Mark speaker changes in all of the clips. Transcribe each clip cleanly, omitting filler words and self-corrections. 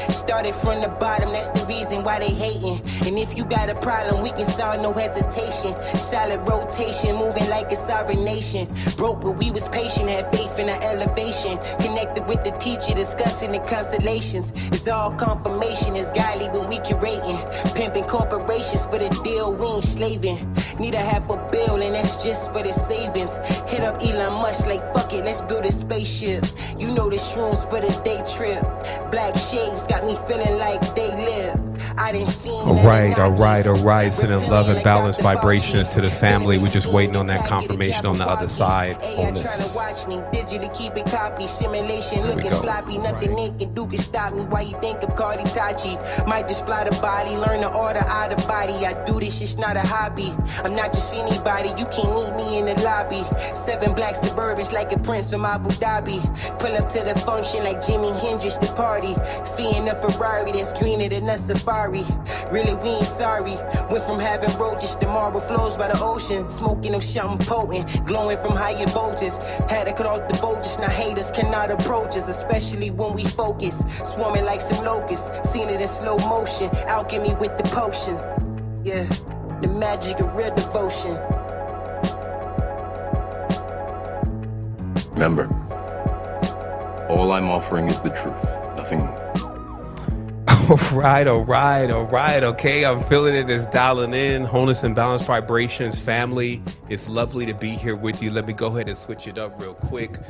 Speaker 1: Started from the bottom, that's the reason why they hating. And if you got a problem, we can solve, no hesitation. Solid rotation, moving like a sovereign nation. Broke, but we was patient, had faith in our elevation. Connected with the teacher, discussing the constellations. It's all confirmation, it's godly when we curating. Pimping corporations for the deal, we ain't slaving. Need a $500 million, and that's just for the savings. Hit up Elon Musk like, fuck it, let's build a spaceship. You know the shrooms for the day trip. Black shades got me feeling like they live. I didn't see.
Speaker 2: All right. Sending love and balanced vibrations to the family. We're just waiting on that confirmation on the other side on this.
Speaker 1: Digitally keep it copy. Simulation looking sloppy. Nothing they can do can stop me. Why you think of Cardi Tachi? Might just fly the body, learn the order out of body. I do this, it's not a hobby. I'm not just anybody. You can't meet me in the lobby. 7 black Suburbans like a prince from Abu Dhabi. Pull up to the function like Jimi Hendrix the party. Fee in a Ferrari that's greener than a safari. Really, we ain't sorry. Went from having roaches to marble flows by the ocean. Smoking them something potent, glowing from higher voltages. Had to cut off the voltage, now haters cannot approach us, especially when we focus. Swarming like some locusts, seen it in slow motion. Alchemy with the potion. Yeah, the magic of real devotion.
Speaker 3: Remember, all I'm offering is the truth, nothing more.
Speaker 2: All right. Okay, I'm feeling it. It's dialing in. Wholeness and Balanced Vibrations family. It's lovely to be here with you. Let me go ahead and switch it up real quick.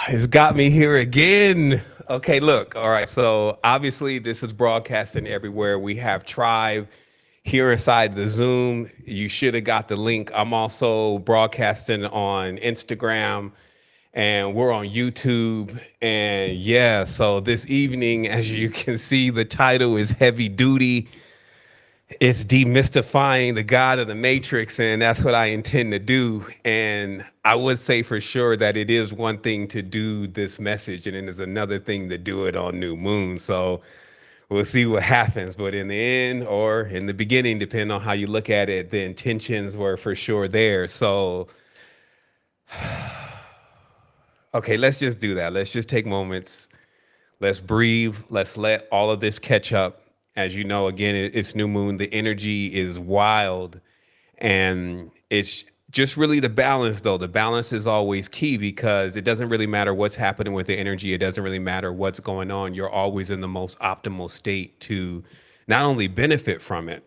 Speaker 2: It's got me here again. Okay, look. All right. So obviously this is broadcasting everywhere. We have Tribe here inside the Zoom. You should have got the link. I'm also broadcasting on Instagram. And we're on YouTube. And yeah, so this evening, as you can see, the title is Heavy Duty. It's demystifying the God of the Matrix, and that's what I intend to do. And I would say for sure that it is one thing to do this message, and it is another thing to do it on New Moon. So we'll see what happens. But in the end, or in the beginning, depending on how you look at it, the intentions were for sure there. So okay, let's just do that. Let's just take moments. Let's breathe. Let's let all of this catch up. As you know, again, it's new moon. The energy is wild. And it's just really the balance, though. The balance is always key because it doesn't really matter what's happening with the energy. It doesn't really matter what's going on. You're always in the most optimal state to not only benefit from it,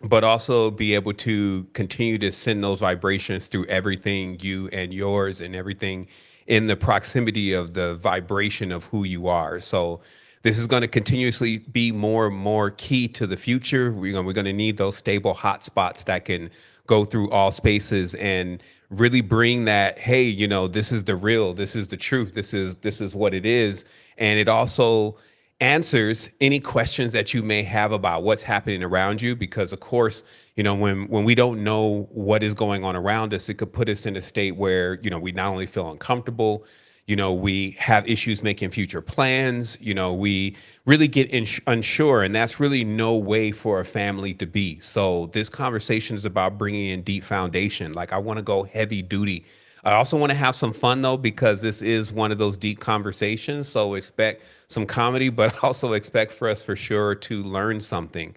Speaker 2: but also be able to continue to send those vibrations through everything you and yours and everything in the proximity of the vibration of who you are. So this is going to continuously be more and more key to the future. We're going to need those stable hotspots that can go through all spaces and really bring that, hey, you know, this is the real, this is the truth, this is what it is. And it also answers any questions that you may have about what's happening around you, because of course, you know, when we don't know what is going on around us, it could put us in a state where, you know, we not only feel uncomfortable, you know, we have issues making future plans, you know, we really get unsure, and that's really no way for a family to be. So this conversation is about bringing in deep foundation. Like, I want to go heavy duty. I also want to have some fun, though, because this is one of those deep conversations. So expect some comedy, but also expect for us for sure to learn something.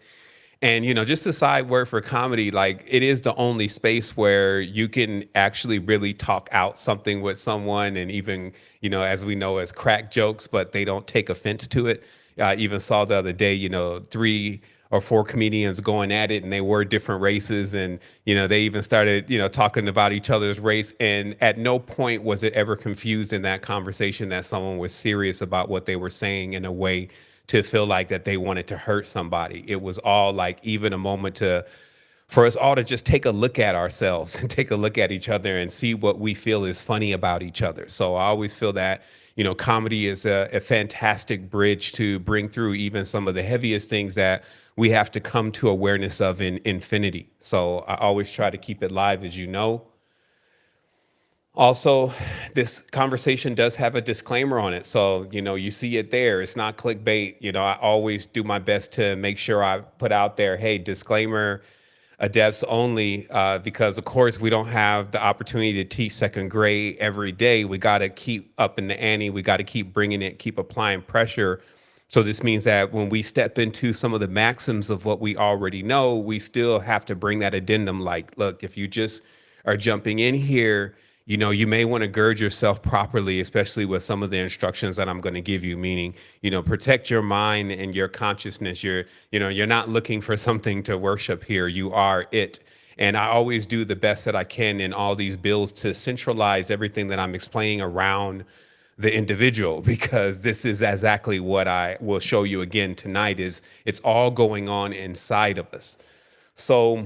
Speaker 2: And, you know, just a side word for comedy, like, it is the only space where you can actually really talk out something with someone, and even, you know, as we know, as crack jokes, but they don't take offense to it. I even saw the other day, you know, 3 or 4 comedians going at it, and they were different races, and, you know, they even started, you know, talking about each other's race, and at no point was it ever confused in that conversation that someone was serious about what they were saying in a way to feel like that they wanted to hurt somebody. It was all like even a moment for us all to just take a look at ourselves and take a look at each other and see what we feel is funny about each other. So I always feel that, you know, comedy is a fantastic bridge to bring through even some of the heaviest things that we have to come to awareness of in infinity. So I always try to keep it live, as you know. Also, this conversation does have a disclaimer on it. So, you know, you see it there. It's not clickbait. You know, I always do my best to make sure I put out there, hey, disclaimer, Adepts only, because of course we don't have the opportunity to teach second grade every day. We got to keep up in the ante. We got to keep bringing it, keep applying pressure. So this means that when we step into some of the maxims of what we already know, we still have to bring that addendum. Like, look, if you just are jumping in here, you may want to gird yourself properly, especially with some of the instructions that I'm going to give you, meaning, protect your mind and your consciousness. You're not looking for something to worship here. You are it. And I always do the best that I can in all these builds to centralize everything that I'm explaining around the individual, because this is exactly what I will show you again tonight. Is it's all going on inside of us. So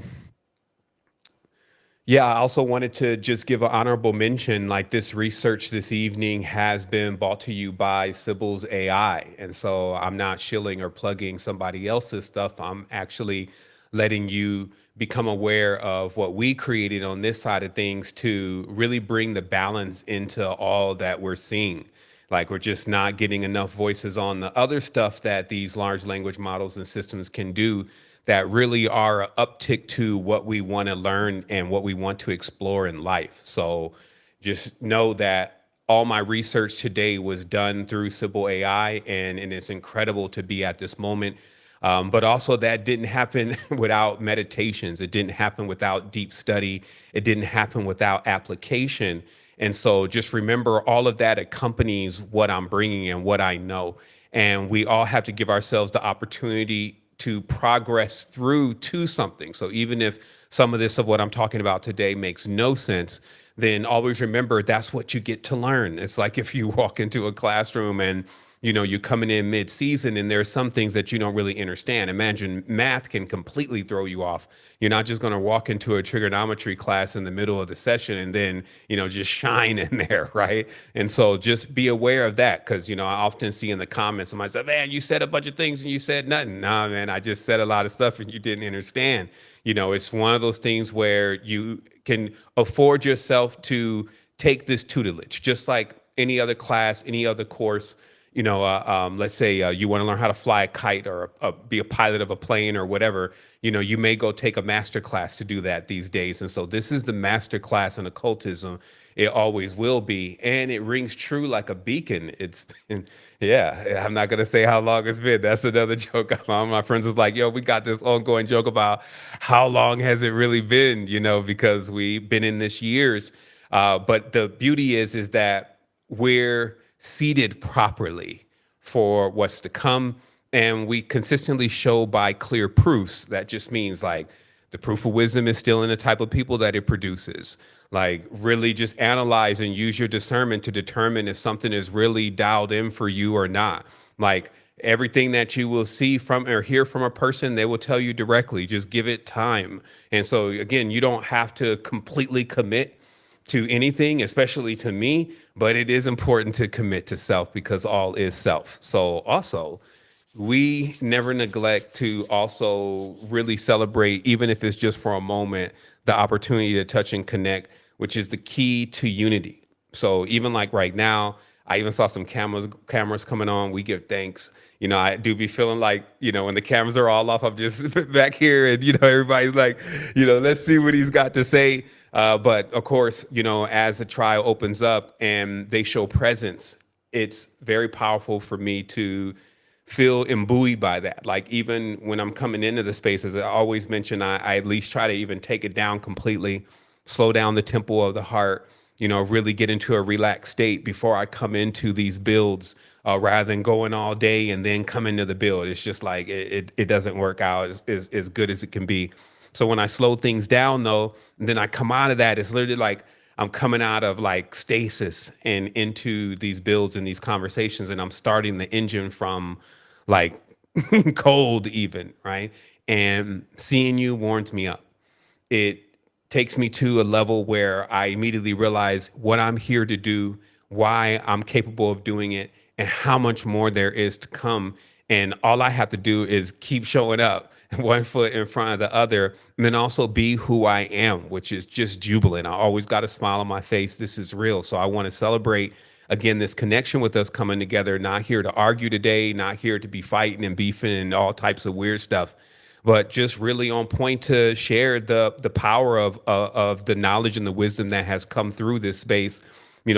Speaker 2: yeah, I also wanted to just give an honorable mention, like this research this evening has been brought to you by Symbols AI. And so I'm not shilling or plugging somebody else's stuff. I'm actually letting you become aware of what we created on this side of things to really bring the balance into all that we're seeing. Like, we're just not getting enough voices on the other stuff that these large language models and systems can do that really are an uptick to what we want to learn and what we want to explore in life. So just know that all my research today was done through Symbol AI, and it's incredible to be at this moment. But also that didn't happen without meditations. It didn't happen without deep study. It didn't happen without application. And so just remember, all of that accompanies what I'm bringing and what I know. And we all have to give ourselves the opportunity to progress through to something. So even if some of this of what I'm talking about today makes no sense, then always remember that's what you get to learn. It's like if you walk into a classroom and you're coming in mid-season and there's some things that you don't really understand. Imagine math can completely throw you off. You're not just going to walk into a trigonometry class in the middle of the session and then, just shine in there, right? And so just be aware of that, because, I often see in the comments, somebody say, man, you said a bunch of things and you said nothing. Nah, man, I just said a lot of stuff and you didn't understand. It's one of those things where you can afford yourself to take this tutelage, just like any other class, any other course. Let's say you want to learn how to fly a kite or be a pilot of a plane or whatever, you may go take a master class to do that these days. And so this is the master class in occultism. It always will be. And it rings true like a beacon. It's been, yeah, I'm not going to say how long it's been. That's another joke. My friends was like, yo, we got this ongoing joke about how long has it really been, because we've been in this years. But the beauty is that we're seated properly for what's to come. And we consistently show by clear proofs. That just means like the proof of wisdom is still in the type of people that it produces. Like, really just analyze and use your discernment to determine if something is really dialed in for you or not. Like, everything that you will see from or hear from a person, they will tell you directly. Just give it time. And so again, you don't have to completely commit to anything, especially to me, but it is important to commit to self, because all is self. So also, we never neglect to also really celebrate, even if it's just for a moment, the opportunity to touch and connect, which is the key to unity. So even like right now, I even saw some cameras coming on. We give thanks. I do be feeling like, when the cameras are all off, I'm just back here and, everybody's like, let's see what he's got to say. But of course, as the trial opens up and they show presence, it's very powerful for me to feel imbued by that. Like, even when I'm coming into the spaces, I always mention, I at least try to even take it down completely, slow down the tempo of the heart, really get into a relaxed state before I come into these builds, rather than going all day and then come into the build. It's just like, it doesn't work out as good as it can be. So when I slow things down though, and then I come out of that, it's literally like I'm coming out of like stasis and into these builds and these conversations, and I'm starting the engine from like cold even, right? And seeing you warms me up. It takes me to a level where I immediately realize what I'm here to do, why I'm capable of doing it, and how much more there is to come. And all I have to do is keep showing up, one foot in front of the other, and then also be who I am, which is just jubilant. I always got a smile on my face. This is real. So I want to celebrate, again, this connection with us coming together, not here to argue today, not here to be fighting and beefing and all types of weird stuff, but just really on point to share the power of the knowledge and the wisdom that has come through this space,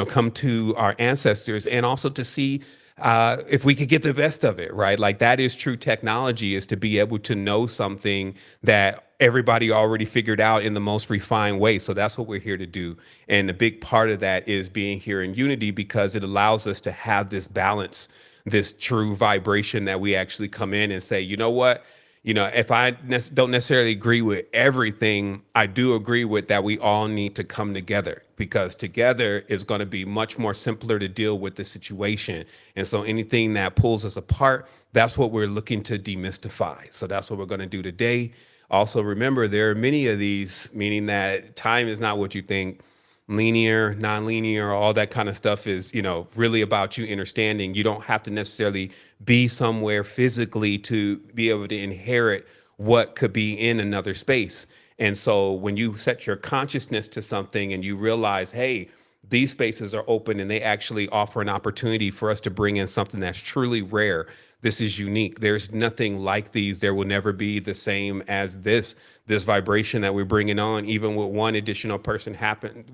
Speaker 2: come to our ancestors, and also to see if we could get the best of it, right? Like that is true technology, is to be able to know something that everybody already figured out in the most refined way. So that's what we're here to do. And a big part of that is being here in unity, because it allows us to have this balance, this true vibration that we actually come in and say, you know what? If I don't necessarily agree with everything, I do agree with that we all need to come together, because together is going to be much more simpler to deal with the situation. And so anything that pulls us apart, that's what we're looking to demystify. So that's what we're going to do today. Also, remember, there are many of these, meaning that time is not what you think. Linear, non-linear, all that kind of stuff is, really about you understanding. You don't have to necessarily be somewhere physically to be able to inherit what could be in another space. And so when you set your consciousness to something and you realize, hey, these spaces are open and they actually offer an opportunity for us to bring in something that's truly rare. This is unique. There's nothing like these. There will never be the same as this vibration that we're bringing on. Even with one additional person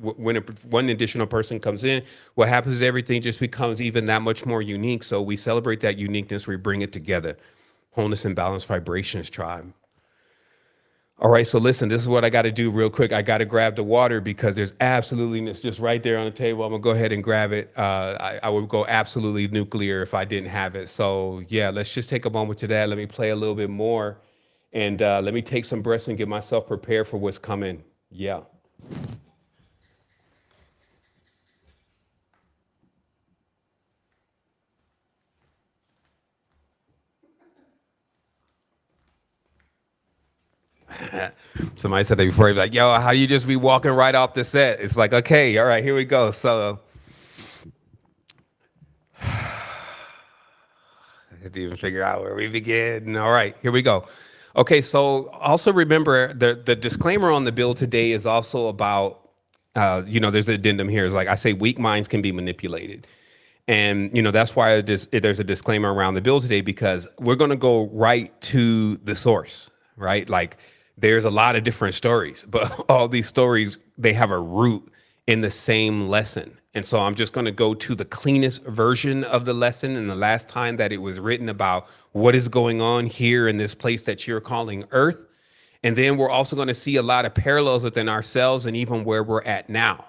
Speaker 2: when one additional person comes in, what happens is everything just becomes even that much more unique. So we celebrate that uniqueness. We bring it together. Wholeness and balanced vibrations, tribe. All right, so listen, this is what I got to do real quick. I got to grab the water because there's absolutely, it's just right there on the table. I'm going to go ahead and grab it. I would go absolutely nuclear if I didn't have it. So yeah, let's just take a moment to that. Let me play a little bit more, and let me take some breaths and get myself prepared for what's coming. Yeah. Somebody said that before. Like, yo, how do you just be walking right off the set? It's like, okay, all right, here we go. So I had to even figure out where we begin. All right, here we go. Okay, so also remember the disclaimer on the bill today is also about, there's an addendum here. It's like I say, weak minds can be manipulated. And, that's why there's a disclaimer around the bill today, because we're going to go right to the source, right? Like, there's a lot of different stories, but all these stories, they have a root in the same lesson. And so I'm just going to go to the cleanest version of the lesson and the last time that it was written about what is going on here in this place that you're calling Earth. And then we're also going to see a lot of parallels within ourselves and even where we're at now.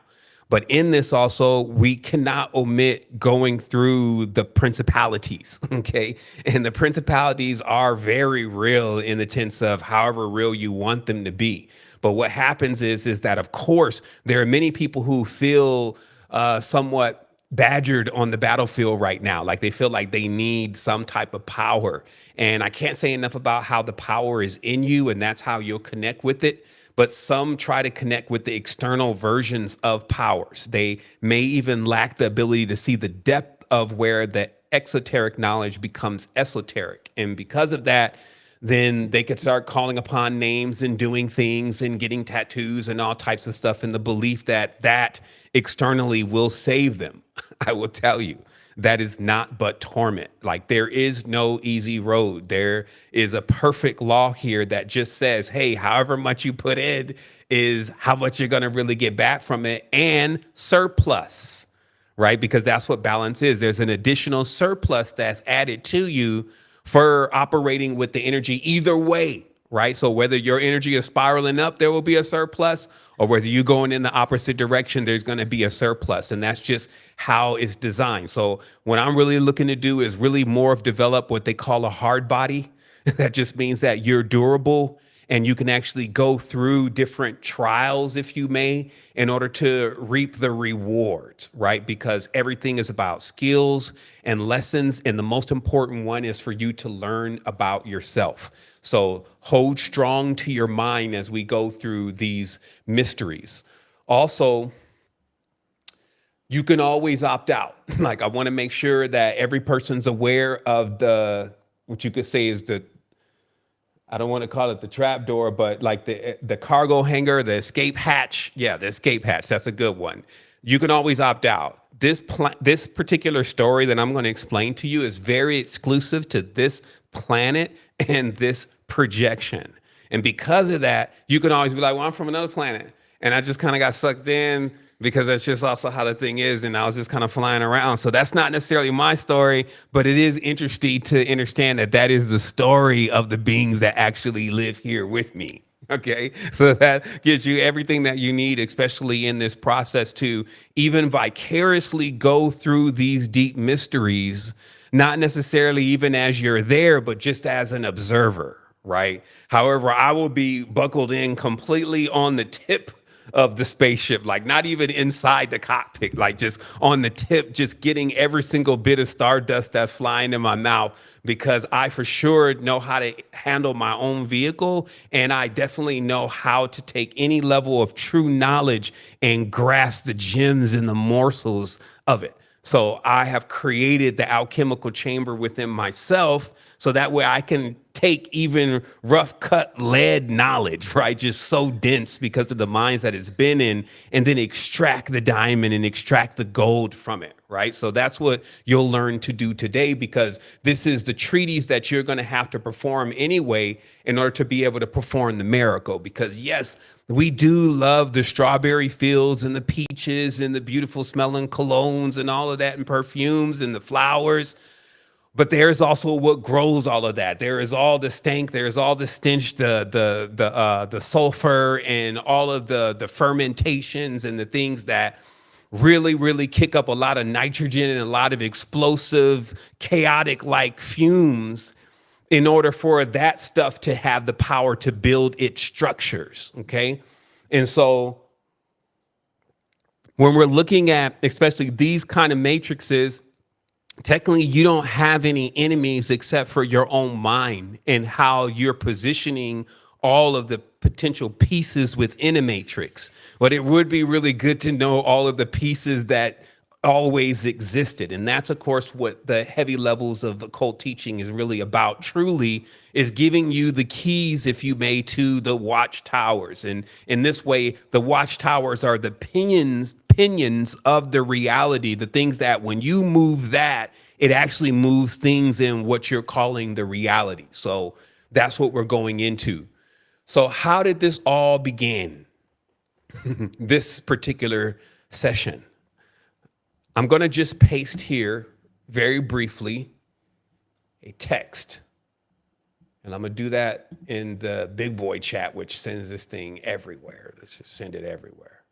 Speaker 2: But in this also, we cannot omit going through the principalities, okay? And the principalities are very real in the sense of however real you want them to be. But what happens is that, of course, there are many people who feel somewhat badgered on the battlefield right now. Like they feel like they need some type of power. And I can't say enough about how the power is in you and that's how you'll connect with it. But some try to connect with the external versions of powers. They may even lack the ability to see the depth of where the exoteric knowledge becomes esoteric. And because of that, then they could start calling upon names and doing things and getting tattoos and all types of stuff in the belief that externally will save them. I will tell you, that is not but torment. Like there is no easy road. There is a perfect law here that just says, hey, however much you put in is how much you're going to really get back from it, and surplus, right? Because that's what balance is. There's an additional surplus that's added to you for operating with the energy either way, right? So whether your energy is spiraling up, there will be a surplus, or whether you're going in the opposite direction, there's going to be a surplus. And that's just how it's designed. So what I'm really looking to do is really more of develop what they call a hard body. That just means that you're durable and you can actually go through different trials, if you may, in order to reap the rewards, right? Because everything is about skills and lessons. And the most important one is for you to learn about yourself. So hold strong to your mind as we go through these mysteries. Also, you can always opt out. Like, I want to make sure that every person's aware of what you could say is I don't want to call it the trap door, but like the cargo hangar, the escape hatch. Yeah, the escape hatch. That's a good one. You can always opt out. This particular story that I'm going to explain to you is very exclusive to this planet and this projection. And because of that, you can always be like, well, I'm from another planet. And I just kind of got sucked in because that's just also how the thing is. And I was just kind of flying around. So that's not necessarily my story, but it is interesting to understand that that is the story of the beings that actually live here with me. Okay, so that gives you everything that you need, especially in this process, to even vicariously go through these deep mysteries, not necessarily even as you're there, but just as an observer, right? However, I will be buckled in completely on the tip of the spaceship, like not even inside the cockpit, like just on the tip, just getting every single bit of stardust that's flying in my mouth, because I for sure know how to handle my own vehicle. And I definitely know how to take any level of true knowledge and grasp the gems and the morsels of it. So I have created the alchemical chamber within myself, so that way I can take even rough cut lead knowledge, right? Just so dense because of the mines that it's been in, and then extract the diamond and extract the gold from it, right? So that's what you'll learn to do today, because this is the treaties that you're going to have to perform anyway in order to be able to perform the miracle. Because yes, we do love the strawberry fields and the peaches and the beautiful smelling colognes and all of that, and perfumes and the flowers. But there's also what grows all of that. There is all the stank. There's all the stench, the sulfur, and all of the fermentations and the things that really, really kick up a lot of nitrogen and a lot of explosive, chaotic like fumes in order for that stuff to have the power to build its structures. Okay. And so when we're looking at especially these kind of matrices, technically, you don't have any enemies except for your own mind and how you're positioning all of the potential pieces within a matrix. But it would be really good to know all of the pieces that always existed. And that's, of course, what the heavy levels of occult teaching is really about, truly, is giving you the keys, if you may, to the watchtowers. And in this way, the watchtowers are the pinions of the reality, the things that when you move that, it actually moves things in what you're calling the reality. So that's what we're going into. So how did this all begin? This particular session. I'm going to just paste here very briefly a text. And I'm going to do that in the big boy chat, which sends this thing everywhere. Let's just send it everywhere.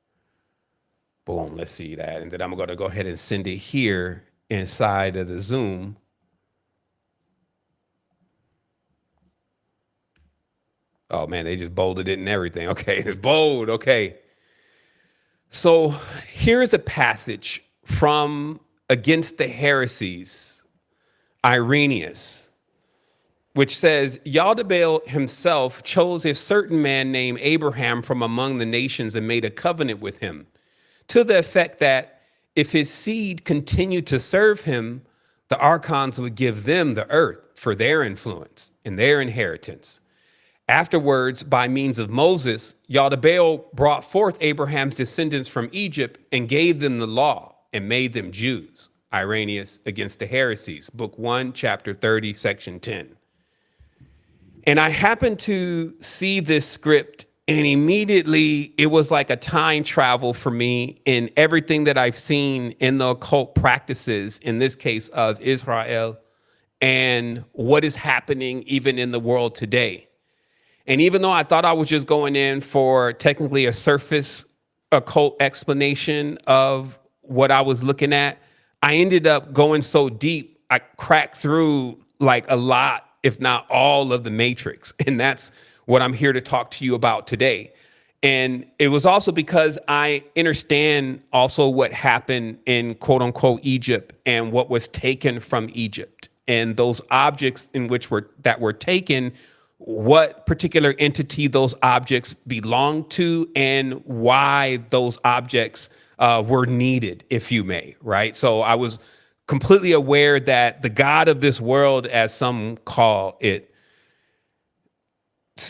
Speaker 2: Boom, let's see that. And then I'm going to go ahead and send it here inside of the Zoom. Oh man, they just bolded it and everything. Okay, it's bold. Okay. So here's a passage from Against the Heresies, Irenaeus, which says, Yaldabaoth himself chose a certain man named Abraham from among the nations and made a covenant with him, to the effect that if his seed continued to serve him, the Archons would give them the earth for their influence and their inheritance. Afterwards, by means of Moses, Yaldabaoth brought forth Abraham's descendants from Egypt and gave them the law and made them Jews. Irenaeus Against the Heresies, Book 1, Chapter 30, Section 10. And I happened to see this script, and immediately it was like a time travel for me in everything that I've seen in the occult practices, in this case of Israel, and what is happening even in the world today. And even though I thought I was just going in for technically a surface occult explanation of what I was looking at, I ended up going so deep, I cracked through like a lot, if not all of the matrix. And that's what I'm here to talk to you about today. And it was also because I understand also what happened in quote unquote Egypt and what was taken from Egypt, and those objects in which were taken, what particular entity those objects belong to, and why those objects were needed, if you may, right? So I was completely aware that the God of this world, as some call it,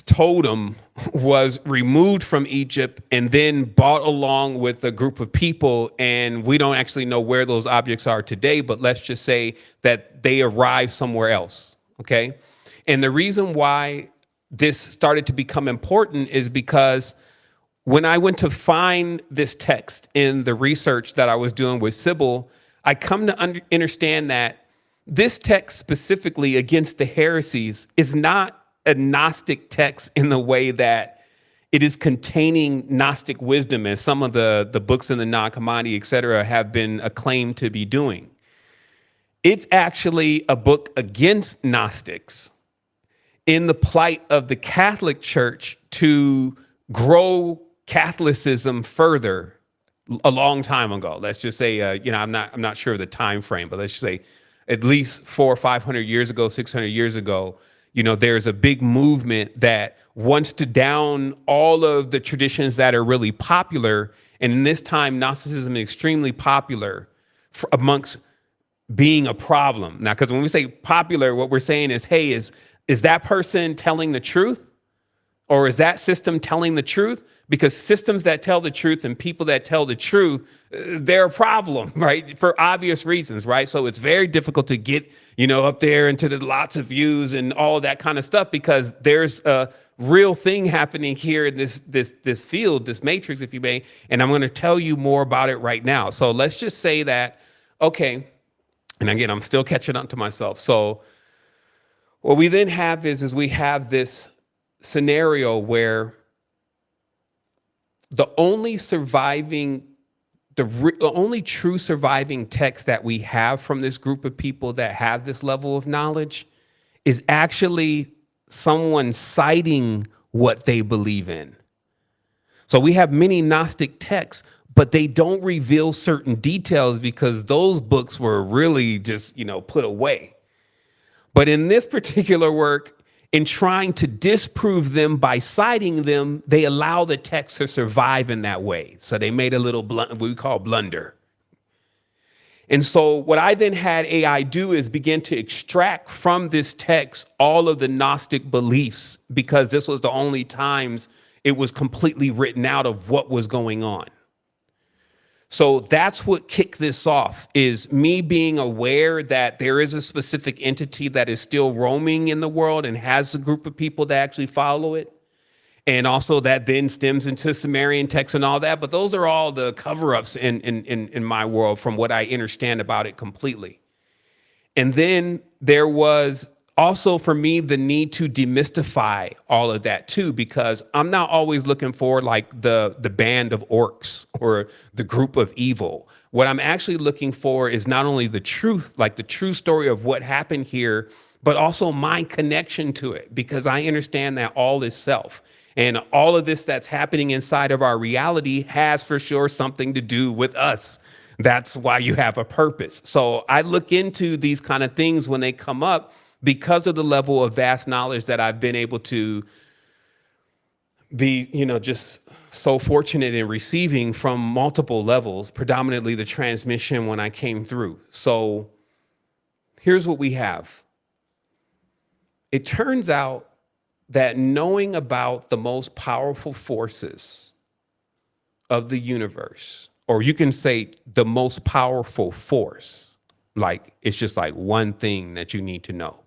Speaker 2: totem, was removed from Egypt and then brought along with a group of people. And we don't actually know where those objects are today, but let's just say that they arrived somewhere else, okay? And the reason why this started to become important is because when I went to find this text in the research that I was doing with Sybil, I come to understand that this text specifically against the heresies is not a Gnostic text in the way that it is containing Gnostic wisdom, as some of the books in the Nag Hammadi, et cetera, have been acclaimed to be doing. It's actually a book against Gnostics in the plight of the Catholic Church to grow Catholicism further a long time ago. Let's just say, I'm not sure of the time frame, but let's just say at least 400 or 500 years ago, 600 years ago, there's a big movement that wants to down all of the traditions that are really popular. And in this time, Gnosticism is extremely popular amongst being a problem. Now, because when we say popular, what we're saying is, hey, is that person telling the truth? Or is that system telling the truth? Because systems that tell the truth and people that tell the truth, they're a problem, right? For obvious reasons, right? So it's very difficult to get, up there into the lots of views and all of that kind of stuff, because there's a real thing happening here in this field, this matrix, if you may. And I'm going to tell you more about it right now. So let's just say that, okay, and again, I'm still catching up to myself. So what we then have is we have this scenario where the only true surviving text that we have from this group of people that have this level of knowledge is actually someone citing what they believe in. So we have many Gnostic texts, but they don't reveal certain details because those books were really just, put away. But in this particular work, in trying to disprove them by citing them, they allow the text to survive in that way. So they made a little what we call blunder. And so what I then had AI do is begin to extract from this text all of the Gnostic beliefs, because this was the only times it was completely written out of what was going on. So that's what kicked this off, is me being aware that there is a specific entity that is still roaming in the world and has a group of people that actually follow it. And also that then stems into Sumerian texts and all that. But those are all the cover-ups in my world from what I understand about it completely. And then there was also for me the need to demystify all of that too, because I'm not always looking for like the band of orcs or the group of evil. What I'm actually looking for is not only the truth, like the true story of what happened here, but also my connection to it, because I understand that all is self. And all of this that's happening inside of our reality has for sure something to do with us. That's why you have a purpose. So I look into these kind of things when they come up, because of the level of vast knowledge that I've been able to be, just so fortunate in receiving from multiple levels, predominantly the transmission when I came through. So here's what we have. It turns out that knowing about the most powerful forces of the universe, or you can say the most powerful force, like it's just like one thing that you need to know,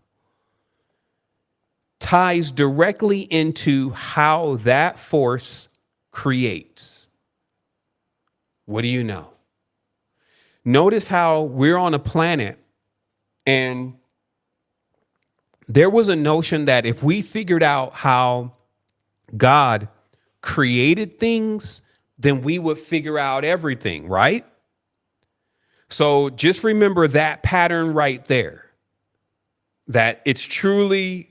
Speaker 2: ties directly into how that force creates. What do you know? Notice how we're on a planet, and there was a notion that if we figured out how God created things, then we would figure out everything, right? So just remember that pattern right there, that it's truly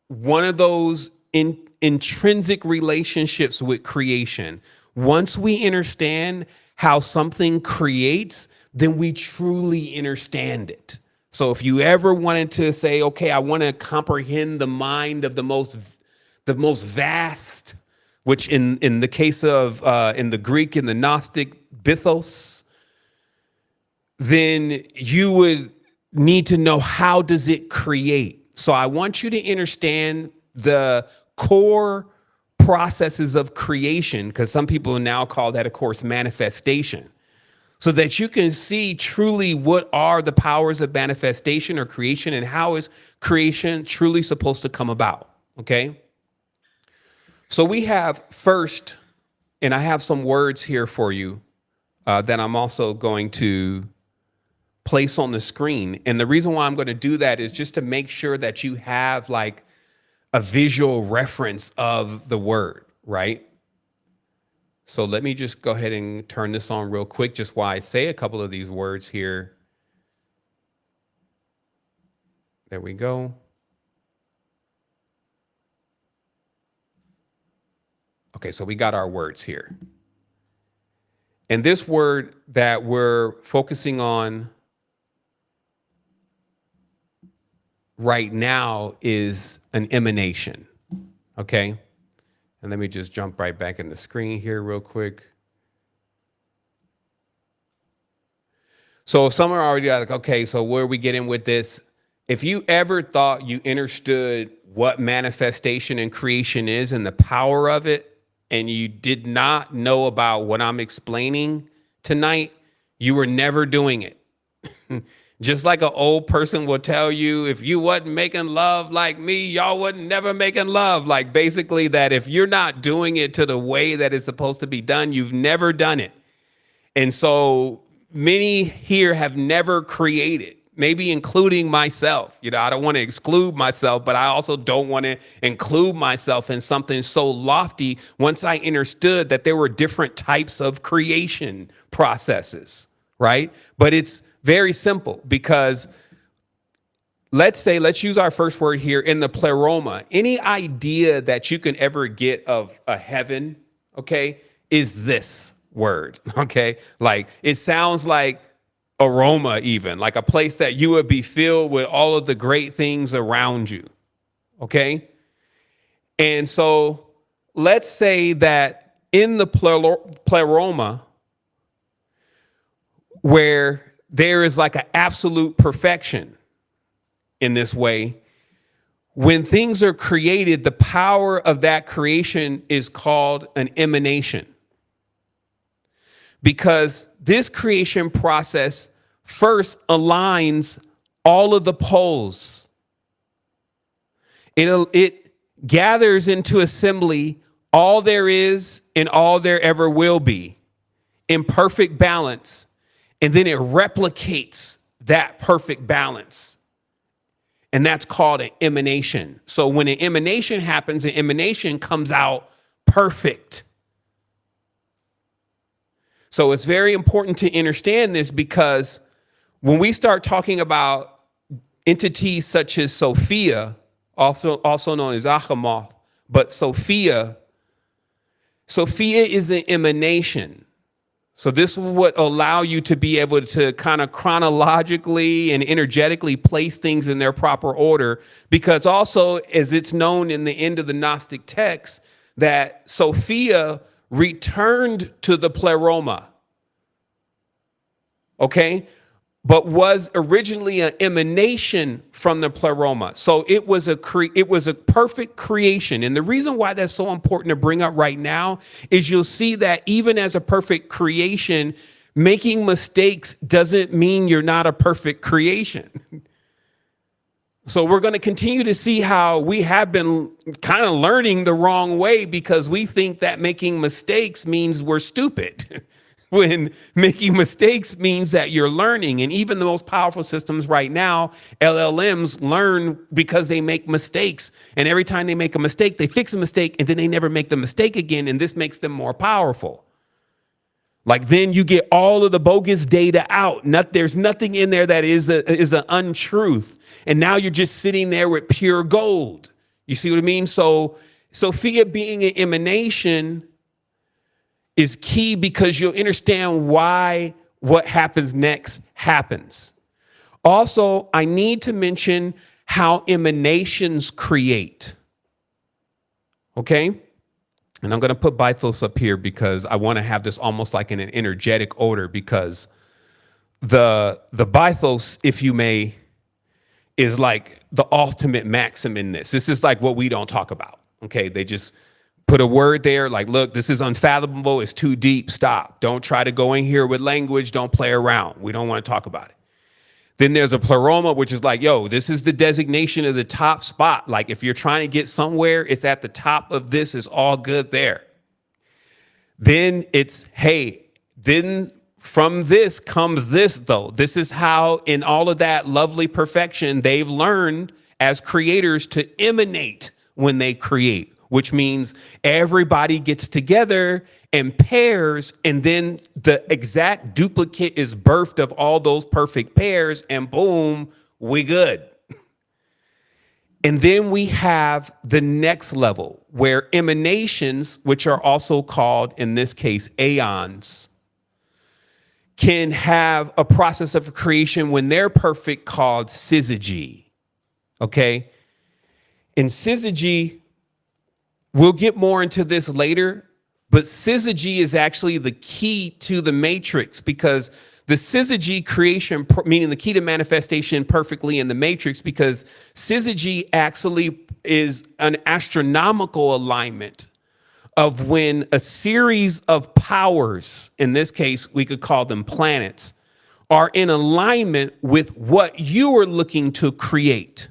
Speaker 2: one of those intrinsic relationships with creation. Once we understand how something creates, then we truly understand it. So if you ever wanted to say, okay, I want to comprehend the mind of the most vast, which in the case of in the Greek, in the Gnostic, bythos, then you would need to know, how does it create? So I want you to understand the core processes of creation, because some people now call that, of course, manifestation, so that you can see truly what are the powers of manifestation or creation, and how is creation truly supposed to come about. Okay. So we have first, and I have some words here for you that I'm also going to place on the screen. And the reason why I'm going to do that is just to make sure that you have like a visual reference of the word, right? So let me just go ahead and turn this on real quick, just while I say a couple of these words here. There we go. Okay, so we got our words here. And this word that we're focusing on right now is an emanation, okay? And let me just jump right back in the screen here real quick. So some are already like, okay, so where are we getting with this? If you ever thought you understood what manifestation and creation is and the power of it, and you did not know about what I'm explaining tonight, you were never doing it. Just like an old person will tell you, if you wasn't making love like me, y'all wasn't never making love. Like basically that if you're not doing it to the way that it's supposed to be done, you've never done it. And so many here have never created, maybe including myself. You know, I don't want to exclude myself, but I also don't want to include myself in something so lofty once I understood that there were different types of creation processes, right? But it's very simple because let's use our first word here in the pleroma. Any idea that you can ever get of a heaven, okay, is this word, okay? Like it sounds like aroma, even like a place that you would be filled with all of the great things around you, okay? And so let's say that in the pleroma, where there is like an absolute perfection in this way, when things are created, the power of that creation is called an emanation. Because this creation process first aligns all of the poles. It gathers into assembly all there is and all there ever will be in perfect balance. And then it replicates that perfect balance. And that's called an emanation. So when an emanation happens, an emanation comes out perfect. So it's very important to understand this because when we start talking about entities such as Sophia, also known as Achamoth, but Sophia is an emanation. So this would allow you to be able to kind of chronologically and energetically place things in their proper order, because also, as it's known in the end of the Gnostic text, that Sophia returned to the pleroma, okay, but was originally an emanation from the pleroma. So it was a perfect creation. And the reason why that's so important to bring up right now is you'll see that even as a perfect creation, making mistakes doesn't mean you're not a perfect creation. So we're going to continue to see how we have been kind of learning the wrong way because we think that making mistakes means we're stupid. When making mistakes means that you're learning. And even the most powerful systems right now, LLMs, learn because they make mistakes. And every time they make a mistake, they fix a mistake and then they never make the mistake again. And this makes them more powerful. Like then you get all of the bogus data out. There's nothing in there that is an untruth. And now you're just sitting there with pure gold. You see what I mean? So Sophia being an emanation is key because you'll understand why what happens next happens. Also, I need to mention how emanations create. Okay? And I'm going to put Bythos up here because I want to have this almost like in an energetic order, because the Bythos, if you may, is like the ultimate maxim in this. This is like what we don't talk about. Okay? They just put a word there like, look, this is unfathomable. It's too deep. Stop. Don't try to go in here with language. Don't play around. We don't want to talk about it. Then there's a pleroma, which is like, yo, this is the designation of the top spot. Like if you're trying to get somewhere, it's at the top of this. It's all good there. Then it's, hey, then from this comes this, though. This is how in all of that lovely perfection, they've learned as creators to emanate when they create, which means everybody gets together and pairs, and then the exact duplicate is birthed of all those perfect pairs, and boom, we good. And then we have the next level where emanations, which are also called, in this case, aeons, can have a process of creation when they're perfect called syzygy. Okay? In syzygy, we'll get more into this later, but syzygy is actually the key to the matrix, because the syzygy creation, meaning the key to manifestation perfectly in the matrix, because syzygy actually is an astronomical alignment of when a series of powers, in this case, we could call them planets, are in alignment with what you are looking to create.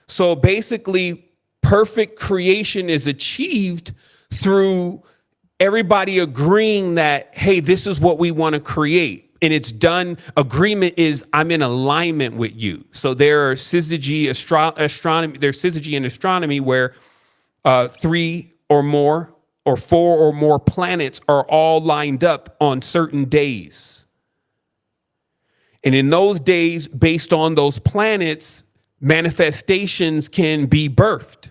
Speaker 2: So basically, perfect creation is achieved through everybody agreeing that, hey, this is what we want to create. And it's done. Agreement is I'm in alignment with you. So there are syzygy astronomy. There's syzygy in astronomy where 3 or more or 4 or more planets are all lined up on certain days. And in those days, based on those planets, manifestations can be birthed.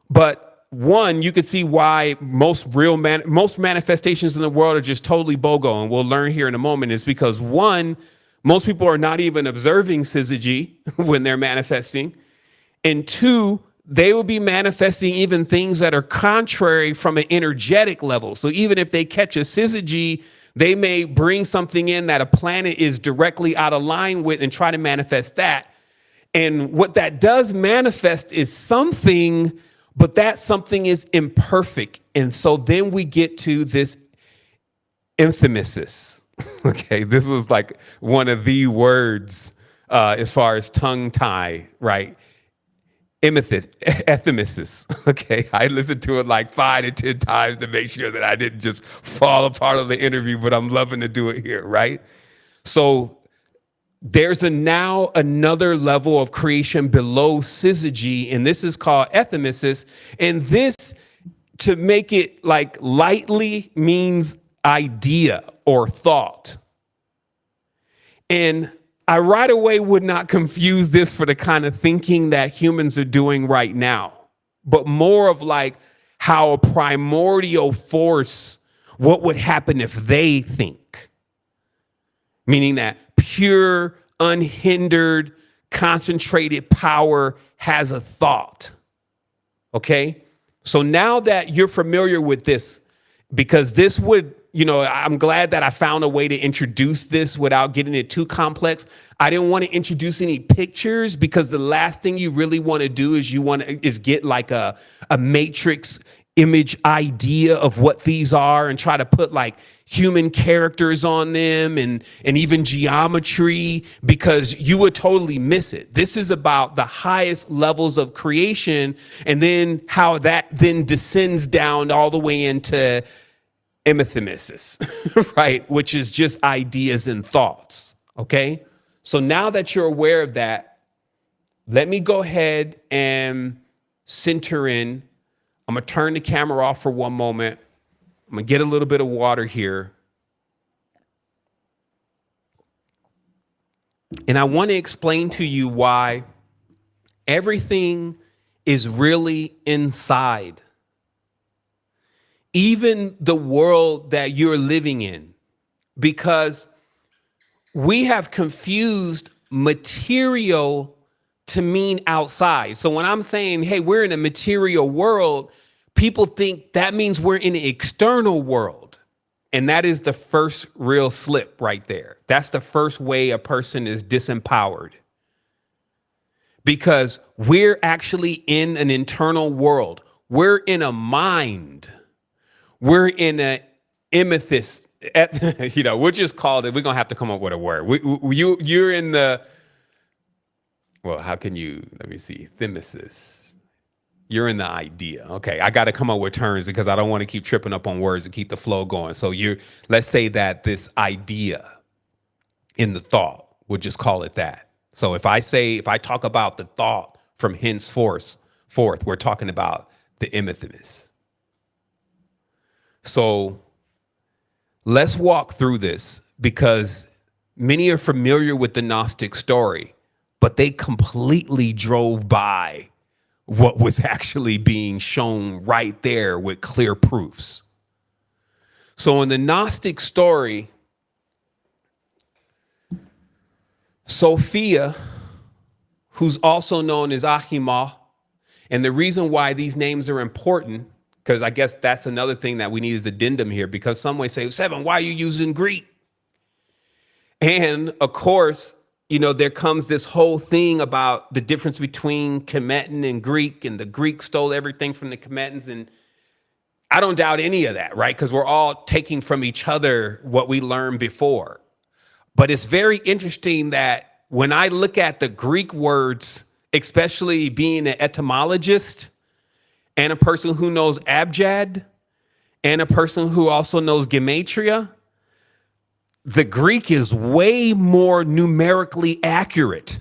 Speaker 2: But one, you could see why most manifestations in the world are just totally BOGO, and we'll learn here in a moment, is because one, most people are not even observing syzygy when they're manifesting, and two, they will be manifesting even things that are contrary from an energetic level. So even if they catch a syzygy, they may bring something in that a planet is directly out of line with and try to manifest that. And what that does manifest is something, but that something is imperfect. And so then we get to this emphymesis. Okay, this was like one of the words as far as tongue tie, right? Emphymesis. Okay, I listened to it like 5 to 10 times to make sure that I didn't just fall apart of the interview, but I'm loving to do it here, right? So there's now another level of creation below syzygy, and this is called emphymesis. And this, to make it like lightly, means idea or thought. And I right away would not confuse this for the kind of thinking that humans are doing right now, but more of like how a primordial force, what would happen if they think? Meaning that pure, unhindered, concentrated power has a thought. Okay? So now that you're familiar with this, because this would, I'm glad that I found a way to introduce this without getting it too complex. I didn't want to introduce any pictures, because the last thing you really want to do is get like a matrix image idea of what these are and try to put like human characters on them and even geometry, because you would totally miss it. This is about the highest levels of creation, and then how that then descends down all the way into emphymesis, right? Which is just ideas and thoughts, okay? So now that you're aware of that, let me go ahead and center in. I'm gonna turn the camera off for one moment. I'm gonna get a little bit of water here. And I wanna explain to you why everything is really inside. Even the world that you're living in, because we have confused material to mean outside. So when I'm saying, hey, we're in a material world, people think that means we're in an external world. And that is the first real slip right there. That's the first way a person is disempowered. Because we're actually in an internal world. We're in a mind. We're in an We'll just call it. We're gonna have to come up with a word. You're in the. Well, how can you? Let me see. Themesis. You're in the idea. Okay, I got to come up with terms because I don't want to keep tripping up on words and keep the flow going. So let's say that this idea in the thought, we'll just call it that. So if I talk about the thought from henceforth, we're talking about the emethymus. So let's walk through this because many are familiar with the Gnostic story, but they completely drove by what was actually being shown right there with clear proofs. So in the Gnostic story, Sophia, who's also known as Ahima, and the reason why these names are important, because I guess that's another thing that we need as addendum here, because some might say, Seven, why are you using Greek? And of course, there comes this whole thing about the difference between Kemetan and Greek, and the Greek stole everything from the Kemetans. And I don't doubt any of that, right? Because we're all taking from each other what we learned before. But it's very interesting that when I look at the Greek words, especially being an etymologist and a person who knows abjad and a person who also knows gematria, the Greek is way more numerically accurate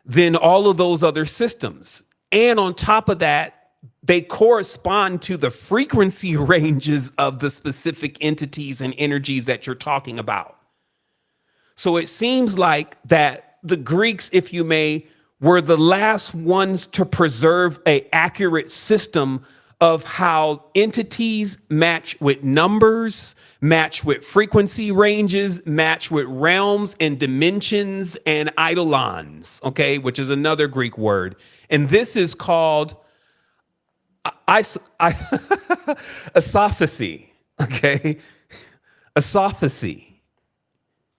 Speaker 2: than all of those other systems. And on top of that, they correspond to the frequency ranges of the specific entities and energies that you're talking about. So it seems like that the Greeks, if you may, were the last ones to preserve an accurate system of how entities match with numbers, match with frequency ranges, match with realms and dimensions and eidolons, okay, which is another Greek word. And this is called esophagy, okay? Esophagy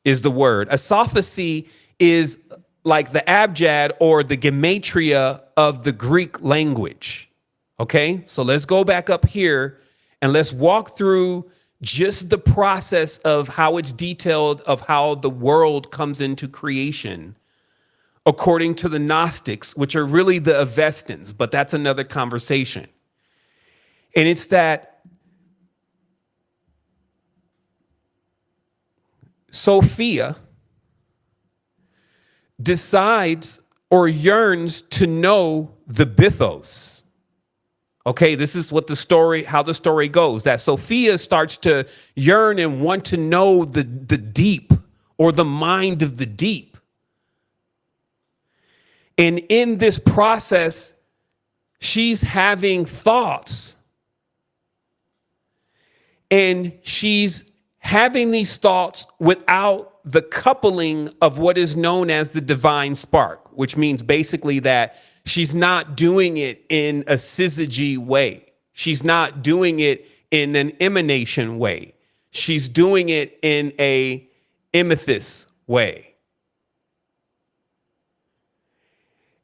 Speaker 2: is the word. Esophagy is like the abjad or the gematria of the Greek language. Okay, so let's go back up here and let's walk through just the process of how it's detailed of how the world comes into creation according to the Gnostics, which are really the Avestans, but that's another conversation. And it's that Sophia decides or yearns to know the Bythos. Okay, this is what how the story goes, that Sophia starts to yearn and want to know the deep or the mind of the deep. And in this process, she's having thoughts. And she's having these thoughts without the coupling of what is known as the divine spark, which means basically that she's not doing it in a syzygy way. She's not doing it in an emanation way. She's doing it in a emethys way.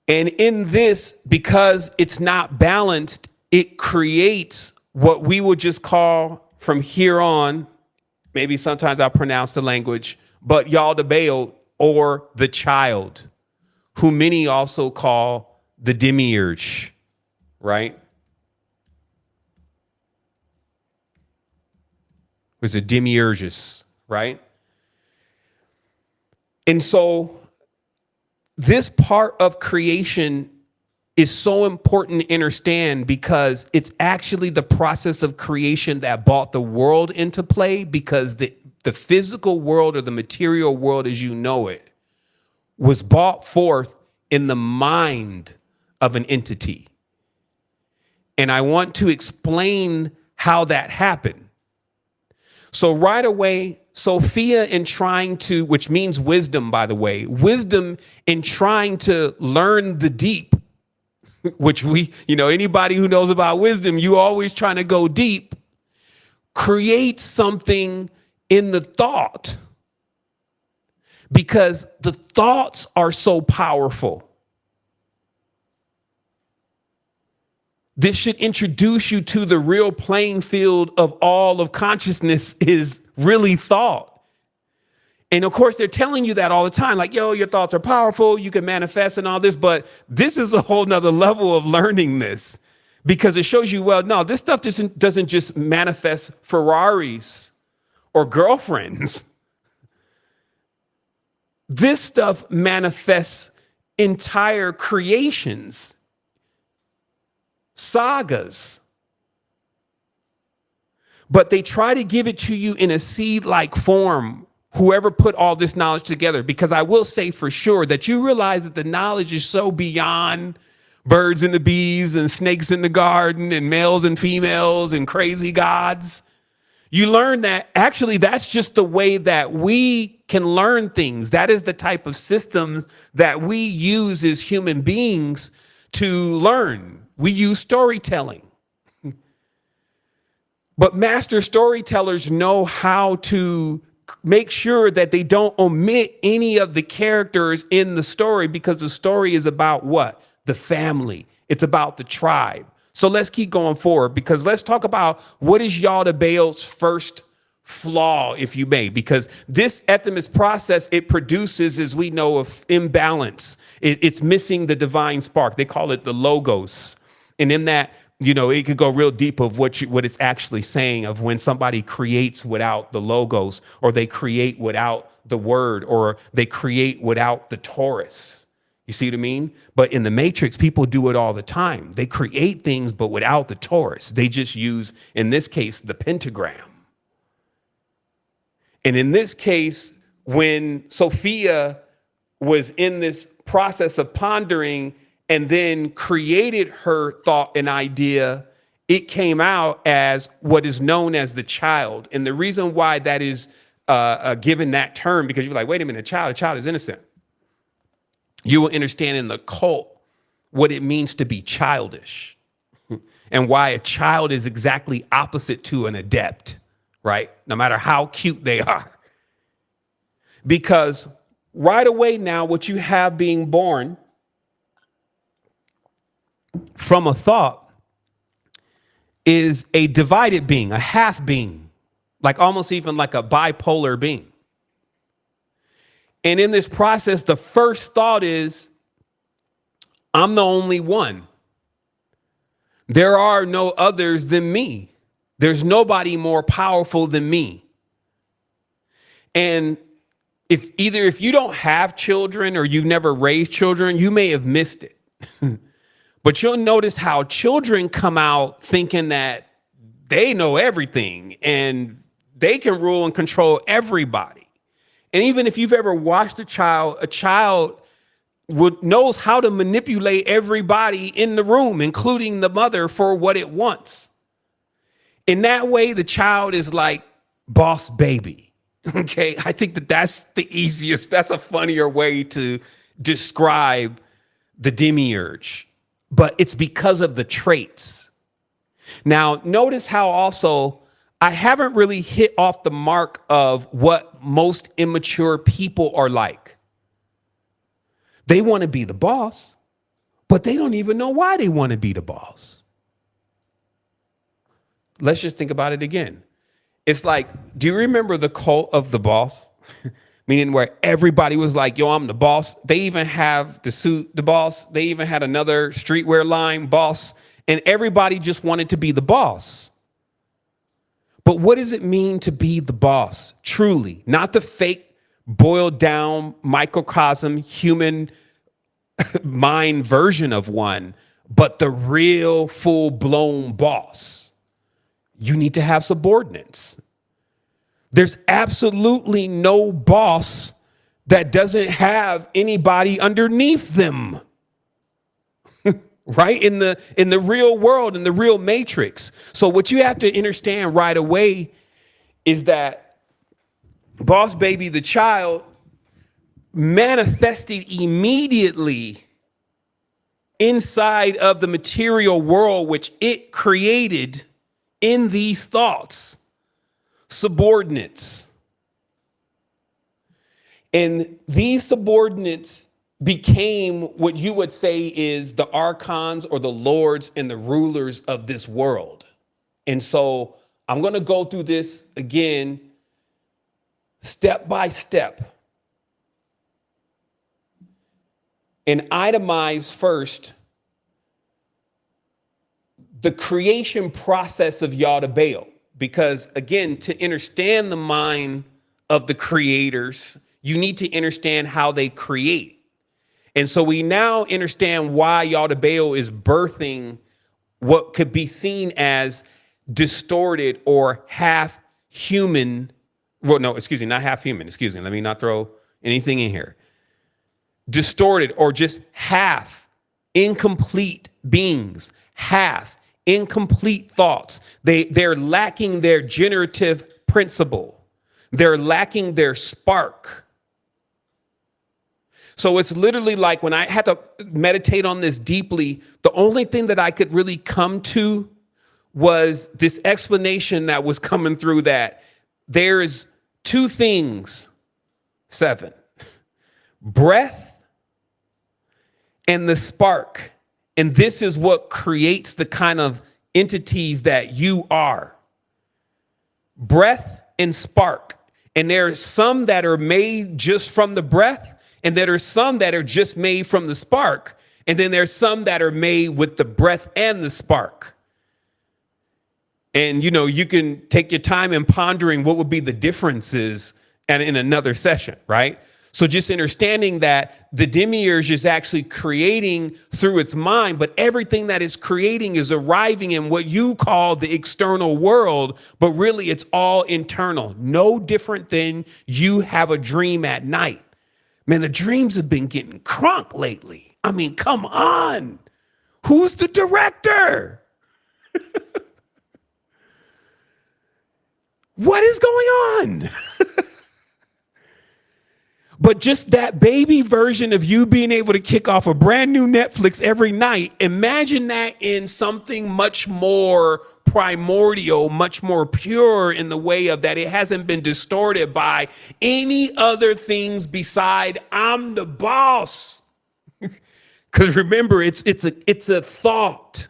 Speaker 2: And in this, because it's not balanced, it creates what we would just call from here on, maybe sometimes I'll pronounce the language, but Yaldabaoth, or the child, who many also call the Demiurge, right? Was a Demiurgus, right? And so this part of creation is so important to understand because it's actually the process of creation that brought the world into play, because the physical world or the material world as you know it was brought forth in the mind of an entity. And I want to explain how that happened. So right away, Sophia, in trying to, which means wisdom, by the way, wisdom in trying to learn the deep, which anybody who knows about wisdom, you always trying to go deep, create something in the thought, because the thoughts are so powerful. This should introduce you to the real playing field of all of consciousness is really thought. And of course, they're telling you that all the time, like, yo, your thoughts are powerful, you can manifest and all this. But this is a whole nother level of learning this, because it shows you, well, no, this stuff doesn't just manifest Ferraris or girlfriends. This stuff manifests entire creations, sagas. But they try to give it to you in a seed-like form, whoever put all this knowledge together, because I will say for sure that you realize that the knowledge is so beyond birds and the bees and snakes in the garden and males and females and crazy gods. You learn that actually that's just the way that we can learn things. That is the type of systems that we use as human beings to learn. We use storytelling. But master storytellers know how to make sure that they don't omit any of the characters in the story, because the story is about what? The family. It's about the tribe. So let's keep going forward, because let's talk about what is Yaldabaoth's first flaw, if you may, because this Ethemist process, it produces, as we know, of imbalance. It's missing the divine spark. They call it the logos. And in that, you know, it could go real deep of what it's actually saying of when somebody creates without the logos, or they create without the word, or they create without the Taurus. You see what I mean? But in the Matrix, people do it all the time. They create things, but without the Taurus. They just use, in this case, the pentagram. And in this case, when Sophia was in this process of pondering and then created her thought and idea, it came out as what is known as the child. And the reason why that is given that term, because you're like, wait a minute, a child is innocent. You will understand in the cult what it means to be childish and why a child is exactly opposite to an adept, right? No matter how cute they are. Because right away now, what you have being born from a thought is a divided being, a half being, like almost even like a bipolar being. And in this process, the first thought is, I'm the only one. There are no others than me. There's nobody more powerful than me. And if you don't have children or you've never raised children, you may have missed it. But you'll notice how children come out thinking that they know everything and they can rule and control everybody. And even if you've ever watched a child knows how to manipulate everybody in the room, including the mother, for what it wants. In that way, the child is like boss baby. Okay, I think that's the easiest, that's a funnier way to describe the Demiurge. But it's because of the traits. Now, notice how also I haven't really hit off the mark of what most immature people are like. They want to be the boss, but they don't even know why they want to be the boss. Let's just think about it again. It's like, do you remember the cult of the boss? Meaning where everybody was like, yo, I'm the boss. They even have the suit, the boss. They even had another streetwear line, boss. And everybody just wanted to be the boss. But what does it mean to be the boss? Truly, not the fake, boiled down, microcosm, human mind version of one, but the real full-blown boss. You need to have subordinates. There's absolutely no boss that doesn't have anybody underneath them. Right? In the real world, in the real matrix. So what you have to understand right away is that boss baby, the child, manifested immediately inside of the material world, which it created in these thoughts, subordinates. And these subordinates became what you would say is the Archons or the lords and the rulers of this world. And so I'm going to go through this again, step by step, and itemize first the creation process of Yaldabaoth. Because again, to understand the mind of the creators, you need to understand how they create. And so we now understand why Yaldabaoth is birthing what could be seen as distorted or half human. Well, no, excuse me, not half human. Excuse me. Let me not throw anything in here. Distorted or just half incomplete beings, half incomplete thoughts. They're lacking their generative principle. They're lacking their spark. So it's literally like when I had to meditate on this deeply, the only thing that I could really come to was this explanation that was coming through that there's two things, 7, breath and the spark. And this is what creates the kind of entities that you are. Breath and spark. And there are some that are made just from the breath, and there are some that are just made from the spark. And then there's some that are made with the breath and the spark. And, you know, you can take your time in pondering what would be the differences and in another session, right? So just understanding that the Demiurge is actually creating through its mind, but everything that is creating is arriving in what you call the external world, but really it's all internal. No different than you have a dream at night. Man, the dreams have been getting crunk lately. I mean, come on. Who's the director? What is going on? But just that baby version of you being able to kick off a brand new Netflix every night, imagine that in something much more primordial, much more pure in the way of that it hasn't been distorted by any other things beside I'm the boss. Because remember, it's a thought.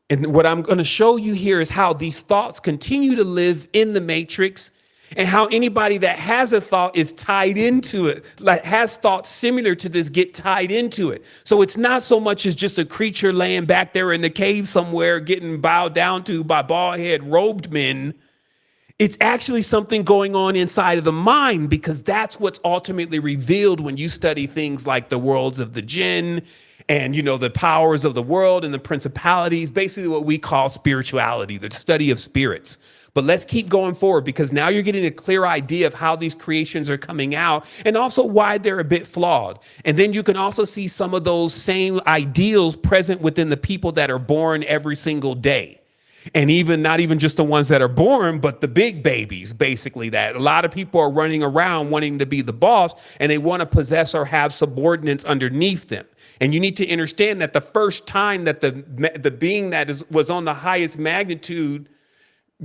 Speaker 2: And what I'm going to show you here is how these thoughts continue to live in the matrix, and how anybody that has a thought is tied into it, like has thoughts similar to this, get tied into it. So it's not so much as just a creature laying back there in the cave somewhere getting bowed down to by bald head robed men. It's actually something going on inside of the mind, because that's what's ultimately revealed when you study things like the worlds of the jinn and, you know, the powers of the world and the principalities, basically what we call spirituality, the study of spirits. But let's keep going forward, because now you're getting a clear idea of how these creations are coming out and also why they're a bit flawed. And then you can also see some of those same ideals present within the people that are born every single day. And even not even just the ones that are born, but the big babies, basically, that a lot of people are running around wanting to be the boss, and they want to possess or have subordinates underneath them. And you need to understand that the first time that the being that was on the highest magnitude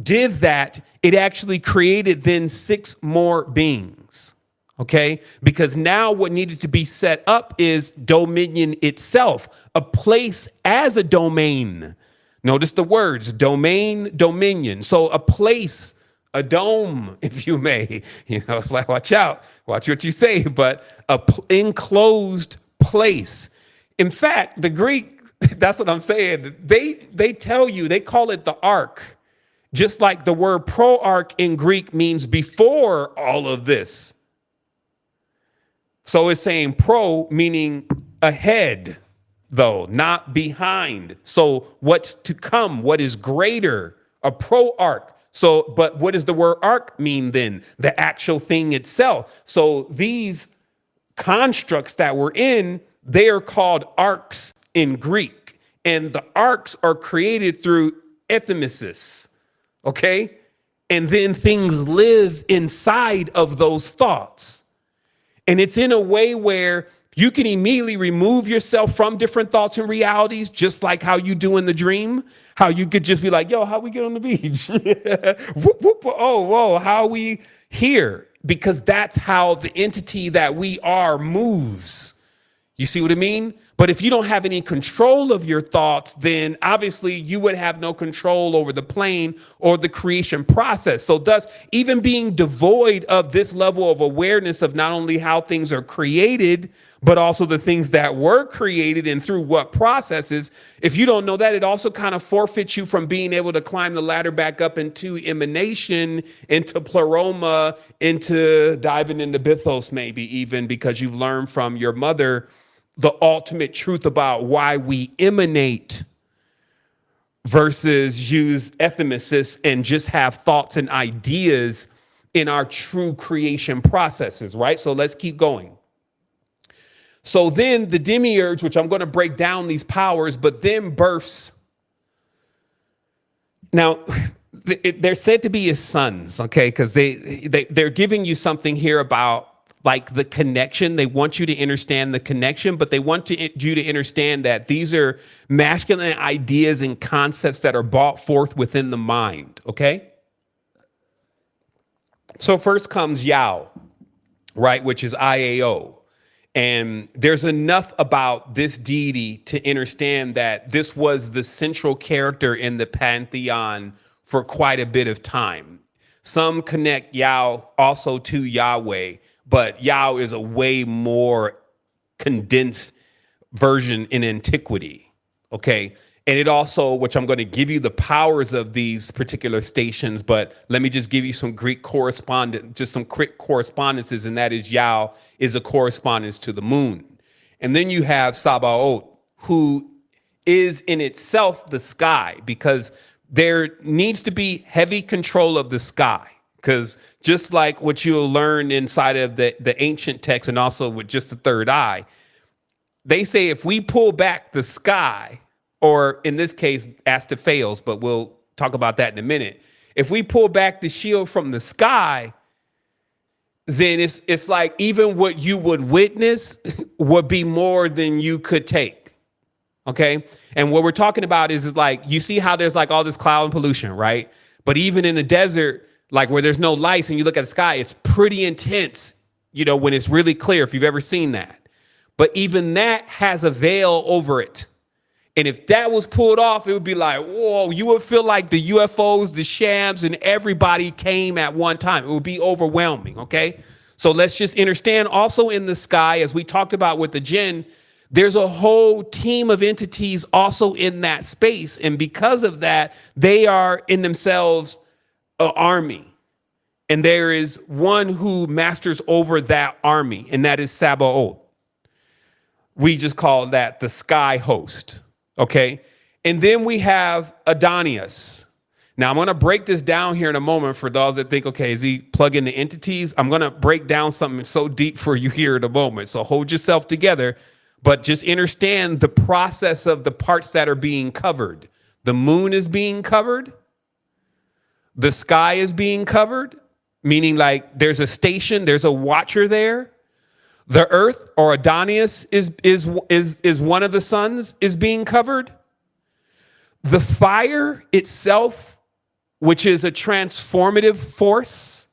Speaker 2: did that, it actually created then 6 more beings. Okay, because now what needed to be set up is dominion itself, a place as a domain. Notice the words domain, dominion. So a place, a dome, if you may, you know, like watch out, watch what you say, but enclosed place. In fact, the Greek, that's what I'm saying. They tell you, they call it the ark. Just like the word proarch in Greek means before all of this. So it's saying pro meaning ahead, though, not behind. So what's to come, what is greater, a proarch. So, but what does the word arc mean then? The actual thing itself. So these constructs that we're in, they are called arcs in Greek. And the arcs are created through ephemesis. Okay? And then things live inside of those thoughts. And it's in a way where you can immediately remove yourself from different thoughts and realities, just like how you do in the dream. How you could just be like, yo, how we get on the beach? Whoop, whoop, oh, whoa, how we here? Because that's how the entity that we are moves. You see what I mean? But if you don't have any control of your thoughts, then obviously you would have no control over the plane or the creation process. So thus, even being devoid of this level of awareness of not only how things are created, but also the things that were created and through what processes, if you don't know that, it also kind of forfeits you from being able to climb the ladder back up into emanation, into pleroma, into diving into Bythos, maybe even because you've learned from your mother the ultimate truth about why we emanate versus use ephemesis and just have thoughts and ideas in our true creation processes, right? So let's keep going. So then the Demiurge, which I'm going to break down these powers, but then births. Now, they're said to be his sons, okay? Because they're giving you something here about like the connection. They want you to understand the connection, but they want you to understand that these are masculine ideas and concepts that are brought forth within the mind, okay? So first comes Yao, right, which is IAO. And there's enough about this deity to understand that this was the central character in the pantheon for quite a bit of time. Some connect Yao also to Yahweh, but Yao is a way more condensed version in antiquity, okay? And it also, which I'm going to give you the powers of these particular stations, but let me just give you some Greek correspondence, just some quick correspondences, and that is Yao is a correspondence to the moon. And then you have Sabaoth, who is in itself the sky, because there needs to be heavy control of the sky. Because just like what you'll learn inside of the ancient text and also with just the third eye, they say if we pull back the sky, or in this case, Astaphaels, but we'll talk about that in a minute. If we pull back the shield from the sky, then it's like even what you would witness would be more than you could take. Okay. And what we're talking about is like, you see how there's like all this cloud and pollution, right? But even in the desert, like where there's no lights and you look at the sky, it's pretty intense, you know, when it's really clear, if you've ever seen that. But even that has a veil over it. And if that was pulled off, it would be like, whoa, you would feel like the UFOs, the shams, and everybody came at one time. It would be overwhelming, okay? So let's just understand also in the sky, as we talked about with the jinn, there's a whole team of entities also in that space. And because of that, they are in themselves an army. And there is one who masters over that army, and that is Sabaoth. We just call that the sky host. Okay. And then we have Adonius. Now I'm going to break this down here in a moment for those that think, okay, is he plugging the entities? I'm going to break down something so deep for you here in a moment. So hold yourself together, but just understand the process of the parts that are being covered. The moon is being covered. The sky is being covered, meaning like there's a station, there's a watcher there. The earth, or Adonius, is one of the sons, is being covered. The fire itself, which is a transformative force,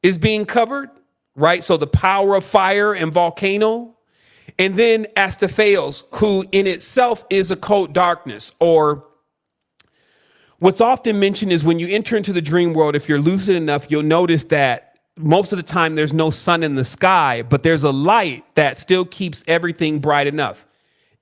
Speaker 2: is being covered, right? So the power of fire and volcano. And then Astaphaels, who in itself is occult darkness, or what's often mentioned is when you enter into the dream world, if you're lucid enough, you'll notice that most of the time there's no sun in the sky, but there's a light that still keeps everything bright enough.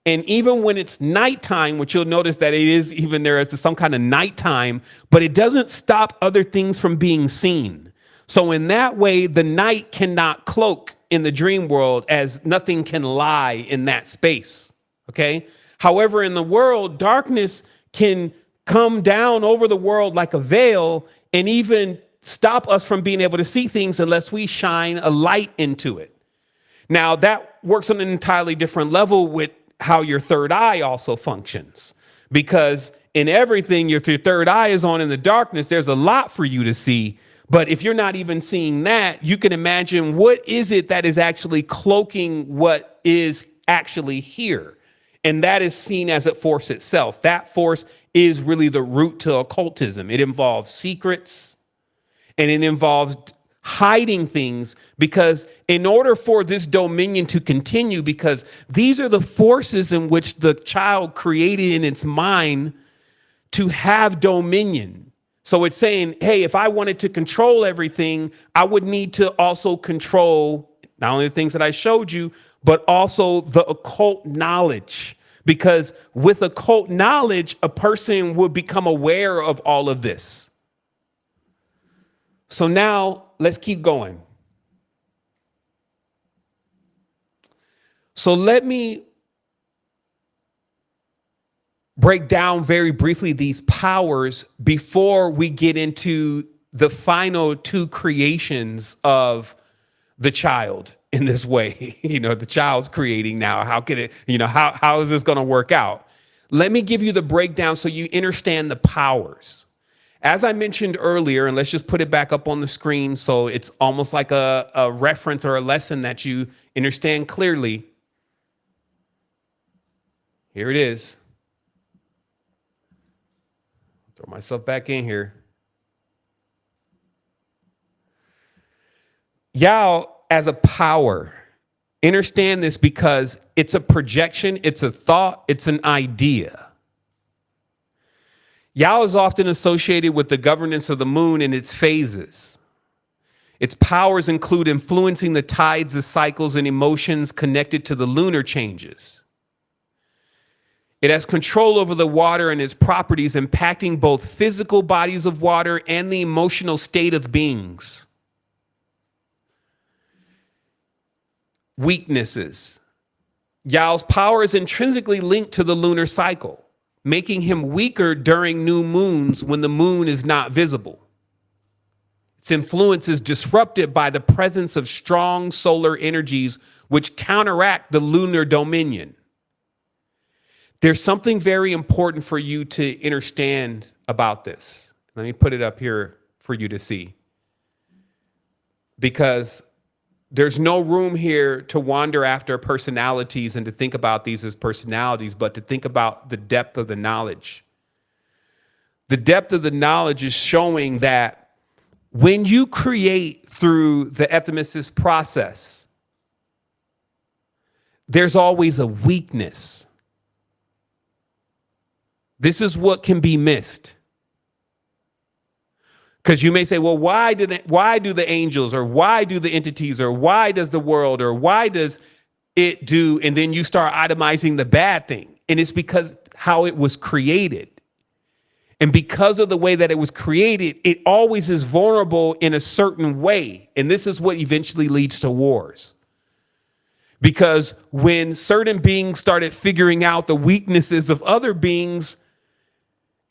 Speaker 2: And even when it's nighttime, which you'll notice that it is even there as some kind of nighttime, but it doesn't stop other things from being seen. So in that way, the night cannot cloak in the dream world, as nothing can lie in that space. Okay. However, in the world, darkness can come down over the world like a veil and even stop us from being able to see things unless we shine a light into it. Now, that works on an entirely different level with how your third eye also functions, because in everything, if your third eye is on in the darkness, there's a lot for you to see. But if you're not even seeing that, you can imagine what is it that is actually cloaking what is actually here. And that is seen as a force itself. That force is really the root to occultism. It involves secrets, and it involves hiding things, because in order for this dominion to continue, because these are the forces in which the child created in its mind to have dominion. So it's saying, hey, if I wanted to control everything, I would need to also control not only the things that I showed you, but also the occult knowledge. Because with occult knowledge, a person would become aware of all of this. So now let's keep going. So let me break down very briefly these powers before we get into the final two creations of the child in this way. The child's creating now. How can it, how is this going to work out? Let me give you the breakdown so you understand the powers. As I mentioned earlier, and let's just put it back up on the screen so it's almost like a reference or a lesson that you understand clearly. Here it is. Throw myself back in here. Yao as a power. Understand this because it's a projection, it's a thought, it's an idea. Yao is often associated with the governance of the moon and its phases. Its powers include influencing the tides, the cycles, and emotions connected to the lunar changes. It has control over the water and its properties, impacting both physical bodies of water and the emotional state of beings. Weaknesses. Yao's power is intrinsically linked to the lunar cycle, making him weaker during new moons when the moon is not visible. Its influence is disrupted by the presence of strong solar energies which counteract the lunar dominion. There's something very important for you to understand about this. Let me put it up here for you to see. Because there's no room here to wander after personalities and to think about these as personalities, but to think about the depth of the knowledge. The depth of the knowledge is showing that when you create through the ethymicist process, there's always a weakness. This is what can be missed. Because you may say, well, why do the angels, or why do the entities, or why does the world, or why does it do? And then you start itemizing the bad thing. And it's because how it was created. And because of the way that it was created, it always is vulnerable in a certain way. And this is what eventually leads to wars. Because when certain beings started figuring out the weaknesses of other beings,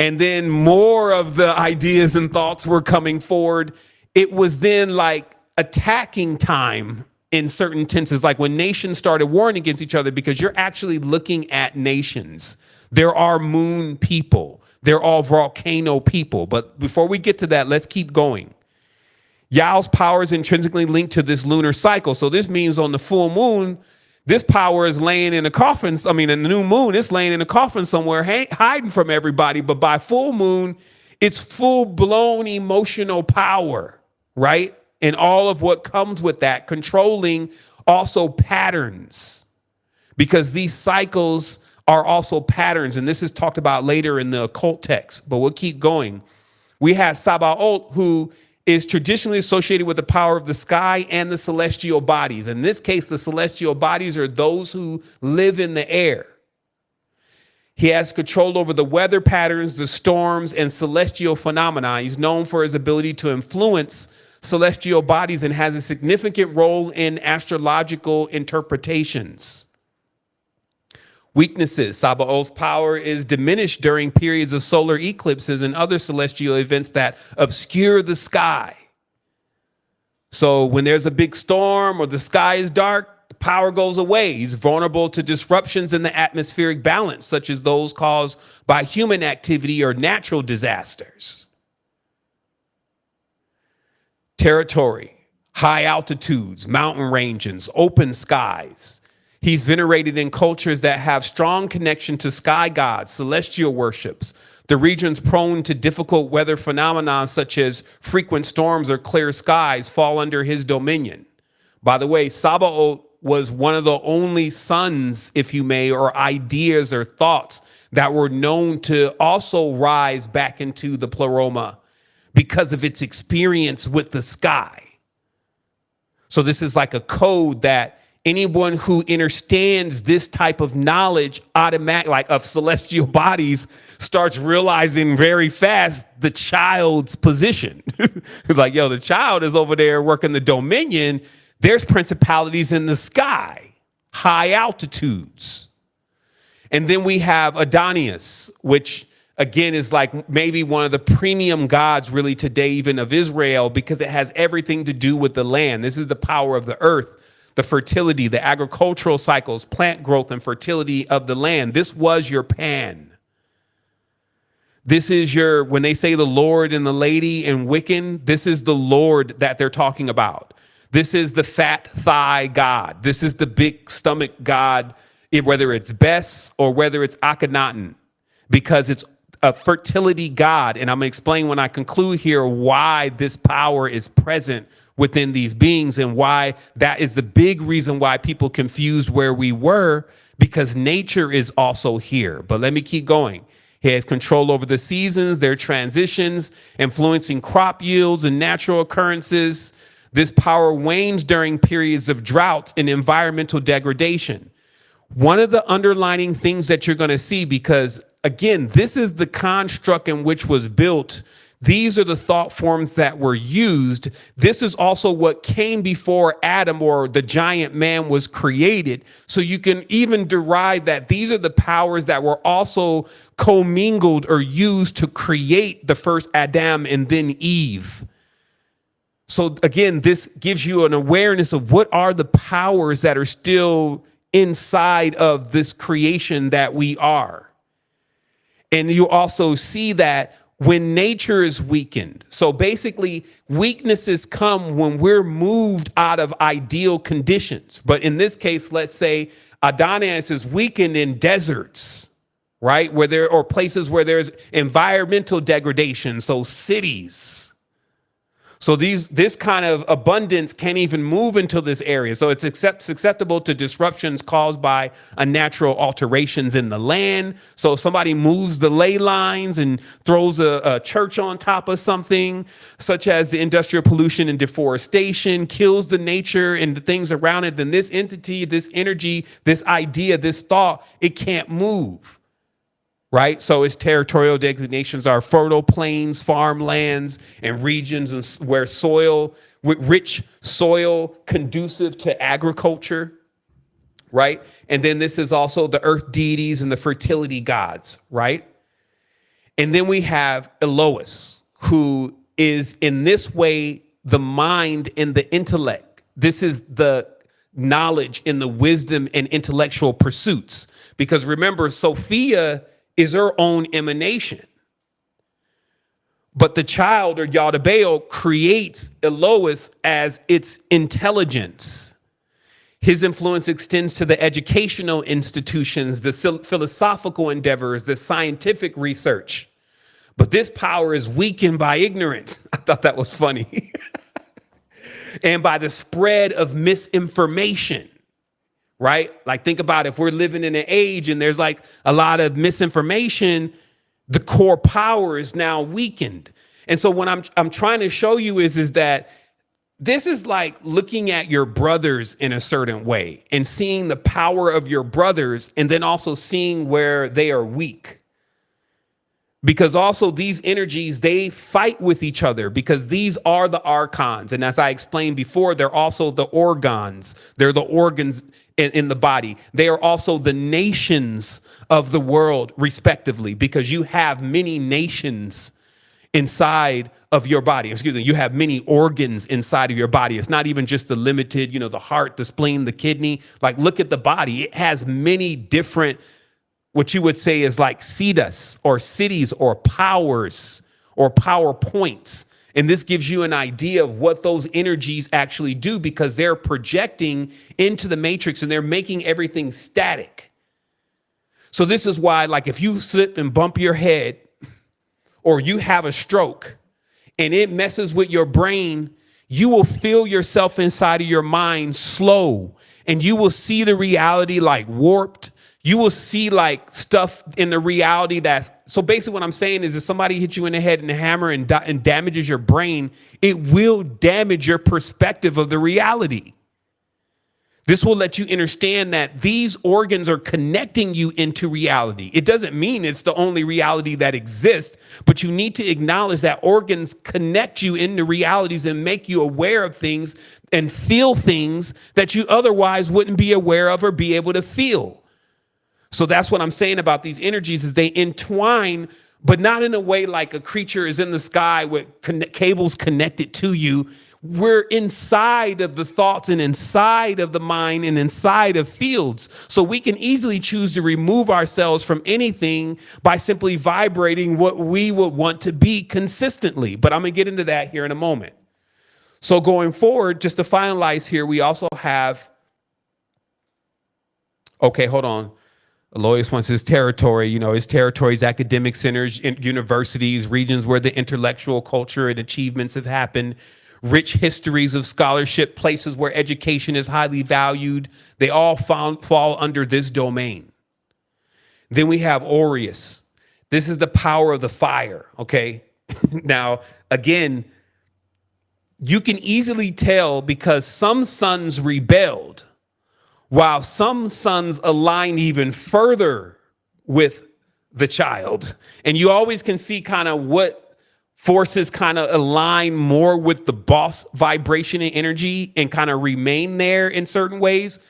Speaker 2: and then more of the ideas and thoughts were coming forward, it was then like attacking time in certain tenses, like when nations started warring against each other, because you're actually looking at nations. There are moon people. They're all volcano people. But before we get to that, let's keep going. Yao's power is intrinsically linked to this lunar cycle. So this means on the full moon, this power is laying in a coffin. I mean, in the new moon, it's laying in a coffin somewhere, hiding from everybody. But by full moon, it's full-blown emotional power, right? And all of what comes with that, controlling also patterns, because these cycles are also patterns. And this is talked about later in the occult text, but we'll keep going. We have Sabaoth, who is traditionally associated with the power of the sky and the celestial bodies. In this case, the celestial bodies are those who live in the air. He has control over the weather patterns, the storms, and celestial phenomena. He's known for his ability to influence celestial bodies and has a significant role in astrological interpretations. Weaknesses. Sabaoth's power is diminished during periods of solar eclipses and other celestial events that obscure the sky. So when there's a big storm or the sky is dark, the power goes away. He's vulnerable to disruptions in the atmospheric balance, such as those caused by human activity or natural disasters. Territory, high altitudes, mountain ranges, open skies. He's venerated in cultures that have strong connection to sky gods, celestial worships. The regions prone to difficult weather phenomena such as frequent storms or clear skies fall under his dominion. By the way, Sabaoth was one of the only suns, if you may, or ideas or thoughts that were known to also rise back into the pleroma because of its experience with the sky. So this is like a code that anyone who understands this type of knowledge like of celestial bodies starts realizing very fast the child's position. It's like, yo, the child is over there working the dominion. There's principalities in the sky, high altitudes. And then we have Adonias, which again is like maybe one of the premium gods really today, even of Israel, because it has everything to do with the land. This is the power of the earth, the fertility, the agricultural cycles, plant growth and fertility of the land. This was your Pan. This is your, when they say the Lord and the lady in Wiccan, this is the Lord that they're talking about. This is the fat thigh god. This is the big stomach god, whether it's Bes or whether it's Akhenaten, because it's a fertility god. And I'm going to explain when I conclude here why this power is present within these beings and why that is the big reason why people confused where we were, because nature is also here. But let me keep going. He has control over the seasons, their transitions, influencing crop yields and natural occurrences. This power wanes during periods of drought and environmental degradation. One of the underlining things that you're going to see, because again, this is the construct in which was built. These are the thought forms that were used. This is also what came before Adam or the giant man was created. So you can even derive that these are the powers that were also commingled or used to create the first Adam and then Eve. So again, this gives you an awareness of what are the powers that are still inside of this creation that we are. And you also see that when nature is weakened. So basically, weaknesses come when we're moved out of ideal conditions. But in this case, let's say Adonias is weakened in deserts, right? Or places where there's environmental degradation, so cities. So this kind of abundance can't even move into this area. So it's susceptible to disruptions caused by unnatural alterations in the land. So if somebody moves the ley lines and throws a church on top of something, such as the industrial pollution and deforestation, kills the nature and the things around it, then this entity, this energy, this idea, this thought, it can't move. Right. So its territorial designations are fertile plains, farmlands, and regions where rich soil conducive to agriculture. Right. And then this is also the earth deities and the fertility gods. Right. And then we have Elois, who is in this way the mind and the intellect. This is the knowledge and the wisdom and intellectual pursuits. Because remember, Sophia is her own emanation. But the child, or Yaldabaoth, creates Elois as its intelligence. His influence extends to the educational institutions, the philosophical endeavors, the scientific research. But this power is weakened by ignorance. I thought that was funny. And by the spread of misinformation. Right? Like, think about if we're living in an age and there's like a lot of misinformation, the core power is now weakened. And so what I'm trying to show you is that this is like looking at your brothers in a certain way and seeing the power of your brothers and then also seeing where they are weak. Because also these energies, they fight with each other because these are the Archons. And as I explained before, they're also the organs. They're the organs in the body. They are also the nations of the world, respectively, because you have many nations inside of your body. Excuse me, you have many organs inside of your body. It's not even just the limited, the heart, the spleen, the kidney. Like, look at the body. It has many different, what you would say is like siddhas or cities or powers or power points. And this gives you an idea of what those energies actually do, because they're projecting into the matrix and they're making everything static. So this is why, like, if you slip and bump your head or you have a stroke and it messes with your brain, you will feel yourself inside of your mind slow, and you will see the reality like warped. You will see like stuff in the reality that's, so basically what I'm saying is if somebody hits you in the head and a hammer and damages your brain, it will damage your perspective of the reality. This will let you understand that these organs are connecting you into reality. It doesn't mean it's the only reality that exists, but you need to acknowledge that organs connect you into realities and make you aware of things and feel things that you otherwise wouldn't be aware of or be able to feel. So that's what I'm saying about these energies, is they entwine, but not in a way like a creature is in the sky with cables connected to you. We're inside of the thoughts and inside of the mind and inside of fields. So we can easily choose to remove ourselves from anything by simply vibrating what we would want to be consistently. But I'm going to get into that here in a moment. So going forward, just to finalize here, we also have, okay, hold on. Aloysius wants his territory. You know, his territory is academic centers, universities, regions where the intellectual culture and achievements have happened, rich histories of scholarship, places where education is highly valued. They all fall under this domain. Then we have Aureus. This is the power of the fire, okay? Now, again, you can easily tell because some sons rebelled, while some sons align even further with the child. And you always can see kind of what forces kind of align more with the boss vibration and energy and kind of remain there in certain ways,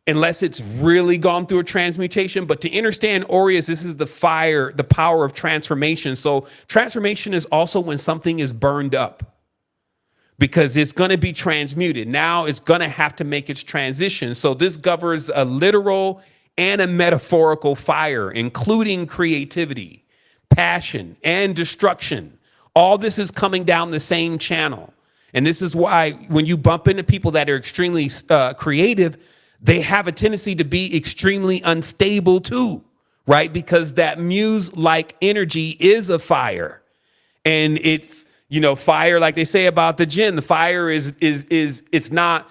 Speaker 2: unless it's really gone through a transmutation. But to understand Aureus, this is the fire, the power of transformation. So transformation is also when something is burned up, because it's going to be transmuted. Now it's going to have to make its transition. So this governs a literal and a metaphorical fire, including creativity, passion, and destruction. All this is coming down the same channel. And this is why when you bump into people that are extremely creative, they have a tendency to be extremely unstable too, right? Because that muse-like energy is a fire. And it's, you know, fire, like they say about the jinn, the fire is it's not,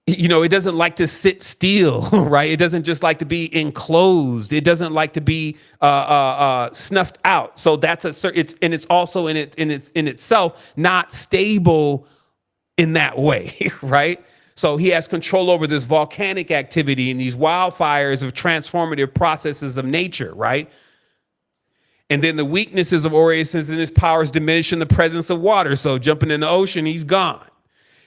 Speaker 2: you know, it doesn't like to sit still, right? It doesn't just like to be enclosed. It doesn't like to be snuffed out. So that's it's also in itself not stable in that way, right? So he has control over this volcanic activity and these wildfires of transformative processes of nature, right? And then the weaknesses of Aureus and his powers diminish in the presence of water. So jumping in the ocean, he's gone.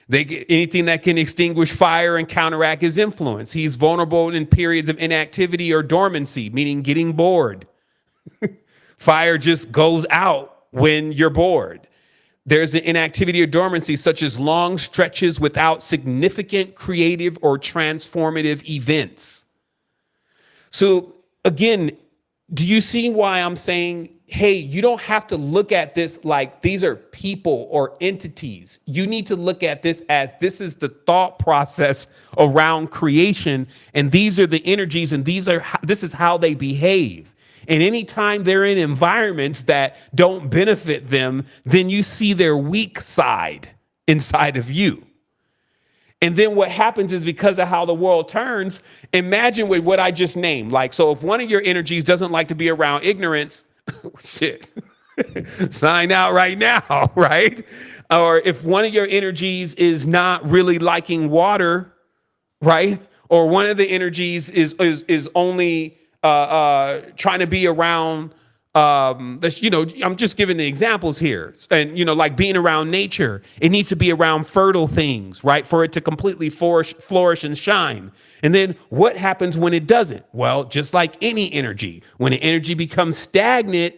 Speaker 2: They get anything that can extinguish fire and counteract his influence. He's vulnerable in periods of inactivity or dormancy, meaning getting bored. Fire just goes out when you're bored. There's an inactivity or dormancy, such as long stretches without significant creative or transformative events. So again, do you see why I'm saying, hey, you don't have to look at this like these are people or entities. You need to look at this as this is the thought process around creation, and these are the energies, and this is how they behave. And anytime they're in environments that don't benefit them, then you see their weak side inside of you. And then what happens is, because of how the world turns, imagine with what I just named. Like, so if one of your energies doesn't like to be around ignorance, shit, sign out right now, right? Or if one of your energies is not really liking water, right? Or one of the energies is only trying to be around, you know, I'm just giving the examples here. And, you know, like being around nature, it needs to be around fertile things, right? For it to completely flourish and shine. And then what happens when it doesn't? Well, just like any energy, when an energy becomes stagnant,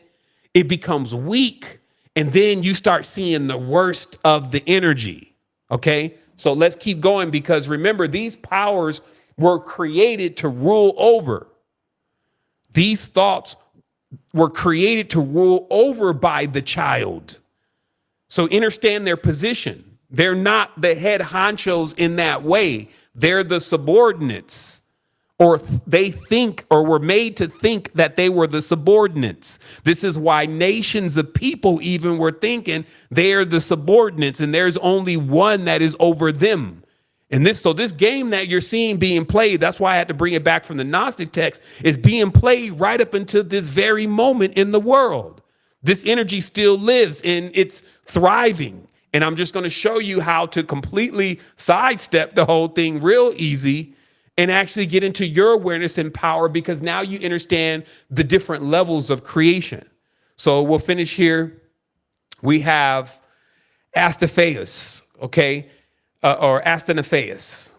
Speaker 2: it becomes weak. And then you start seeing the worst of the energy. Okay. So let's keep going, because remember, these powers were created to rule over. These thoughts were created to rule over by the child. So understand their position. They're not the head honchos in that way. They're the subordinates, or they think or were made to think that they were the subordinates. This is why nations of people even were thinking they're the subordinates and there's only one that is over them. And this game that you're seeing being played, that's why I had to bring it back from the Gnostic text, is being played right up until this very moment in the world. This energy still lives and it's thriving. And I'm just going to show you how to completely sidestep the whole thing real easy and actually get into your awareness and power, because now you understand the different levels of creation. So we'll finish here. We have Astaphaeus, okay? Or Astanaphaeus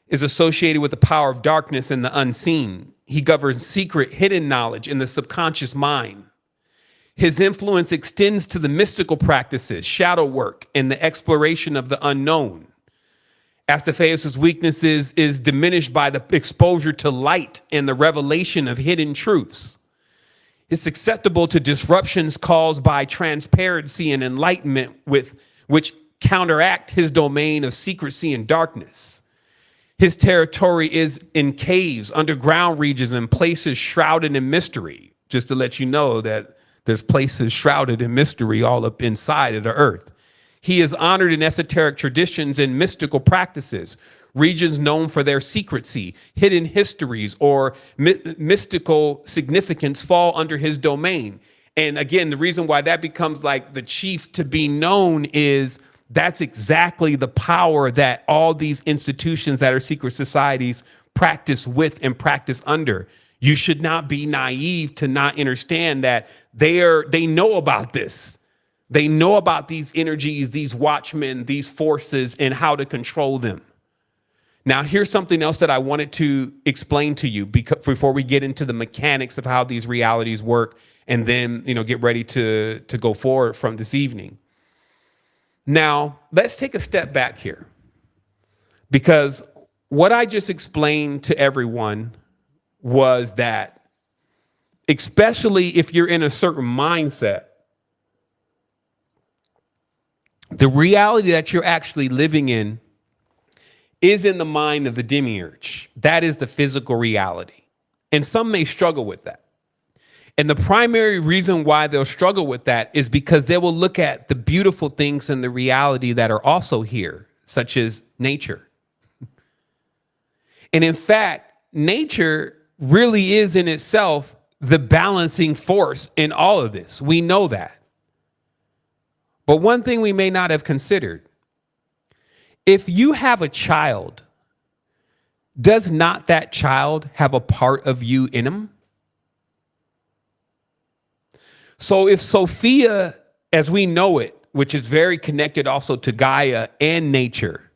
Speaker 2: is associated with the power of darkness and the unseen. He governs secret, hidden knowledge in the subconscious mind. His influence extends to the mystical practices, shadow work, and the exploration of the unknown. Astaphaeus' weaknesses is diminished by the exposure to light and the revelation of hidden truths. It's susceptible to disruptions caused by transparency and enlightenment, which counteract his domain of secrecy and darkness. His territory is in caves, underground regions, and places shrouded in mystery. Just to let you know that there's places shrouded in mystery all up inside of the earth. He is honored in esoteric traditions and mystical practices, regions known for their secrecy, hidden histories, or mystical significance fall under his domain. And again, the reason why that becomes like the chief to be known is that's exactly the power that all these institutions that are secret societies practice with and practice under. You should not be naive to not understand that they know about this. They know about these energies, these watchmen, these forces, and how to control them. Now, here's something else that I wanted to explain to you before we get into the mechanics of how these realities work, and then get ready to go forward from this evening. Now, let's take a step back here, because what I just explained to everyone was that, especially if you're in a certain mindset, the reality that you're actually living in is in the mind of the Demiurge. That is the physical reality. And some may struggle with that. And the primary reason why they'll struggle with that is because they will look at the beautiful things in the reality that are also here, such as nature. And in fact, nature really is in itself the balancing force in all of this. We know that. But one thing we may not have considered, if you have a child, does not that child have a part of you in him? So if Sophia, as we know it, which is very connected also to Gaia and nature,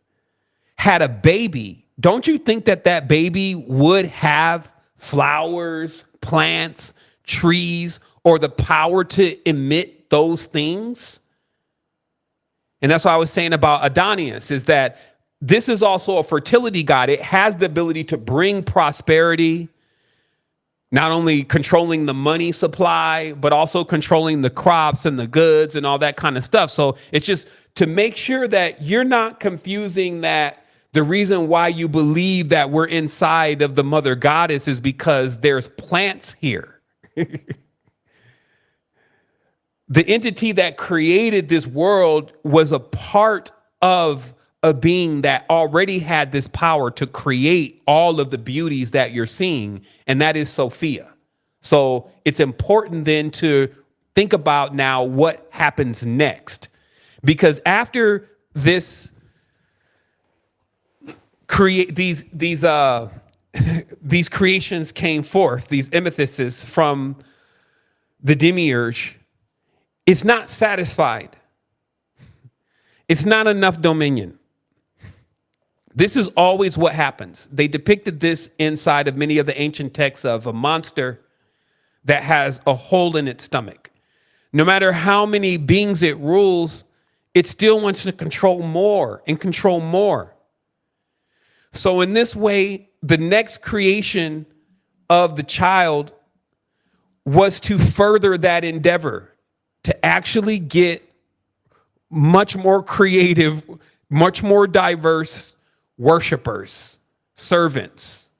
Speaker 2: had a baby, don't you think that that baby would have flowers, plants, trees, or the power to emit those things? And that's what I was saying about Adonis, is that this is also a fertility god. It has the ability to bring prosperity, not only controlling the money supply, but also controlling the crops and the goods and all that kind of stuff. So it's just to make sure that you're not confusing that the reason why you believe that we're inside of the mother goddess is because there's plants here. The entity that created this world was a part of a being that already had this power to create all of the beauties that you're seeing, and that is Sophia. So it's important then to think about now what happens next, because after this these creations came forth, these emethesis from the Demiurge, it's not satisfied. It's not enough dominion. This is always what happens. They depicted this inside of many of the ancient texts of a monster that has a hole in its stomach. No matter how many beings it rules, it still wants to control more and control more. So in this way, the next creation of the child was to further that endeavor, to actually get much more creative, much more diverse worshipers, servants,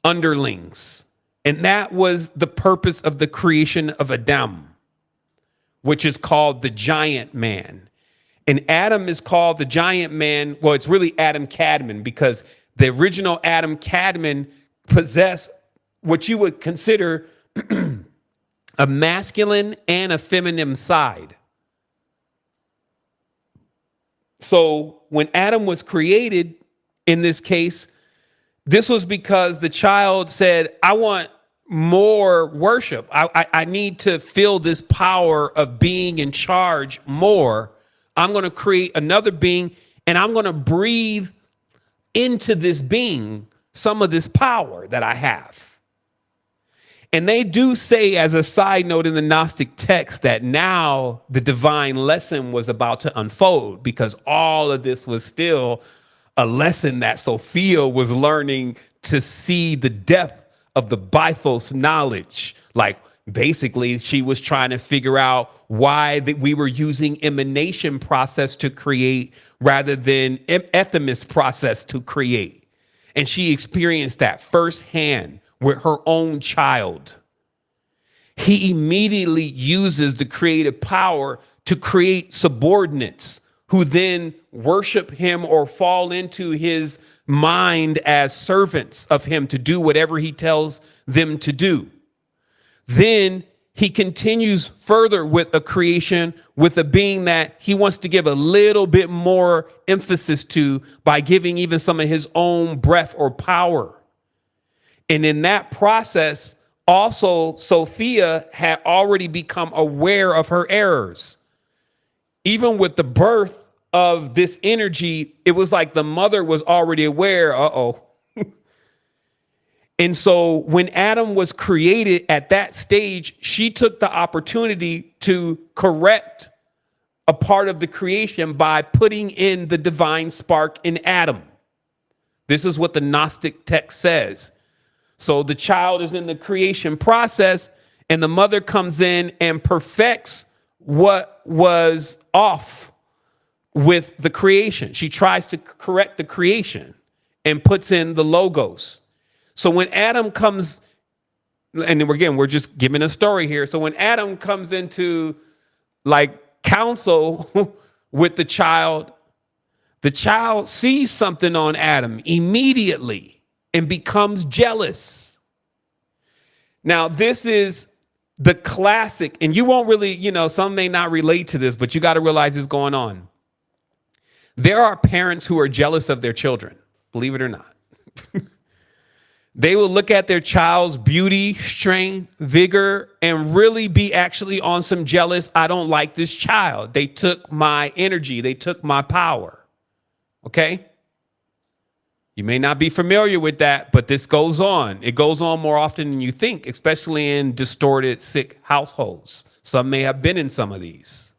Speaker 2: underlings. And that was the purpose of the creation of Adam, which is called the giant man. And Adam is called the giant man. Well, it's really Adam Cadman, because the original Adam Cadman possessed what you would consider a masculine and a feminine side. So when Adam was created, in this case, this was because the child said, I want more worship. I need to feel this power of being in charge more. I'm going to create another being, and I'm going to breathe into this being some of this power that I have. And they do say, as a side note in the Gnostic text, that now the divine lesson was about to unfold, because all of this was still a lesson that Sophia was learning to see the depth of the Bythos knowledge. Like, basically, she was trying to figure out why that we were using emanation process to create rather than ethemos process to create. And she experienced that firsthand with her own child. He immediately uses the creative power to create subordinates who then worship him or fall into his mind as servants of him to do whatever he tells them to do. Then he continues further with a creation, with a being that he wants to give a little bit more emphasis to by giving even some of his own breath or power. And in that process, also, Sophia had already become aware of her errors. Even with the birth of this energy, it was like the mother was already aware, And so when Adam was created at that stage, she took the opportunity to correct a part of the creation by putting in the divine spark in Adam. This is what the Gnostic text says. So the child is in the creation process, and the mother comes in and perfects what was off with the creation. She tries to correct the creation and puts in the logos. So when Adam comes, and again, we're just giving a story here. So when Adam comes into like counsel with the child sees something on Adam immediately and becomes jealous. Now, this is the classic, and you won't really, some may not relate to this, but you got to realize it's going on. There are parents who are jealous of their children, believe it or not. They will look at their child's beauty, strength, vigor, and really be actually on some jealous, I don't like this child. They took my energy. They took my power. Okay? You may not be familiar with that, but this goes on. It goes on more often than you think, especially in distorted, sick households. Some may have been in some of these.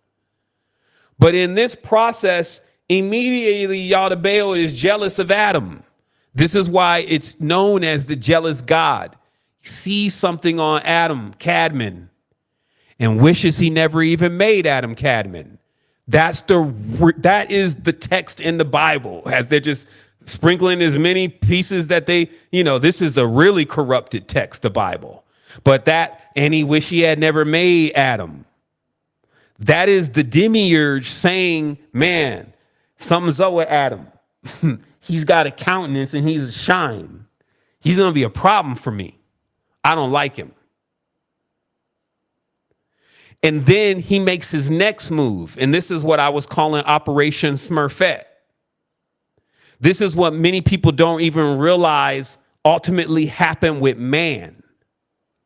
Speaker 2: But in this process, immediately Yaldabaoth is jealous of Adam. This is why it's known as the jealous God. He sees something on Adam Cadman and wishes he never even made Adam Cadman. That is the text in the Bible, as they're just sprinkling as many pieces that they, this is a really corrupted text, the Bible. But and he wished he had never made Adam. That is the Demiurge saying, man, something's up with Adam. He's got a countenance and he's a shine. He's going to be a problem for me. I don't like him. And then he makes his next move. And this is what I was calling Operation Smurfette. This is what many people don't even realize ultimately happened with man,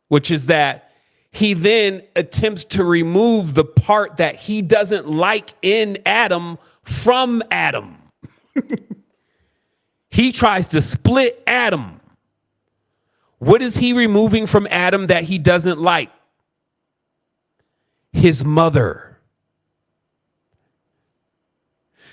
Speaker 2: which is that he then attempts to remove the part that he doesn't like in Adam from Adam. He tries to split Adam. What is he removing from Adam that he doesn't like? His mother.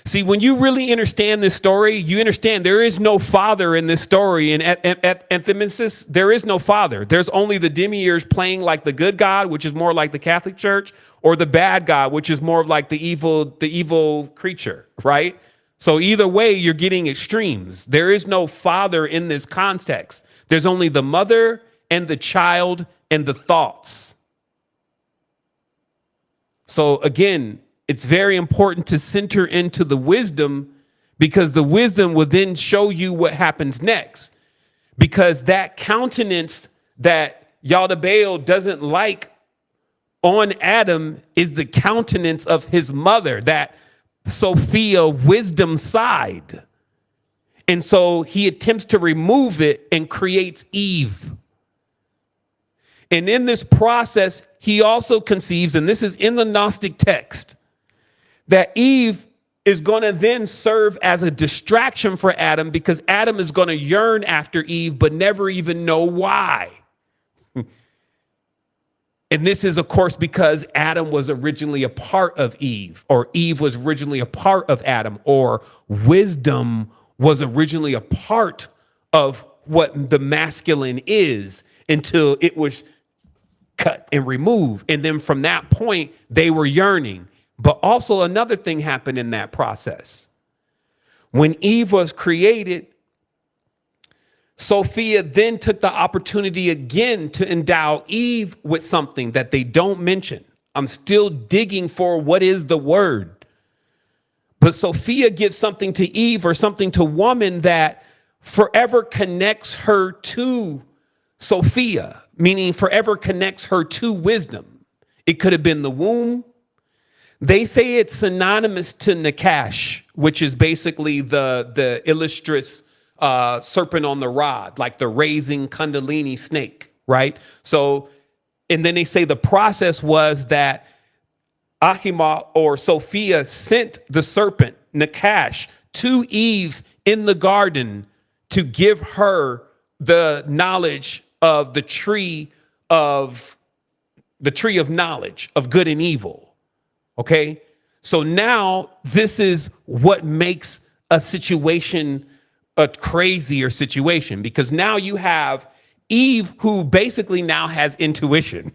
Speaker 2: See, when you really understand this story, you understand there is no father in this story. And at Themesis, there is no father. There's only the Demiurge playing like the good God, which is more like the Catholic Church, or the bad God, which is more like the evil creature, right? So either way, you're getting extremes. There is no father in this context. There's only the mother and the child and the thoughts. So again, it's very important to center into the wisdom, because the wisdom will then show you what happens next. Because that countenance that Yaldabaoth doesn't like on Adam is the countenance of his mother, that Sophia wisdom side. And so he attempts to remove it and creates Eve. And in this process, he also conceives, and this is in the Gnostic text, that Eve is going to then serve as a distraction for Adam, because Adam is going to yearn after Eve, but never even know why. And this is, of course, because Adam was originally a part of Eve, or Eve was originally a part of Adam, or wisdom was originally a part of what the masculine is, until it was cut and removed. And then from that point, they were yearning. But also another thing happened in that process. When Eve was created, Sophia then took the opportunity again to endow Eve with something that they don't mention. I'm still digging for what is the word. But Sophia gives something to Eve, or something to woman, that forever connects her to Sophia, meaning forever connects her to wisdom. It could have been the womb. They say it's synonymous to Nakash, which is basically the illustrious serpent on the rod, like the raising Kundalini snake, right? So, and then they say the process was that Ahima, or Sophia, sent the serpent, Nakash, to Eve in the garden to give her the knowledge of the tree of knowledge of good and evil. Okay, so now this is what makes a situation a crazier situation, because now you have Eve, who basically now has intuition.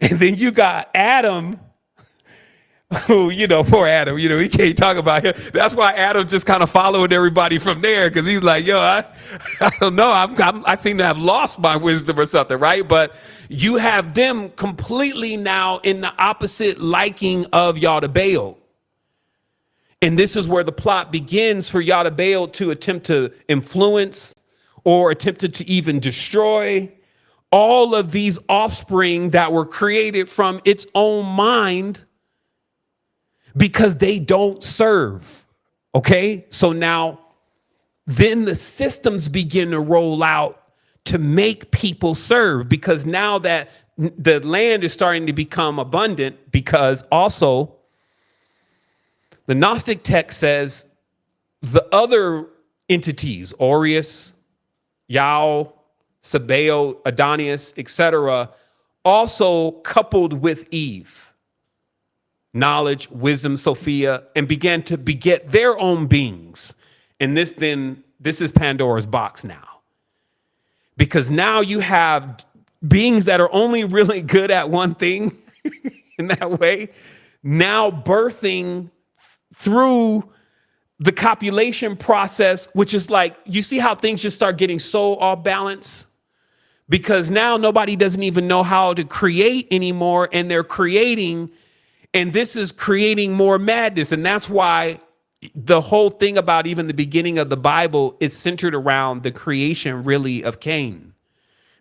Speaker 2: And then you got Adam, who, poor Adam, he can't talk about him. That's why Adam just kind of following everybody from there, because he's like, I don't know. I seem to have lost my wisdom or something, right? But you have them completely now in the opposite liking of Yaldabaoth. And this is where the plot begins for Yaldabaoth to attempt to influence, or attempted to even destroy, all of these offspring that were created from its own mind, because they don't serve. Okay, so now then the systems begin to roll out to make people serve, because now that the land is starting to become abundant, because also the Gnostic text says the other entities, Orius, Yao, Sabaoth, Adonis, etc., also coupled with Eve, knowledge, wisdom, Sophia, and began to beget their own beings. And this is Pandora's box now. Because now you have beings that are only really good at one thing in that way, now birthing through the copulation process, which is like, you see how things just start getting so off balance? Because now nobody doesn't even know how to create anymore, and they're creating, and this is creating more madness. And that's why the whole thing about even the beginning of the Bible is centered around the creation, really, of Cain.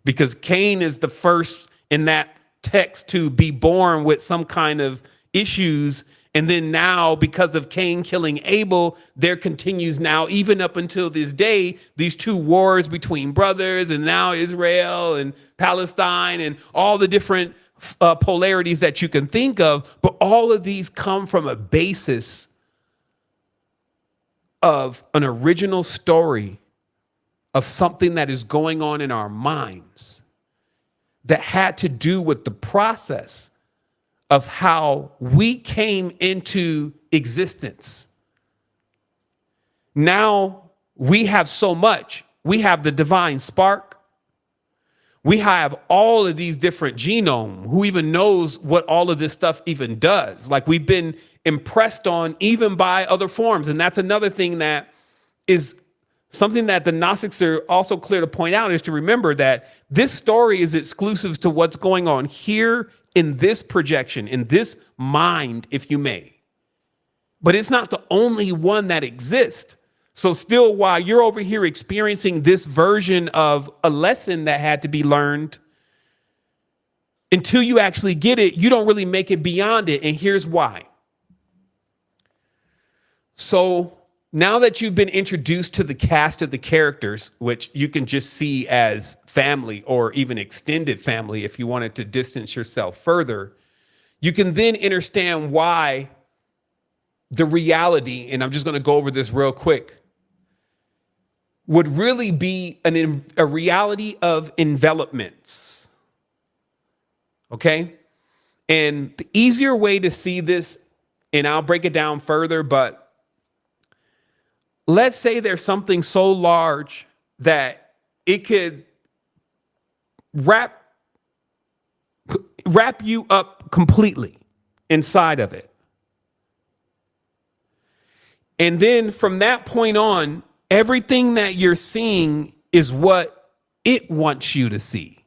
Speaker 2: Because Cain is the first in that text to be born with some kind of issues. And then now, because of Cain killing Abel, there continues now, even up until this day, these two wars between brothers, and now Israel and Palestine and all the different polarities that you can think of. But all of these come from a basis of an original story of something that is going on in our minds that had to do with the process of how we came into existence. Now we have so much. We have the divine spark. We have all of these different genome. Who even knows what all of this stuff even does? Like, we've been impressed on even by other forms. And that's another thing that is something that the Gnostics are also clear to point out, is to remember that this story is exclusive to what's going on here in this projection, in this mind, if you may. But it's not the only one that exists. So still, while you're over here experiencing this version of a lesson that had to be learned, until you actually get it, you don't really make it beyond it. And here's why. So now that you've been introduced to the cast of the characters, which you can just see as family or even extended family if you wanted to distance yourself further, you can then understand why the reality, and I'm just going to go over this real quick, would really be a reality of envelopments. Okay? And the easier way to see this, and I'll break it down further, but let's say there's something so large that it could wrap you up completely inside of it. And then from that point on, everything that you're seeing is what it wants you to see.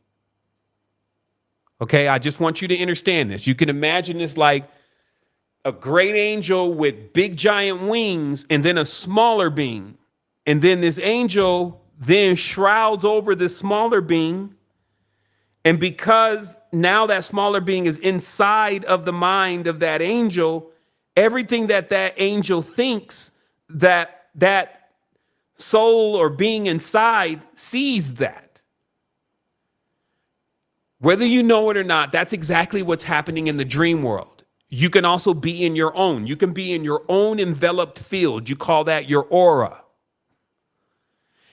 Speaker 2: Okay, I just want you to understand this. You can imagine this like a great angel with big giant wings and then a smaller being. And then this angel then shrouds over this smaller being. And because now that smaller being is inside of the mind of that angel, everything that that angel thinks, that soul or being inside sees that. Whether you know it or not, that's exactly what's happening in the dream world. You can also be in your own. You can be in your own enveloped field. You call that your aura.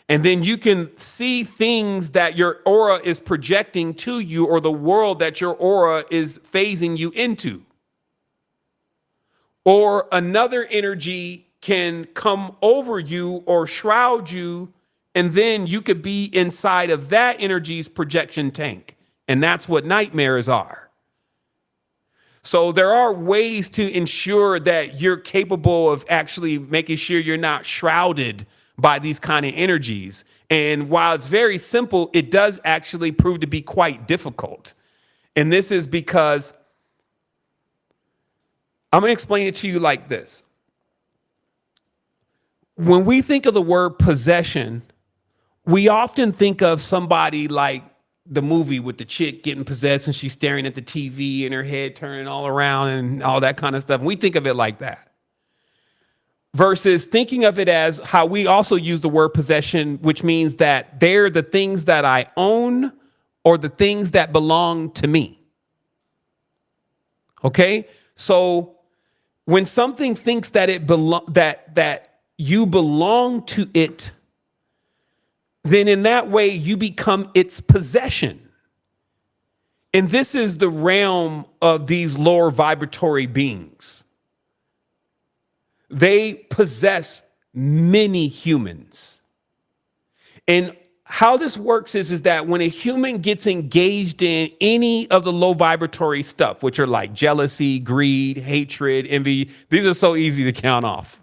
Speaker 2: And then you can see things that your aura is projecting to you, or the world that your aura is phasing you into. Or another energy can come over you or shroud you, and then you could be inside of that energy's projection tank. And that's what nightmares are. So there are ways to ensure that you're capable of actually making sure you're not shrouded by these kind of energies. And while it's very simple, it does actually prove to be quite difficult. And this is because I'm going to explain it to you like this. When we think of the word possession, we often think of somebody like the movie with the chick getting possessed and she's staring at the TV and her head turning all around and all that kind of stuff. We think of it like that. Versus thinking of it as how we also use the word possession, which means that they're the things that I own or the things that belong to me. Okay? So when something thinks that it that you belong to it, then in that way you become its possession. And this is the realm of these lower vibratory beings. They possess many humans. And how this works is that when a human gets engaged in any of the low vibratory stuff, which are like jealousy, greed, hatred, envy, these are so easy to count off.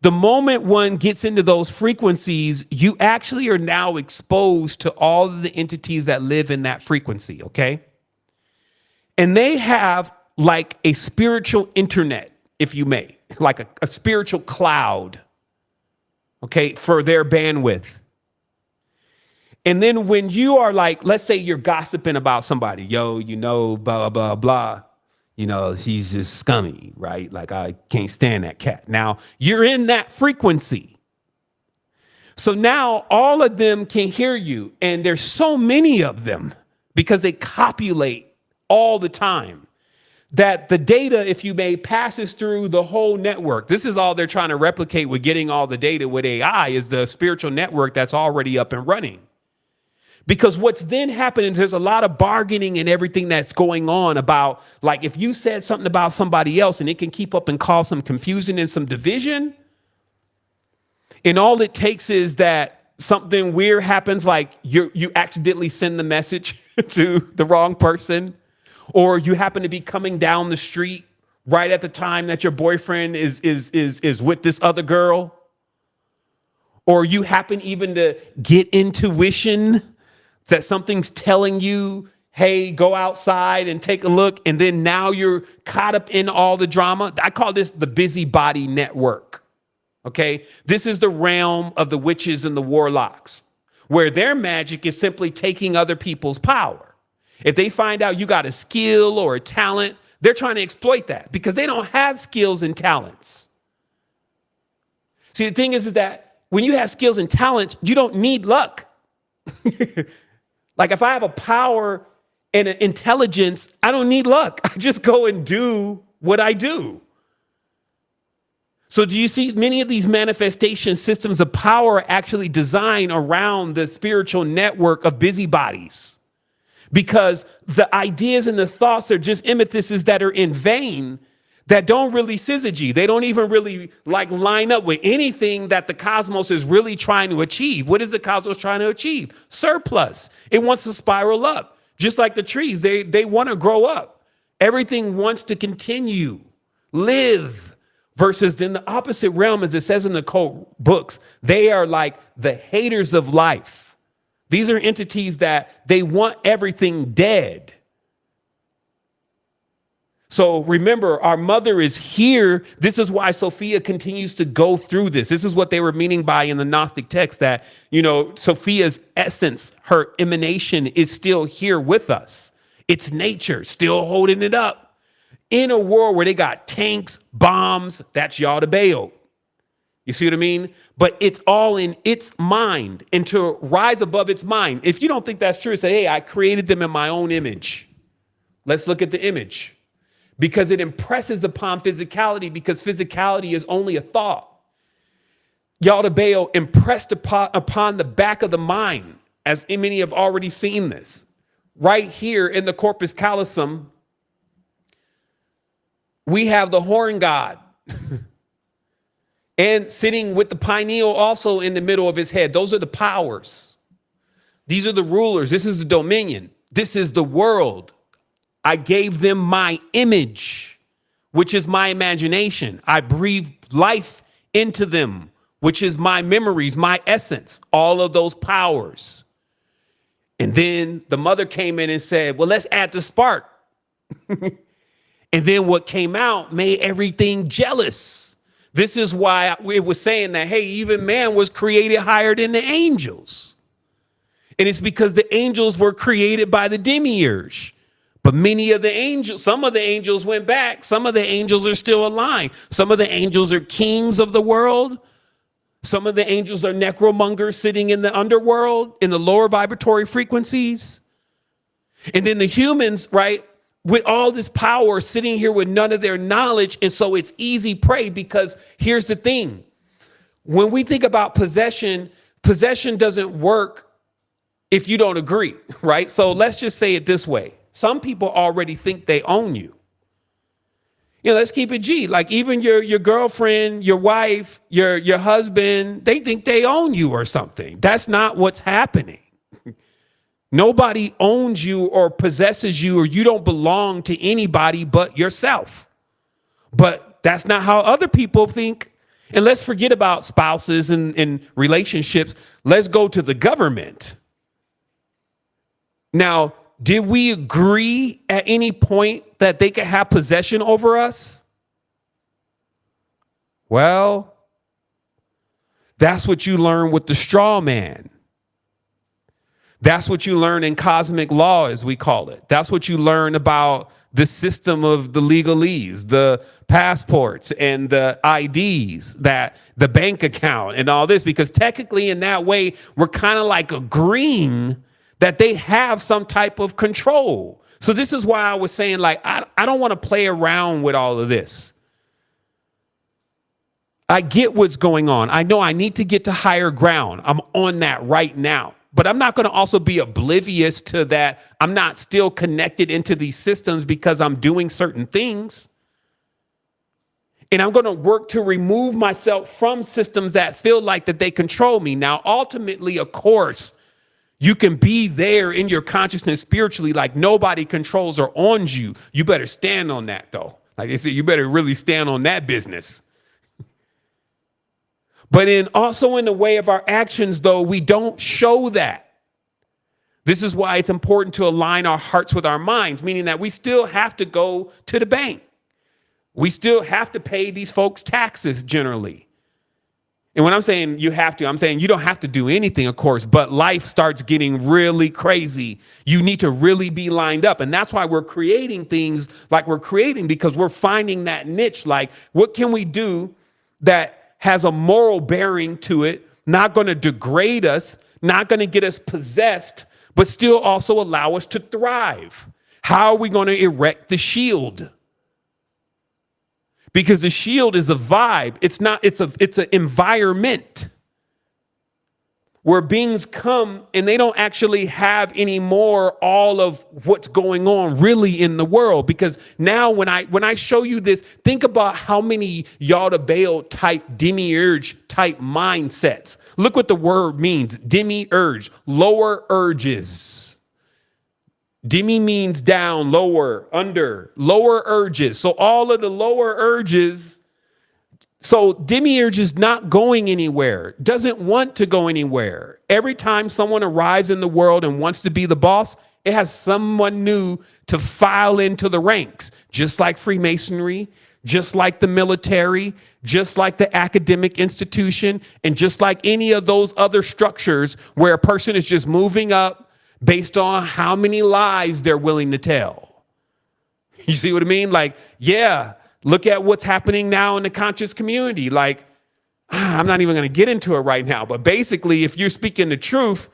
Speaker 2: The moment one gets into those frequencies, you actually are now exposed to all of the entities that live in that frequency, okay? And they have like a spiritual internet, if you may, like a spiritual cloud, okay, for their bandwidth. And then when you are like, let's say you're gossiping about somebody, blah, blah, blah. He's just scummy, right? Like, I can't stand that cat. Now, you're in that frequency. So now all of them can hear you. And there's so many of them because they copulate all the time that the data, if you may, passes through the whole network. This is all they're trying to replicate with getting all the data with AI, is the spiritual network that's already up and running. Because what's then happening, there's a lot of bargaining and everything that's going on about, like, if you said something about somebody else and it can keep up and cause some confusion and some division. And all it takes is that something weird happens, like you accidentally send the message to the wrong person, or you happen to be coming down the street right at the time that your boyfriend is with this other girl, or you happen even to get intuition that something's telling you, hey, go outside and take a look. And then now you're caught up in all the drama. I call this the busybody network. Okay. This is the realm of the witches and the warlocks, where their magic is simply taking other people's power. If they find out you got a skill or a talent, they're trying to exploit that because they don't have skills and talents. See, the thing is that when you have skills and talents, you don't need luck. Like if I have a power and an intelligence, I don't need luck. I just go and do what I do. So do you see many of these manifestation systems of power actually designed around the spiritual network of busybodies? Because the ideas and the thoughts are just impetuses that are in vain, that don't really syzygy. They don't even really like line up with anything that the cosmos is really trying to achieve. What is the cosmos trying to achieve? Surplus. It wants to spiral up. Just like the trees, they want to grow up. Everything wants to continue, live. Versus in the opposite realm, as it says in the code books, they are like the haters of life. These are entities that they want everything dead. So remember, our mother is here. This is why Sophia continues to go through this. This is what they were meaning by in the Gnostic text, that, you know, Sophia's essence, her emanation is still here with us. It's nature still holding it up. In a world where they got tanks, bombs, that's Yaldabaoth. You see what I mean? But it's all in its mind, and to rise above its mind. If you don't think that's true, say, hey, I created them in my own image. Let's look at the image. Because it impresses upon physicality, because physicality is only a thought. Yaldabaoth impressed upon the back of the mind, as many have already seen this. Right here in the corpus callosum, we have the horn god. And sitting with the pineal also in the middle of his head. Those are the powers. These are the rulers. This is the dominion. This is the world. I gave them my image, which is my imagination. I breathed life into them, which is my memories, my essence, all of those powers. And then the mother came in and said, well, let's add the spark. And then what came out made everything jealous. This is why it was saying that, hey, even man was created higher than the angels. And it's because the angels were created by the Demiurge. But many of the angels, some of the angels went back. Some of the angels are still alive. Some of the angels are kings of the world. Some of the angels are necromongers sitting in the underworld, in the lower vibratory frequencies. And then the humans, right, with all this power sitting here with none of their knowledge. And so it's easy prey, because here's the thing. When we think about possession, possession doesn't work if you don't agree, right? So let's just say it this way. Some people already think they own you. You know, let's keep it G. Like even your girlfriend, your wife, your husband, they think they own you or something. That's not what's happening. Nobody owns you or possesses you, or you don't belong to anybody but yourself. But that's not how other people think. And let's forget about spouses and relationships. Let's go to the government. Now, did we agree at any point that they could have possession over us? Well, that's what you learn with the straw man. That's what you learn in cosmic law, as we call it. That's what you learn about the system of the legalese, the passports and the IDs, that the bank account and all this, because technically in that way, we're kind of like agreeing that they have some type of control. So this is why I was saying, like, I don't want to play around with all of this. I get what's going on. I know I need to get to higher ground. I'm on that right now. But I'm not going to also be oblivious to that. I'm not still connected into these systems because I'm doing certain things. And I'm going to work to remove myself from systems that feel like that they control me. Now, ultimately, of course, you can be there in your consciousness spiritually, like nobody controls or owns you. You better stand on that, though. Like I said, you better really stand on that business. But also in the way of our actions, though, we don't show that. This is why it's important to align our hearts with our minds, meaning that we still have to go to the bank. We still have to pay these folks taxes generally. And when I'm saying you have to, I'm saying you don't have to do anything, of course, but life starts getting really crazy. You need to really be lined up. And that's why we're creating things like we're creating, because we're finding that niche. Like, what can we do that has a moral bearing to it, not going to degrade us, not going to get us possessed, but still also allow us to thrive? How are we going to erect the shield? Because the shield is a vibe. It's an environment where beings come and they don't actually have anymore all of what's going on really in the world. Because now when I show you this, think about how many Yaldabaoth type, Demiurge type mindsets. Look what the word means. Demiurge, lower urges. Demi means down, lower, under, lower urges. So all of the lower urges. So Demiurge is not going anywhere, doesn't want to go anywhere. Every time someone arrives in the world and wants to be the boss, it has someone new to file into the ranks, just like Freemasonry, just like the military, just like the academic institution, and just like any of those other structures where a person is just moving up based on how many lies they're willing to tell. You see what I mean? Like, yeah. Look at what's happening now in the conscious community. Like, I'm not even going to get into it right now. But basically, if you're speaking the truth,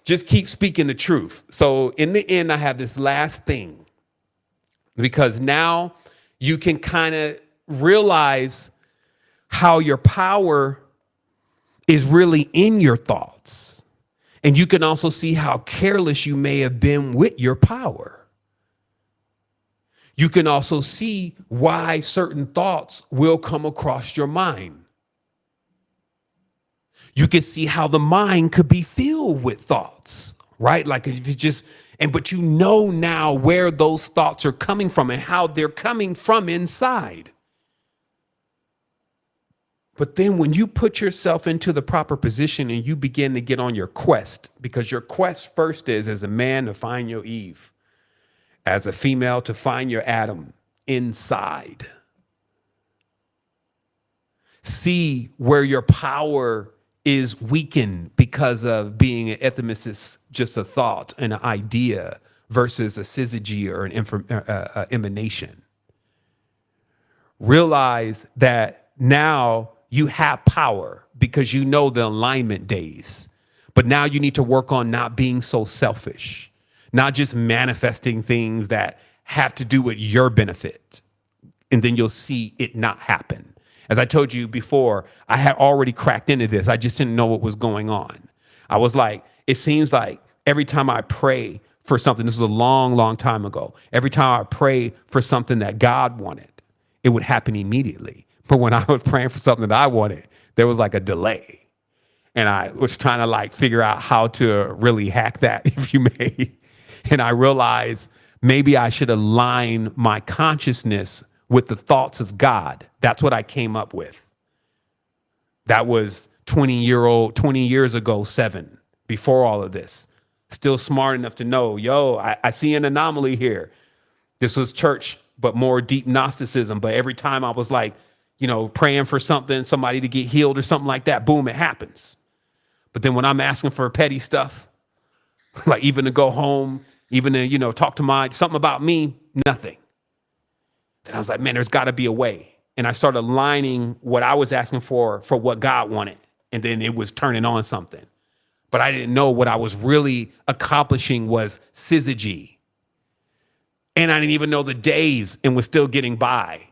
Speaker 2: just keep speaking the truth. So in the end, I have this last thing, because now you can kind of realize how your power is really in your thoughts. And you can also see how careless you may have been with your power. You can also see why certain thoughts will come across your mind. You can see how the mind could be filled with thoughts, right? Like if you just, but you know now where those thoughts are coming from and how they're coming from inside. But then when you put yourself into the proper position and you begin to get on your quest, because your quest first is as a man to find your Eve, as a female to find your Adam inside. See where your power is weakened because of being an ethicist, just a thought, an idea, versus a syzygy or an emanation. Realize that now you have power because you know the alignment days, but now you need to work on not being so selfish. Not just manifesting things that have to do with your benefit. And then you'll see it not happen. As I told you before, I had already cracked into this. I just didn't know what was going on. I was like, it seems like every time I pray for something, this was a long, long time ago. Every time I pray for something that God wanted, it would happen immediately. But when I was praying for something that I wanted, there was like a delay. And I was trying to like figure out how to really hack that, if you may. And I realized maybe I should align my consciousness with the thoughts of God. That's what I came up with. That was 20 years ago, 7, before all of this. Still smart enough to know, I see an anomaly here. This was church, but more deep Gnosticism. But every time I was like, praying for something, somebody to get healed or something like that, boom, it happens. But then when I'm asking for petty stuff, like even to go home, even to, talk to something about me, nothing. Then I was like, man, there's got to be a way. And I started aligning what I was asking for what God wanted. And then it was turning on something. But I didn't know what I was really accomplishing was syzygy. And I didn't even know the days and was still getting by.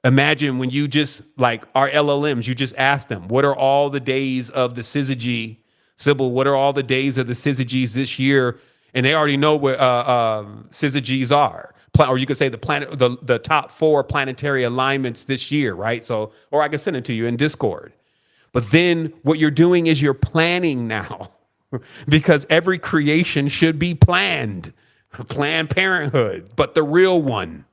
Speaker 2: Imagine when you just, like our LLMs, you just ask them, what are all the days of the syzygy Sybil, what are all the days of the syzygies this year? And they already know where syzygies are. Or you could say the top 4 planetary alignments this year, right? So, or I can send it to you in Discord. But then what you're doing is you're planning now because every creation should be planned. Planned Parenthood, but the real one.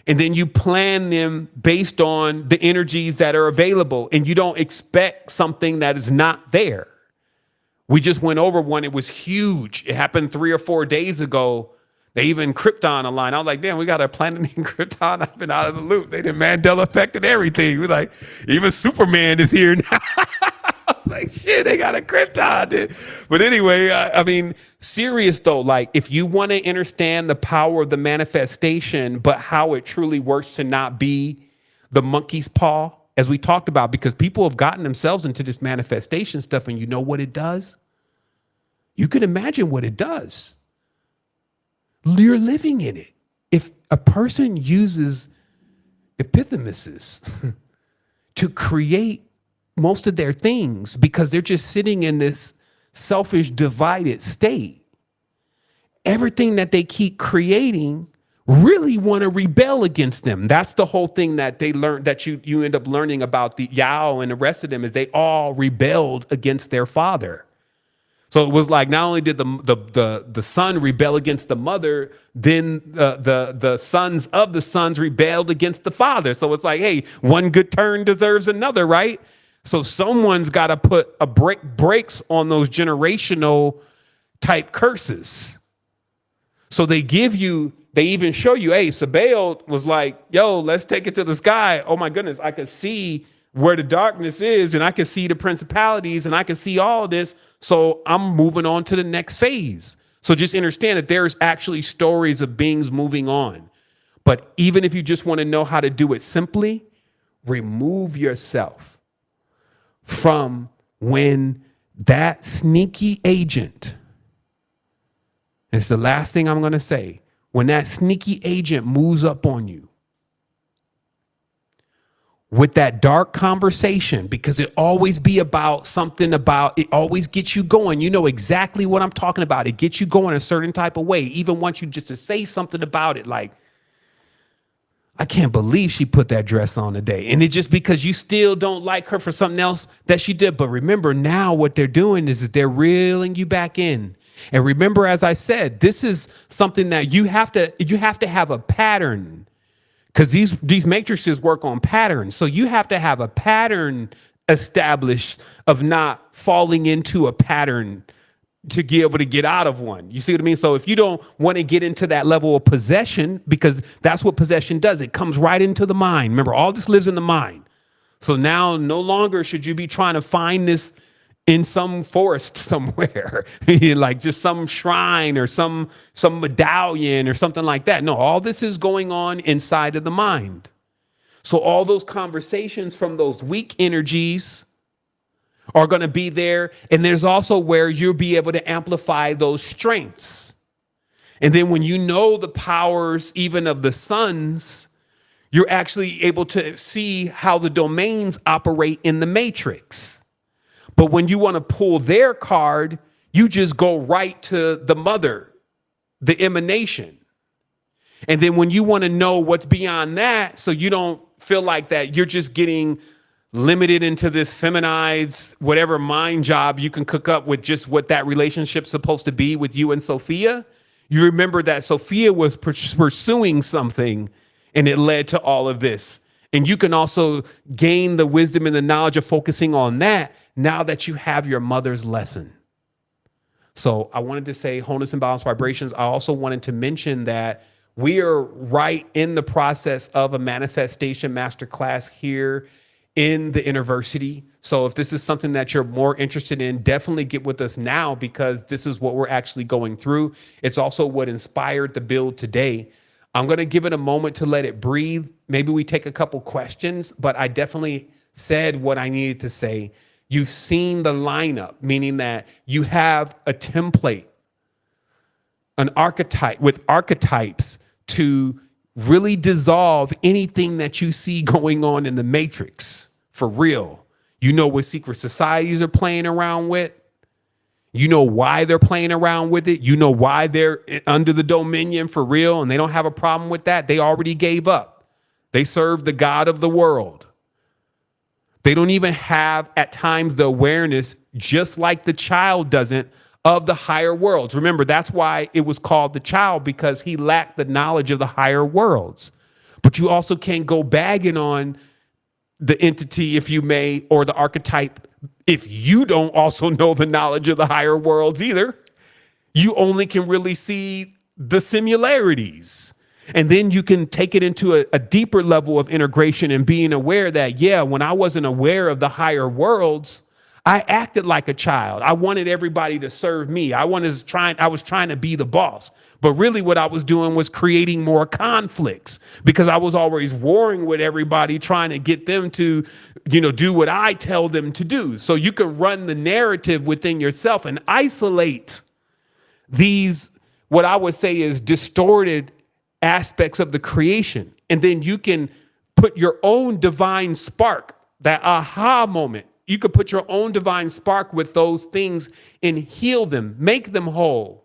Speaker 2: And then you plan them based on the energies that are available, and you don't expect something that is not there. We just went over one. It was huge. It happened 3 or 4 days ago. They even Krypton aligned. I was like, damn, we got a planet named Krypton. I've been out of the loop. They did Mandela affected everything. We're like, even Superman is here now. Like, shit, they got a Krypton. But anyway, I mean, serious though, like if you want to understand the power of the manifestation, but how it truly works to not be the monkey's paw, as we talked about, because people have gotten themselves into this manifestation stuff, and you know what it does? You can imagine what it does. You're living in it. If a person uses epithemises to create most of their things because they're just sitting in this selfish, divided state, everything that they keep creating really want to rebel against them. That's the whole thing that they learn, that you end up learning about the Yao and the rest of them, is they all rebelled against their father. So it was like not only did the son rebel against the mother, then the sons of the sons rebelled against the father. So it's like, hey, one good turn deserves another, right? So someone's got to put a brakes on those generational type curses. So they even show you, hey, Sabaoth was like, yo, let's take it to the sky. Oh my goodness, I could see where the darkness is, and I can see the principalities, and I can see all this. So I'm moving on to the next phase. So just understand that there's actually stories of beings moving on. But even if you just want to know how to do it simply, remove yourself from when that sneaky agent, it's the last thing I'm going to say, when that sneaky agent moves up on you with that dark conversation, because it always be about something about, it always gets you going. You know exactly what I'm talking about. It gets you going a certain type of way. Even wants you just to say something about it. Like, I can't believe she put that dress on today. And it's just because you still don't like her for something else that she did. But remember, now what they're doing is that they're reeling you back in. And remember, as I said, this is something that you have to have a pattern. Because these matrices work on patterns. So you have to have a pattern established of not falling into a pattern to be able to get out of one. You see what I mean? So if you don't want to get into that level of possession, because that's what possession does, it comes right into the mind. Remember, all this lives in the mind. So now no longer should you be trying to find this in some forest somewhere, like just some shrine or some medallion or something like that. No, all this is going on inside of the mind. So all those conversations from those weak energies are going to be there. And there's also where you'll be able to amplify those strengths. And then when you know the powers even of the sons, you're actually able to see how the domains operate in the matrix. But when you want to pull their card, you just go right to the mother, the emanation. And then when you want to know what's beyond that, so you don't feel like that you're just getting limited into this feminized, whatever mind job you can cook up with just what that relationship's supposed to be with you and Sophia, you remember that Sophia was pursuing something and it led to all of this. And you can also gain the wisdom and the knowledge of focusing on that now that you have your mother's lesson. So I wanted to say wholeness and balanced vibrations. I also wanted to mention that we are right in the process of a manifestation masterclass here in the university. So if this is something that you're more interested in, definitely get with us now, because this is what we're actually going through. It's also what inspired the build today. I'm going to give it a moment to let it breathe. Maybe we take a couple questions, but I definitely said what I needed to say. You've seen the lineup, meaning that you have a template, an archetype with archetypes to really dissolve anything that you see going on in the matrix for real. You know what secret societies are playing around with. You know why they're playing around with it. You know why they're under the dominion for real, and they don't have a problem with that. They already gave up. They serve the God of the world. They don't even have at times the awareness, just like the child doesn't, of the higher worlds. Remember, that's why it was called the child, because he lacked the knowledge of the higher worlds. But you also can't go bagging on the entity, if you may, or the archetype, if you don't also know the knowledge of the higher worlds either. You only can really see the similarities. And then you can take it into a deeper level of integration and being aware that, yeah, when I wasn't aware of the higher worlds, I acted like a child. I wanted everybody to serve me. I was trying to be the boss. But really what I was doing was creating more conflicts, because I was always warring with everybody, trying to get them to, do what I tell them to do. So you can run the narrative within yourself and isolate these, what I would say is distorted aspects of the creation. And then you can put your own divine spark, that aha moment. You could put your own divine spark with those things and heal them, make them whole.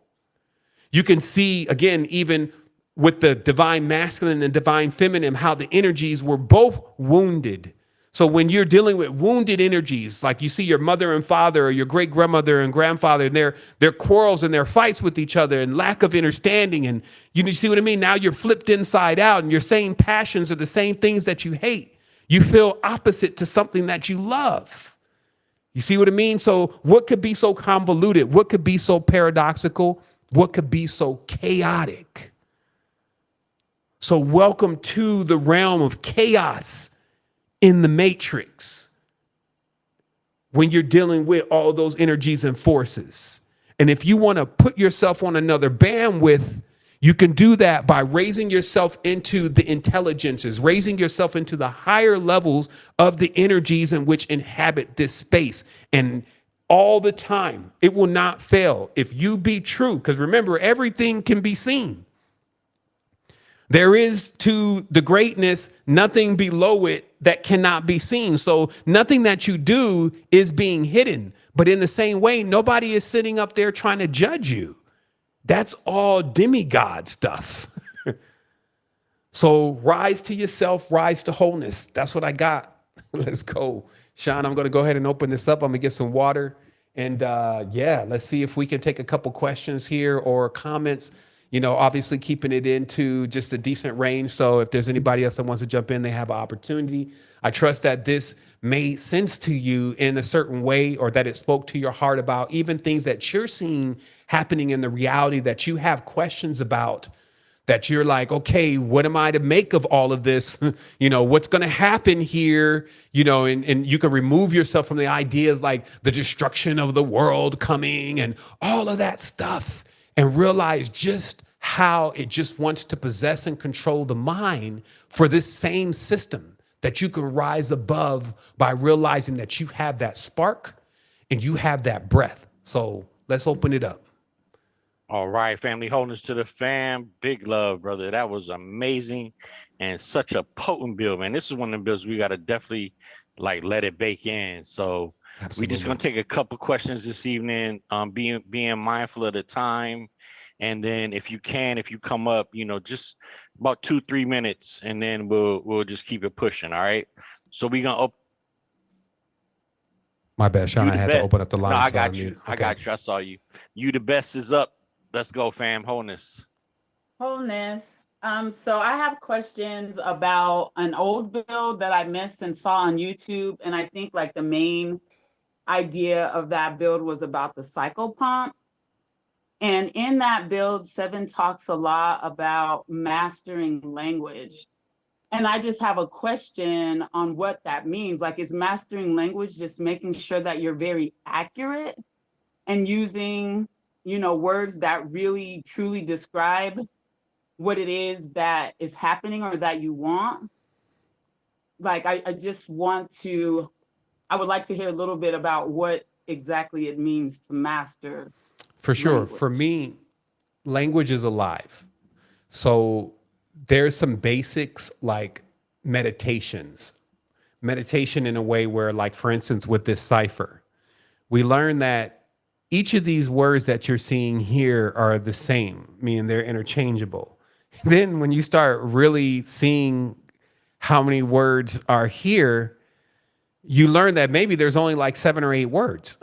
Speaker 2: You can see, again, even with the divine masculine and divine feminine, how the energies were both wounded. So when you're dealing with wounded energies, like you see your mother and father or your great grandmother and grandfather, and their quarrels and their fights with each other and lack of understanding, and you see what I mean? Now you're flipped inside out, and your same passions are the same things that you hate. You feel opposite to something that you love. You see what I mean? So what could be so convoluted? What could be so paradoxical? What could be so chaotic? So welcome to the realm of chaos in the matrix, when you're dealing with all those energies and forces. And if you want to put yourself on another bandwidth, you can do that by raising yourself into the intelligences, raising yourself into the higher levels of the energies in which inhabit this space. And all the time, it will not fail if you be true. Because remember, everything can be seen. There is to the greatness nothing below it that cannot be seen. So nothing that you do is being hidden. But in the same way, nobody is sitting up there trying to judge you. That's all demigod stuff. So rise to yourself, rise to wholeness. That's what I got. Let's go. Sean, I'm going to go ahead and open this up. I'm going to get some water. And let's see if we can take a couple questions here or comments. Obviously keeping it into just a decent range. So if there's anybody else that wants to jump in, they have an opportunity. I trust that this made sense to you in a certain way, or that it spoke to your heart about even things that you're seeing happening in the reality that you have questions about, that you're like, okay, what am I to make of all of this? What's going to happen here? And you can remove yourself from the ideas like the destruction of the world coming and all of that stuff, and realize just how it just wants to possess and control the mind for this same system, that you can rise above by realizing that you have that spark and you have that breath. So let's open it up.
Speaker 4: All right, family, wholeness to the fam. Big love, brother. That was amazing and such a potent build, man. This is one of the builds we got to definitely let it bake in. So we're just going to take a couple questions this evening, being mindful of the time. And then if you come up, just about 2-3 minutes, and then we'll just keep it pushing. All right. So we're going to open.
Speaker 2: My bad, Sean. I had to open up the line.
Speaker 4: No, I got you. Okay. I got you. I saw you. You the best is up. Let's go, fam. Wholeness.
Speaker 5: So I have questions about an old build that I missed and saw on YouTube. And I think the main idea of that build was about the cycle pump. And in that build, Seven talks a lot about mastering language. And I just have a question on what that means. Is mastering language just making sure that you're very accurate and using, words that really truly describe what it is that is happening or that you want? I would like to hear a little bit about what exactly it means to master.
Speaker 2: For sure. Language. For me, language is alive. So there's some basics like meditations. meditation in a way where, like, for instance, with this cipher, we learn that each of these words that you're seeing here are the same, meaning they're interchangeable. Then when you start really seeing how many words are here, you learn that maybe there's only like 7 or 8 words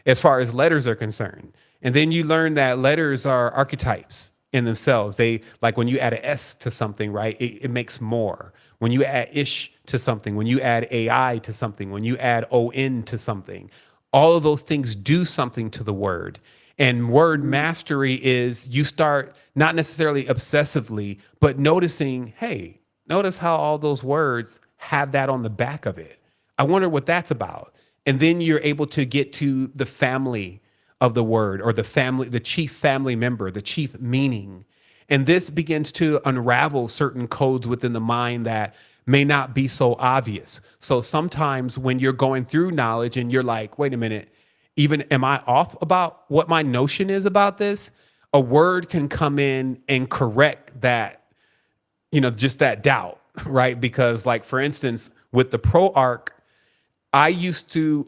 Speaker 2: as far as letters are concerned. And then you learn that letters are archetypes in themselves. They, like when you add an S to something, right, it makes more. When you add ish to something, when you add AI to something, when you add ON to something, all of those things do something to the word. And word mastery is you start not necessarily obsessively, but noticing, hey, notice how all those words have that on the back of it. I wonder what that's about. And then you're able to get to the family of the word, or the family, the chief family member, the chief meaning. And this begins to unravel certain codes within the mind that may not be so obvious. So sometimes when you're going through knowledge and you're like, wait a minute, even am I off about what my notion is about this? A word can come in and correct that, just that doubt, right? Because, like, for instance, with the pro arc, I used to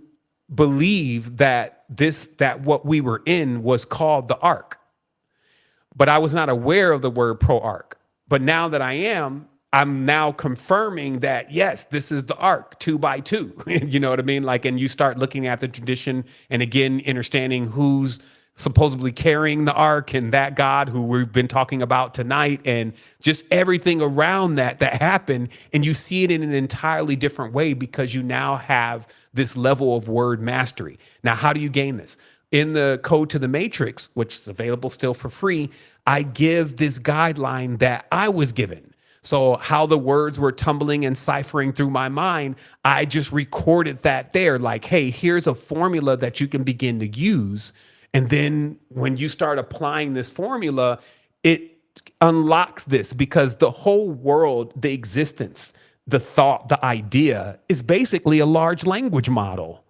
Speaker 2: believe that what we were in was called the arc, but I was not aware of the word pro arc. But now that I'm now confirming that, yes, this is the arc 2 by 2. You know what I mean? Like, and you start looking at the tradition and again, understanding who's supposedly carrying the ark, and that God who we've been talking about tonight, and just everything around that happened. And you see it in an entirely different way because you now have this level of word mastery. Now, how do you gain this? In the Code to the Matrix, which is available still for free, I give this guideline that I was given. So how the words were tumbling and ciphering through my mind, I just recorded that there. Like, hey, here's a formula that you can begin to use. And then when you start applying this formula, it unlocks this, because the whole world, the existence, the thought, the idea is basically a large language model.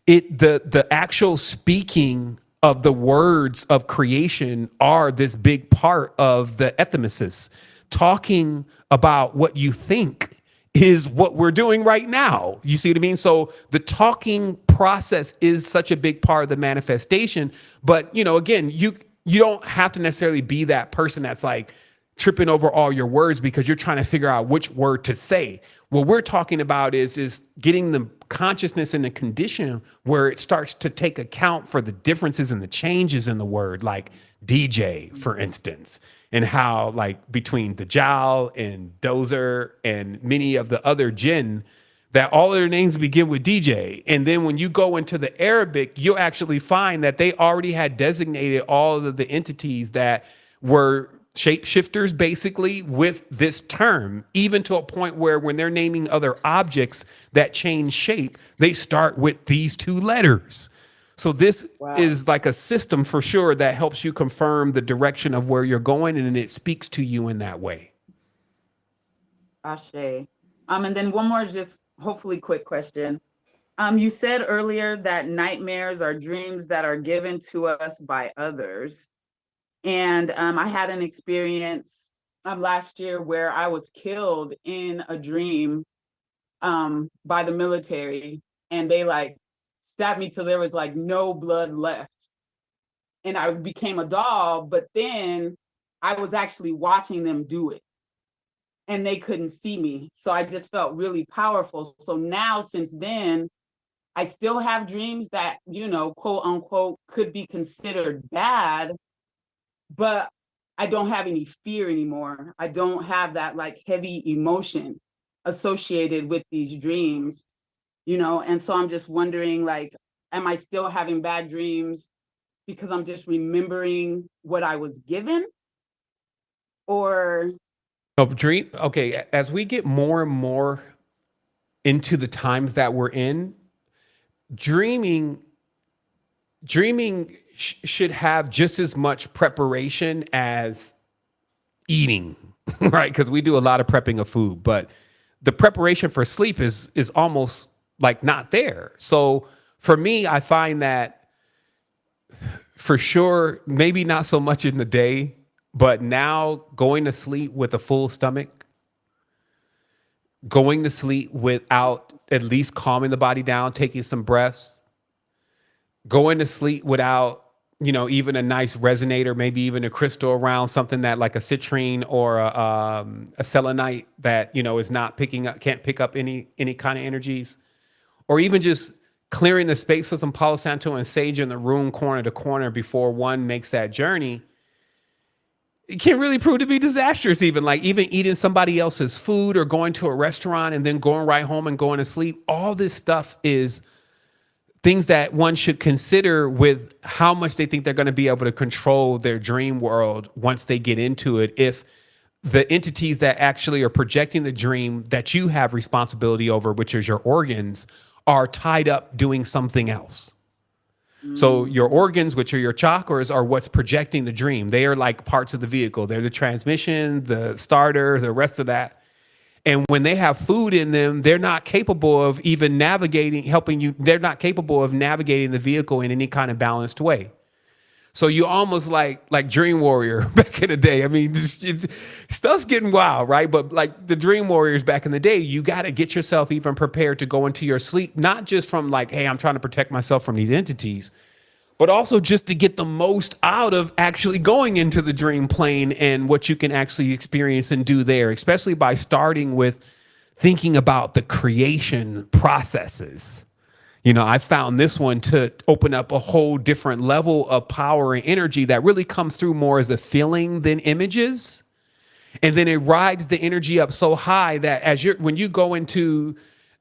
Speaker 2: The actual speaking of the words of creation are this big part of the ethnomesis. Talking about what you think is what we're doing right now. You see what I mean? So the talking process is such a big part of the manifestation. But, again, you don't have to necessarily be that person that's like tripping over all your words because you're trying to figure out which word to say. What we're talking about is getting the consciousness in the condition where it starts to take account for the differences and the changes in the word, like DJ, for instance, and how, like, between Dajjal and Dozer and many of the other jinn, that all of their names begin with DJ. And then when you go into the Arabic, you'll actually find that they already had designated all of the entities that were shapeshifters, basically, with this term, even to a point where when they're naming other objects that change shape, they start with these 2 letters. So this is like a system for sure that helps you confirm the direction of where you're going, and it speaks to you in that way.
Speaker 5: Ashe. And then one more, just hopefully quick question. You said earlier that nightmares are dreams that are given to us by others. And I had an experience last year where I was killed in a dream by the military, and they stabbed me till there was no blood left. And I became a doll, but then I was actually watching them do it, and they couldn't see me. So I just felt really powerful. So now, since then, I still have dreams that, quote unquote, could be considered bad, but I don't have any fear anymore. I don't have that heavy emotion associated with these dreams, and so I'm just wondering, am I still having bad dreams because I'm just remembering what I was given? Or
Speaker 2: Okay, as we get more and more into the times that we're in, dreaming should have just as much preparation as eating, right? Because we do a lot of prepping of food, but the preparation for sleep is almost not there. So for me, I find that for sure, maybe not so much in the day, but now going to sleep with a full stomach going to sleep without at least calming the body down, taking some breaths, going to sleep without, even a nice resonator, maybe even a crystal around, something that like a citrine or a selenite that, is not can't pick up any kind of energies, or even just clearing the space with some Palo Santo and sage in the room corner to corner before one makes that journey. It can really prove to be disastrous, even eating somebody else's food or going to a restaurant and then going right home and going to sleep. All this stuff is things that one should consider with how much they think they're going to be able to control their dream world once they get into it. If the entities that actually are projecting the dream that you have responsibility over, which is your organs, are tied up doing something else. So your organs, which are your chakras, are what's projecting the dream. They are like parts of the vehicle. They're the transmission, the starter, the rest of that. And when they have food in them, they're not capable of even helping you. They're not capable of navigating the vehicle in any kind of balanced way. So you almost like Dream Warrior back in the day. I mean, stuff's getting wild, right? But like the Dream Warriors back in the day, you got to get yourself even prepared to go into your sleep, not just from like, hey, I'm trying to protect myself from these entities, but also just to get the most out of actually going into the dream plane and what you can actually experience and do there, especially by starting with thinking about the creation processes. I found this one to open up a whole different level of power and energy that really comes through more as a feeling than images. And then it rides the energy up so high that when you go into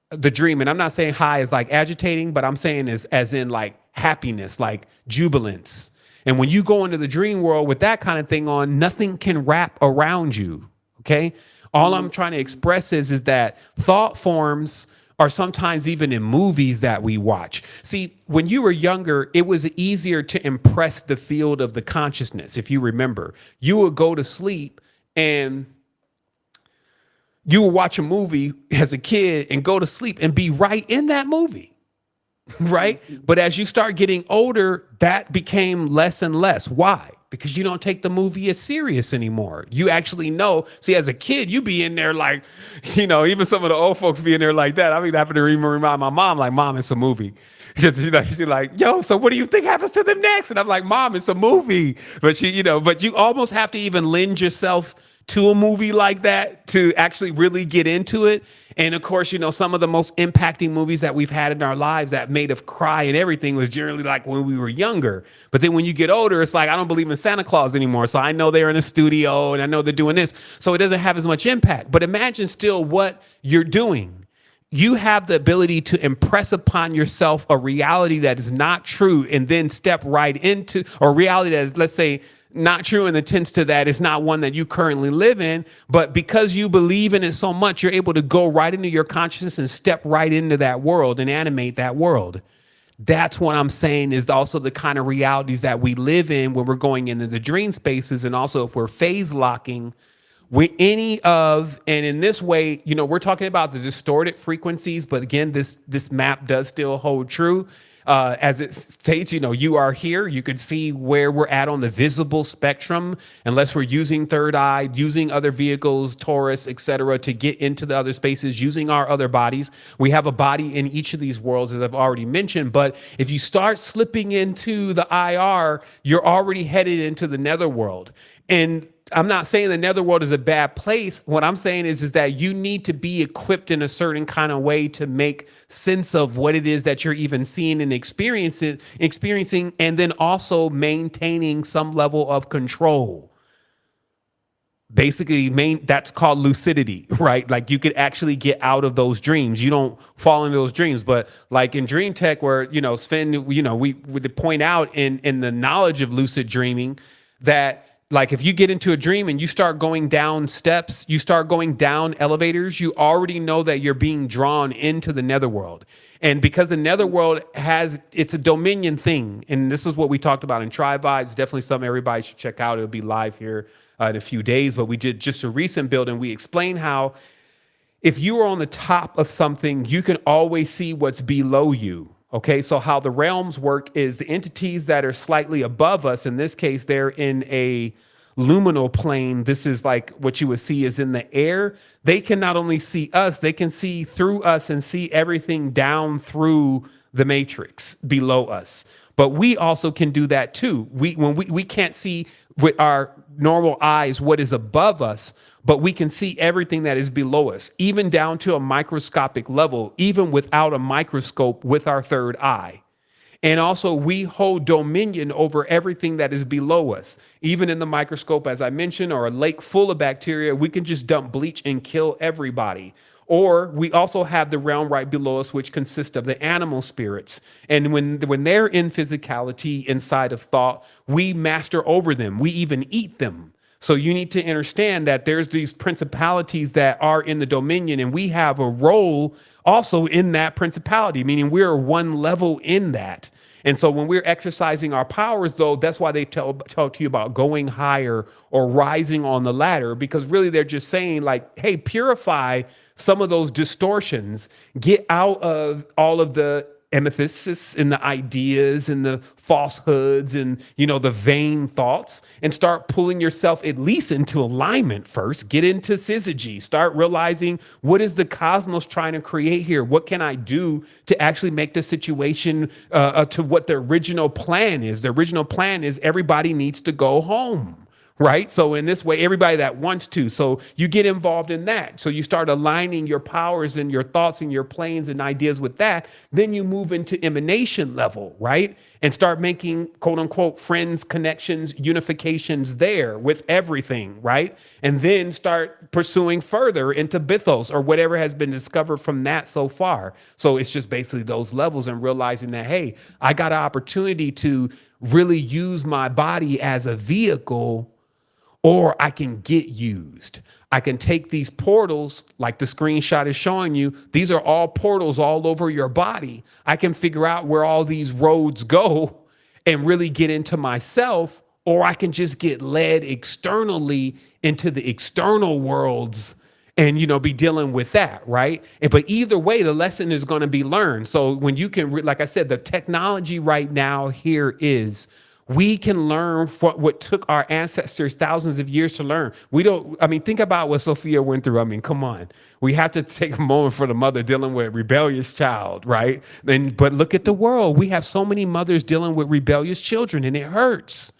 Speaker 2: the dream, and I'm not saying high is like agitating, but I'm saying as in like happiness, like jubilance. And when you go into the dream world with that kind of thing on, nothing can wrap around you. Okay. All I'm trying to express is that thought forms are sometimes even in movies that we watch. See, when you were younger, it was easier to impress the field of the consciousness. If you remember, you would go to sleep and you would watch a movie as a kid and go to sleep and be right in that movie, right? But as you start getting older, that became less and less. Why? Because you don't take the movie as serious anymore. You actually know. See, as a kid, you be in there like, even some of the old folks be in there like that. I mean, I have to remind my mom, like, Mom, it's a movie. She's like, yo, so what do you think happens to them next? And I'm like, Mom, it's a movie. But but you almost have to even lend yourself to a movie like that to actually really get into it. And of course, some of the most impacting movies that we've had in our lives that made us cry and everything was generally like when we were younger. But then when you get older, it's like, I don't believe in Santa Claus anymore. So I know they're in a studio and I know they're doing this. So it doesn't have as much impact. But imagine still what you're doing. You have the ability to impress upon yourself a reality that is not true and then step right into a reality that is, let's say, not true in the tense to that it's not one that you currently live in, but because you believe in it so much, you're able to go right into your consciousness and step right into that world and animate that world. That's what I'm saying is also the kind of realities that we live in when we're going into the dream spaces. And also if we're phase locking with and in this way, we're talking about the distorted frequencies, but again, this map does still hold true. As it states, you are here. You could see where we're at on the visible spectrum, unless we're using third eye, using other vehicles, Taurus, etc., to get into the other spaces, using our other bodies. We have a body in each of these worlds, as I've already mentioned. But if you start slipping into the IR, you're already headed into the netherworld. And I'm not saying the netherworld is a bad place. What I'm saying is that you need to be equipped in a certain kind of way to make sense of what it is that you're even seeing and experiencing, and then also maintaining some level of control. Basically, that's called lucidity, right? Like you could actually get out of those dreams. You don't fall into those dreams, but like in dream tech, where Sven, we would point out in the knowledge of lucid dreaming that, like, if you get into a dream and you start going down steps, you start going down elevators, you already know that you're being drawn into the netherworld. And because the netherworld it's a dominion thing. And this is what we talked about in Tribe Vibes. Definitely something everybody should check out. It'll be live here in a few days. But we did just a recent build and we explained how if you are on the top of something, you can always see what's below you. Okay, so how the realms work is the entities that are slightly above us, in this case, they're in a luminal plane, this is like what you would see is in the air. They can not only see us, they can see through us and see everything down through the matrix below us. But we also can do that too. We can't see with our normal eyes what is above us, but we can see everything that is below us, even down to a microscopic level, even without a microscope with our third eye. And also, we hold dominion over everything that is below us. Even in the microscope, as I mentioned, or a lake full of bacteria, we can just dump bleach and kill everybody. Or we also have the realm right below us, which consists of the animal spirits. And when they're in physicality inside of thought, we master over them. We even eat them. So you need to understand that there's these principalities that are in the dominion, and we have a role also in that principality, meaning we're one level in that. And so when we're exercising our powers, though, that's why they talk to you about going higher or rising on the ladder, because really they're just saying like, hey, purify some of those distortions, get out of all of the amethysts and the ideas and the falsehoods and, you know, the vain thoughts, and start pulling yourself at least into alignment first. Get into syzygy. Start realizing, what is the cosmos trying to create here? What can I do to actually make the situation to what the original plan is? The original plan is everybody needs to go home. Right. So in this way, everybody that wants to. So you get involved in that. So you start aligning your powers and your thoughts and your planes and ideas with that. Then you move into emanation level. Right. And start making, quote unquote, friends, connections, unifications there with everything. Right. And then start pursuing further into Bythos or whatever has been discovered from that so far. So it's just basically those levels and realizing that, hey, I got an opportunity to really use my body as a vehicle, or I can get used. I can take these portals, like the screenshot is showing you. These are all portals all over your body. I can figure out where all these roads go and really get into myself, or I can just get led externally into the external worlds and, you know, be dealing with that, right? But either way, the lesson is going to be learned. So when you can, like I said, the technology right now here is, we can learn what took our ancestors thousands of years to learn. Think about what Sophia went through. I mean, come on. We have to take a moment for the mother dealing with a rebellious child, right? But look at the world. We have so many mothers dealing with rebellious children, and it hurts.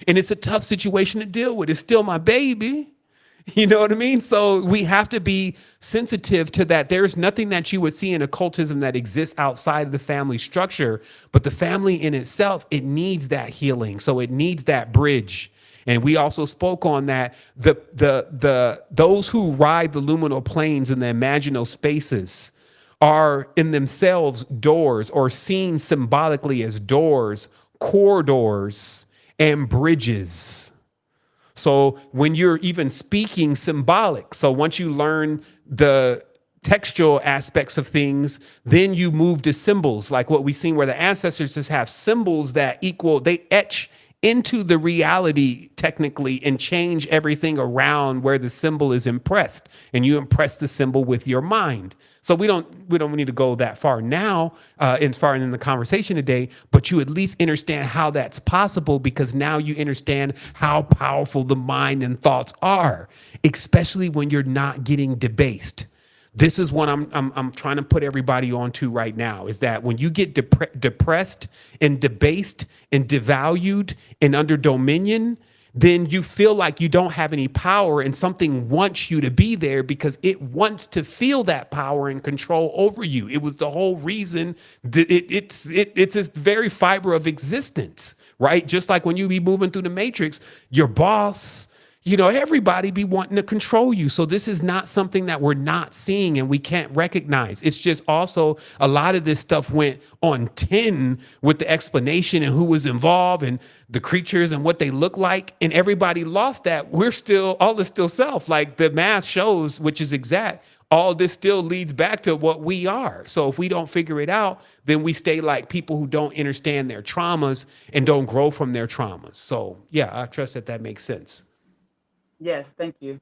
Speaker 2: And it's a tough situation to deal with. It's still my baby. You know what I mean? So we have to be sensitive to that. There's nothing that you would see in occultism that exists outside of the family structure, but the family in itself, it needs that healing. So it needs that bridge. And we also spoke on that. Those who ride the luminal planes in the imaginal spaces are in themselves doors, or seen symbolically as doors, corridors, and bridges. So when you're even speaking symbolic, so once you learn the textual aspects of things, then you move to symbols, like what we've seen where the ancestors just have symbols that they etch into the reality technically and change everything around where the symbol is impressed, and you impress the symbol with your mind. So we don't need to go that far now, as far in the conversation today, but you at least understand how that's possible, because now you understand how powerful the mind and thoughts are, especially when you're not getting debased. This is what I'm trying to put everybody onto right now, is that when you get depressed and debased and devalued and under dominion, then you feel like you don't have any power, and something wants you to be there because it wants to feel that power and control over you. It was the whole reason that it's this very fiber of existence, right? Just like when you be moving through the matrix, your boss, you know, everybody be wanting to control you. So this is not something that we're not seeing and we can't recognize. It's just also a lot of this stuff went on 10 with the explanation and who was involved and the creatures and what they look like. And everybody lost that. All is still self. Like the math shows, which is exact. All this still leads back to what we are. So if we don't figure it out, then we stay like people who don't understand their traumas and don't grow from their traumas. So yeah, I trust that makes sense.
Speaker 5: Yes, thank you.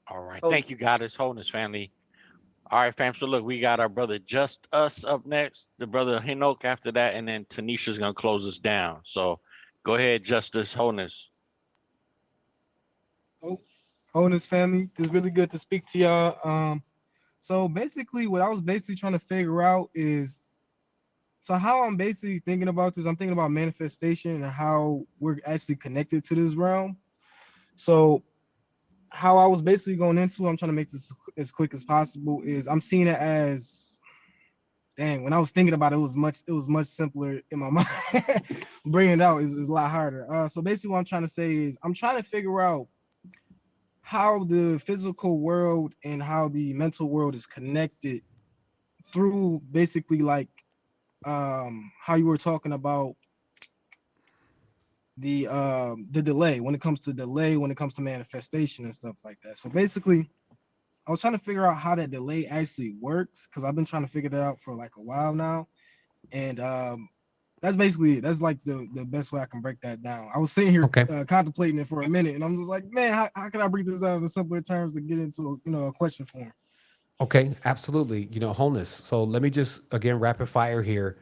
Speaker 4: All right. Thank you, Goddess Wholeness family. All right, fam. So look, we got our brother Just Us up next, the brother Hinok after that, and then Tanisha's gonna close us down. So go ahead, Justice Wholeness.
Speaker 6: Oh, Honest family, it's really good to speak to y'all. So basically, what I was basically trying to figure out is, so how I'm basically thinking about this. I'm thinking about manifestation and how we're actually connected to this realm. So how I was basically going into, I'm trying to make this as quick as possible. Is I'm seeing it as, dang, when I was thinking about it, it was much simpler in my mind. Bringing it out is a lot harder. So basically, what I'm trying to say is I'm trying to figure out how the physical world and how the mental world is connected through basically like how you were talking about the delay when it comes to manifestation and stuff like that. So basically, I was trying to figure out how that delay actually works because I've been trying to figure that out for like a while now. And that's basically it. That's like the best way I can break that down. I was sitting here
Speaker 2: Okay.
Speaker 6: contemplating it for a minute, and I'm just like, man, how can I break this down in simpler terms to get into a question form?
Speaker 2: Okay, absolutely. Wholeness. So let me just again rapid fire here.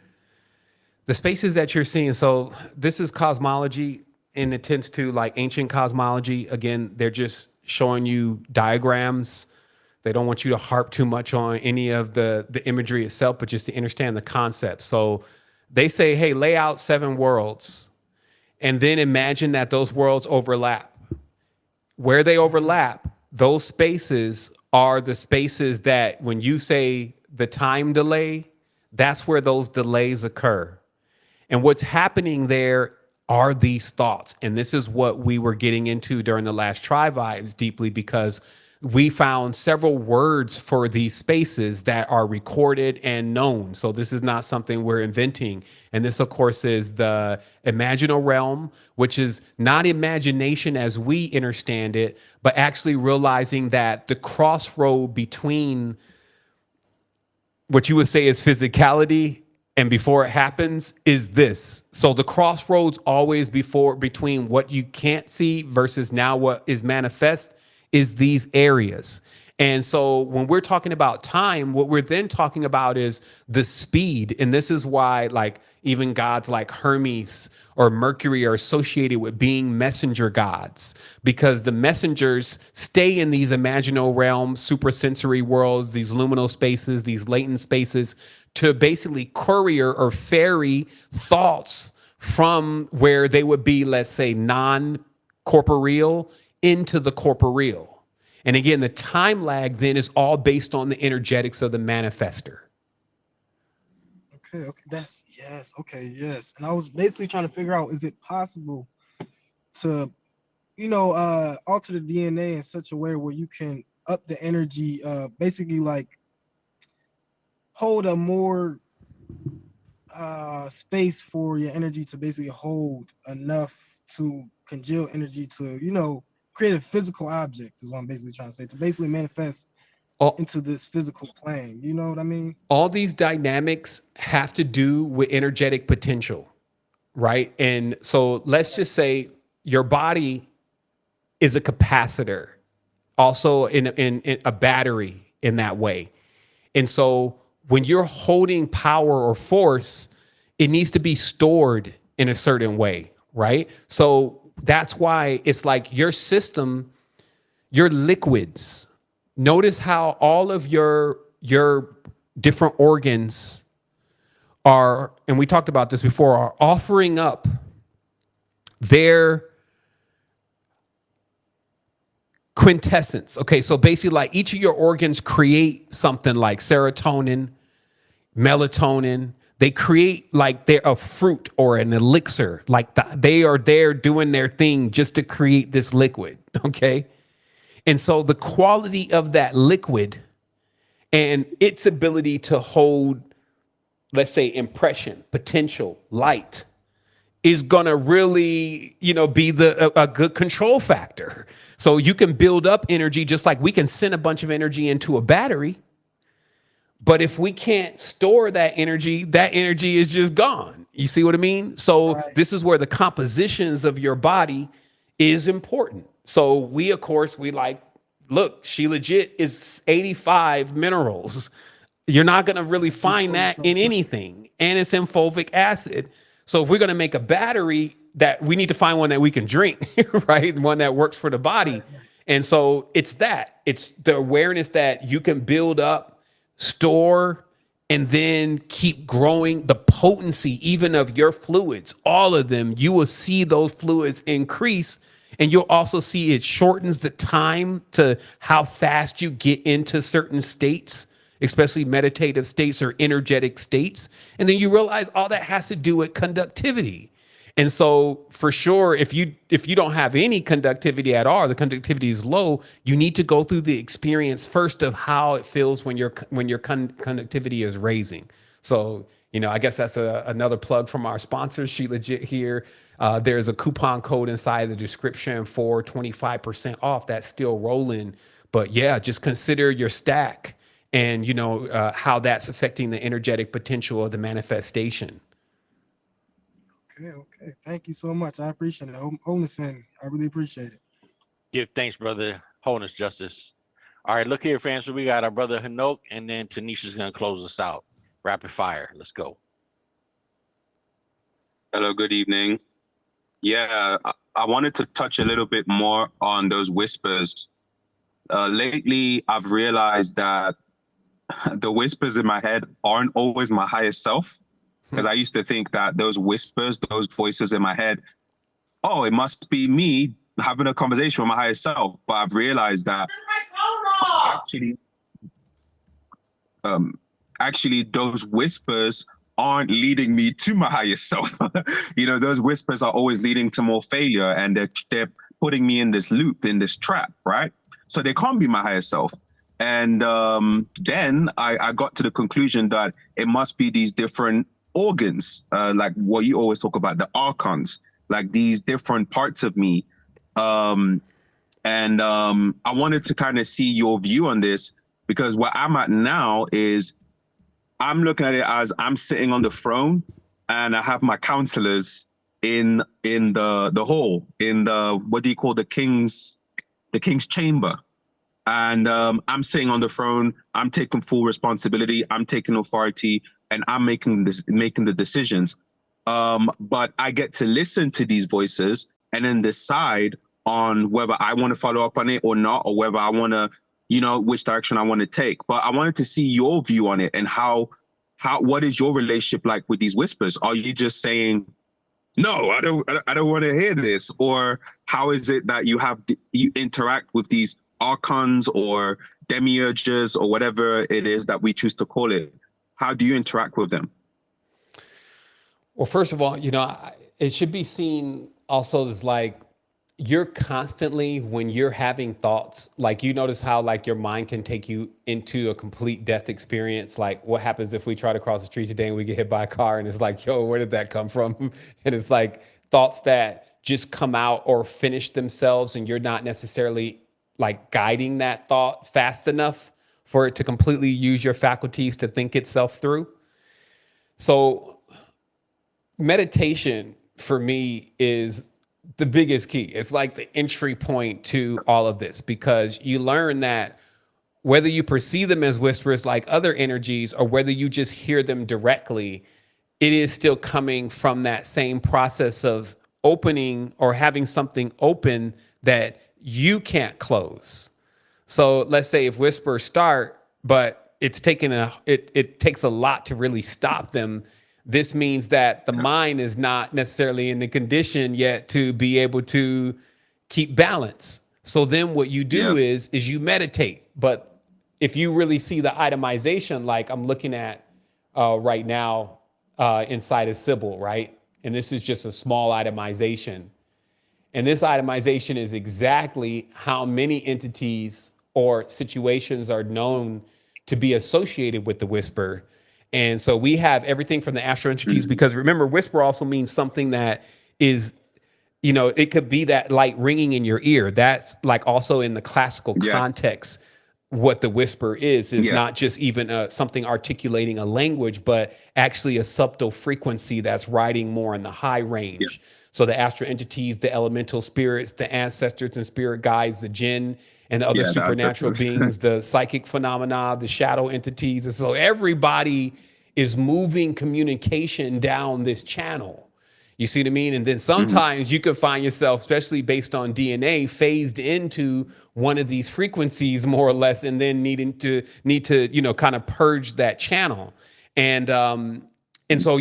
Speaker 2: The spaces that you're seeing. So this is cosmology, and it tends to like ancient cosmology. Again, they're just showing you diagrams. They don't want you to harp too much on any of the imagery itself, but just to understand the concept. So they say, hey, lay out 7 worlds and then imagine that those worlds overlap. Where they overlap, those spaces are the spaces that when you say the time delay, that's where those delays occur. And what's happening there are these thoughts. And this is what we were getting into during the last Tri Vibes deeply, because we found several words for these spaces that are recorded and known. So this is not something we're inventing. And this, of course, is the imaginal realm, which is not imagination as we understand it, but actually realizing that the crossroad between what you would say is physicality and before it happens is this. So the crossroads always between what you can't see versus now what is manifest is these areas. And so when we're talking about time, what we're then talking about is the speed. And this is why like even gods like Hermes or Mercury are associated with being messenger gods, because the messengers stay in these imaginal realms, supersensory worlds, these liminal spaces, these latent spaces, to basically courier or ferry thoughts from where they would be, let's say, non-corporeal into the corporeal. And again, the time lag then is all based on the energetics of the manifester.
Speaker 6: Okay, that's yes, okay, yes. And I was basically trying to figure out, is it possible to, alter the DNA in such a way where you can up the energy, basically like hold a more space for your energy to basically hold enough to congeal energy to, create a physical object is what I'm basically trying to say, to basically manifest into this physical plane. You know what I mean?
Speaker 2: All these dynamics have to do with energetic potential, right? And so let's just say your body is a capacitor, also in a battery in that way. And so when you're holding power or force, it needs to be stored in a certain way, right? So that's why it's like your system, your liquids. Notice how all of your different organs are, and we talked about this before, are offering up their quintessence. Okay, so basically like each of your organs create something like serotonin, melatonin. They create like they're a fruit or an elixir, like they are there doing their thing just to create this liquid, okay? And so the quality of that liquid and its ability to hold, let's say, impression, potential, light, is gonna really, be a good control factor. So you can build up energy just like we can send a bunch of energy into a battery. But if we can't store that energy is just gone. You see what I mean? So right. This is where the compositions of your body is important. So we, of course, look, she legit is 85 minerals. You're not going to really find that in anything. And it's in fulvic acid. So if we're going to make a battery, that we need to find one that we can drink, right? One that works for the body. And so it's the awareness that you can build up, store, and then keep growing the potency even of your fluids, all of them. You will see those fluids increase, and you'll also see it shortens the time to how fast you get into certain states, especially meditative states or energetic states. And then you realize all that has to do with conductivity. And so for sure, if you don't have any conductivity at all, the conductivity is low, you need to go through the experience first of how it feels when your conductivity is raising. So, I guess that's another plug from our sponsors, She Legit here. There's a coupon code inside the description for 25% off. That's still rolling. But yeah, just consider your stack and, how that's affecting the energetic potential of the manifestation.
Speaker 6: Okay. Thank you so much. I appreciate it. Wholeness family. I really appreciate it.
Speaker 4: Give thanks, brother. Wholeness, justice. All right, look here, fans. So we got our brother Hanok, and then Tanisha's gonna close us out. Rapid fire. Let's go.
Speaker 7: Hello, good evening. Yeah, I wanted to touch a little bit more on those whispers. Lately, I've realized that the whispers in my head aren't always my highest self. Because I used to think that those whispers, those voices in my head, oh, it must be me having a conversation with my higher self. But I've realized that actually those whispers aren't leading me to my highest self. Those whispers are always leading to more failure, and they're putting me in this loop, in this trap, right? So they can't be my higher self. And then I got to the conclusion that it must be these different organs, like what you always talk about, the Archons, like these different parts of me. I wanted to kind of see your view on this, because where I'm at now is I'm looking at it as I'm sitting on the throne, and I have my counselors in the hall, in the, what do you call, the king's chamber. And I'm sitting on the throne, I'm taking full responsibility, I'm taking authority, and I'm making the decisions. But I get to listen to these voices and then decide on whether I want to follow up on it or not, or whether I want to, which direction I want to take. But I wanted to see your view on it, and what is your relationship like with these whispers? Are you just saying, no, I don't want to hear this? Or how is it that you interact with these Archons or Demiurges or whatever it is that we choose to call it? How do you interact with them?
Speaker 2: Well, first of all, it should be seen also as like you're constantly, when you're having thoughts, like you notice how like your mind can take you into a complete death experience. Like what happens if we try to cross the street today and we get hit by a car, and it's like, yo, where did that come from? And it's like thoughts that just come out or finish themselves, and you're not necessarily like guiding that thought fast enough for it to completely use your faculties to think itself through. So meditation for me is the biggest key. It's like the entry point to all of this, because you learn that whether you perceive them as whispers like other energies, or whether you just hear them directly, it is still coming from that same process of opening or having something open that you can't close. So let's say if whispers start, but it takes a lot to really stop them. This means that the mind is not necessarily in the condition yet to be able to keep balance. So then what you do is you meditate. But if you really see the itemization, like I'm looking at right now inside of Sybil, right? And this is just a small itemization. And this itemization is exactly how many entities or situations are known to be associated with the whisper. And so we have everything from the astral entities, because remember, whisper also means something that is, it could be that light ringing in your ear. That's like also in the classical context, what the whisper is not just even something articulating a language, but actually a subtle frequency that's riding more in the high range. Yeah. So the astral entities, the elemental spirits, the ancestors and spirit guides, the jinn and the other supernatural beings, the psychic phenomena, the shadow entities. And so everybody is moving communication down this channel. You see what I mean? And then sometimes you could find yourself, especially based on DNA, phased into one of these frequencies more or less, and then need to, you know, kind of purge that channel. And so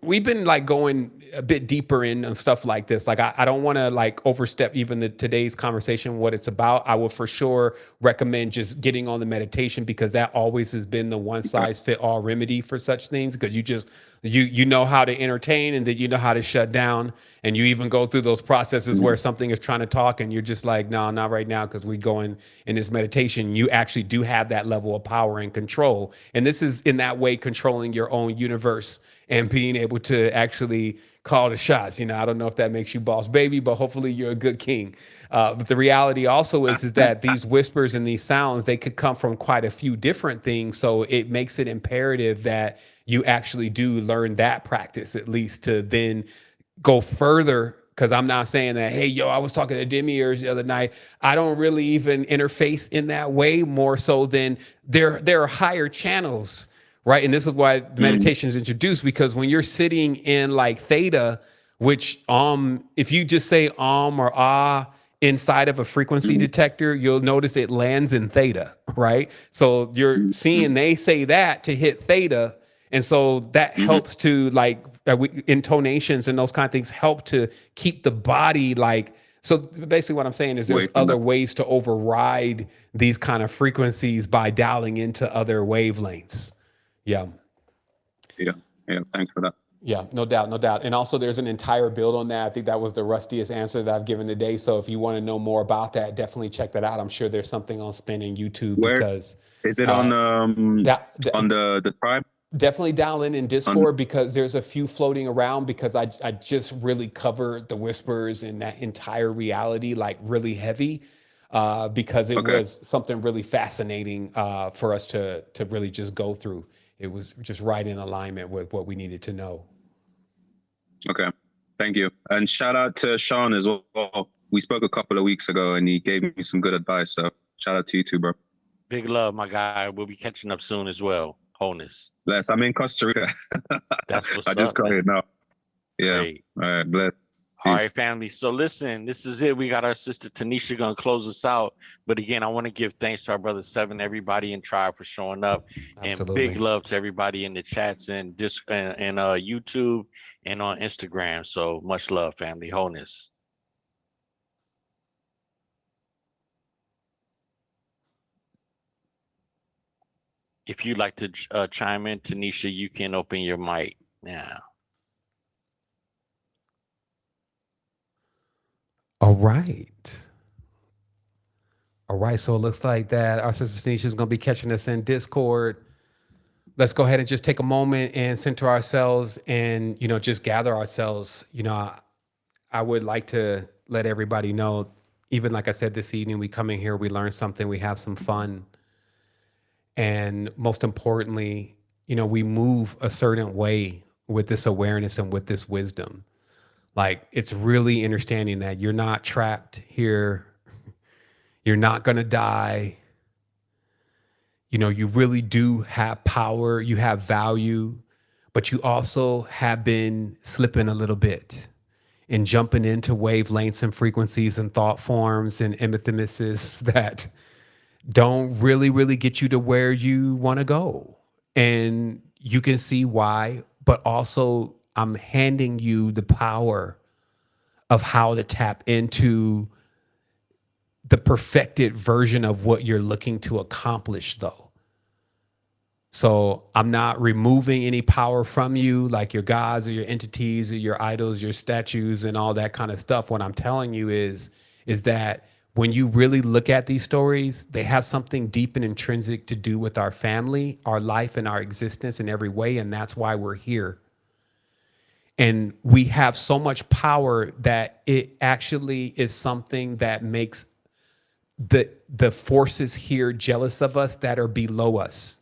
Speaker 2: we've been like going a bit deeper in on stuff like this. Like I don't want to like overstep even today's conversation, what it's about. I would for sure recommend just getting on the meditation, because that always has been the one size fit all remedy for such things. Because you know how to entertain, and then you know how to shut down. And you even go through those processes where something is trying to talk and you're just like, no, not right now, because we going in this meditation. You actually do have that level of power and control. And this is in that way controlling your own universe and being able to actually call the shots. You know, I don't know if that makes you boss baby, but hopefully you're a good king. But the reality also is that these whispers and these sounds, they could come from quite a few different things. So it makes it imperative that you actually do learn that practice, at least, to then go further. Because I'm not saying that, hey, yo, I was talking to Demiurge the other night. I don't really even interface in that way, more so than there are higher channels, right? And this is why the meditation is introduced, because when you're sitting in like theta, which if you just say or ah inside of a frequency detector, you'll notice it lands in theta, right? So you're seeing they say that to hit theta. And so that helps to like intonations and those kind of things help to keep the body like, so basically what I'm saying is there's other ways to override these kind of frequencies by dialing into other wavelengths. Yeah.
Speaker 7: Thanks for that.
Speaker 2: Yeah, no doubt. And also there's an entire build on that. I think that was the rustiest answer that I've given today. So if you want to know more about that, definitely check that out. I'm sure there's something on Spinning YouTube.
Speaker 7: Where
Speaker 2: because
Speaker 7: is it on the tribe?
Speaker 2: Definitely dial in Discord, because there's a few floating around, because I just really covered the whispers and that entire reality like really heavy, because it was something really fascinating for us to really just go through. It was just right in alignment with what we needed to know.
Speaker 7: Okay, thank you. And shout out to Sean as well. We spoke a couple of weeks ago and he gave me some good advice. So shout out to you too, bro.
Speaker 4: Big love, my guy. We'll be catching up soon as well. Wholeness.
Speaker 7: Bless. I'm in Costa Rica.
Speaker 4: That's what's up.
Speaker 7: I just got here now. Yeah.
Speaker 4: Great.
Speaker 7: All right, bless.
Speaker 4: All right, family. So listen, this is it. We got our sister Tanisha gonna close us out. But again, I want to give thanks to our brother Seven, everybody in Tribe for showing up.
Speaker 2: Absolutely.
Speaker 4: And big love to everybody in the chats and YouTube and on Instagram. So much love, family. Wholeness. If you'd like to chime in, Tanisha, you can open your mic now.
Speaker 2: All right. So it looks like that our sister Tanisha is going to be catching us in Discord. Let's go ahead and just take a moment and center ourselves and, you know, just gather ourselves. You know, I would like to let everybody know, even like I said this evening, we come in here, we learn something, we have some fun. And most importantly, you know, we move a certain way with this awareness and with this wisdom. Like, it's really understanding that you're not trapped here. You're not going to die. You know, you really do have power. You have value, but you also have been slipping a little bit and jumping into wavelengths and frequencies and thought forms and emethymesis that don't really get you to where you want to go. And you can see why, but also I'm handing you the power of how to tap into the perfected version of what you're looking to accomplish, though. So I'm not removing any power from you, like your gods or your entities or your idols, your statues and all that kind of stuff. What I'm telling you is that when you really look at these stories, they have something deep and intrinsic to do with our family, our life, and our existence in every way. And that's why we're here. And we have so much power that it actually is something that makes the forces here jealous of us that are below us.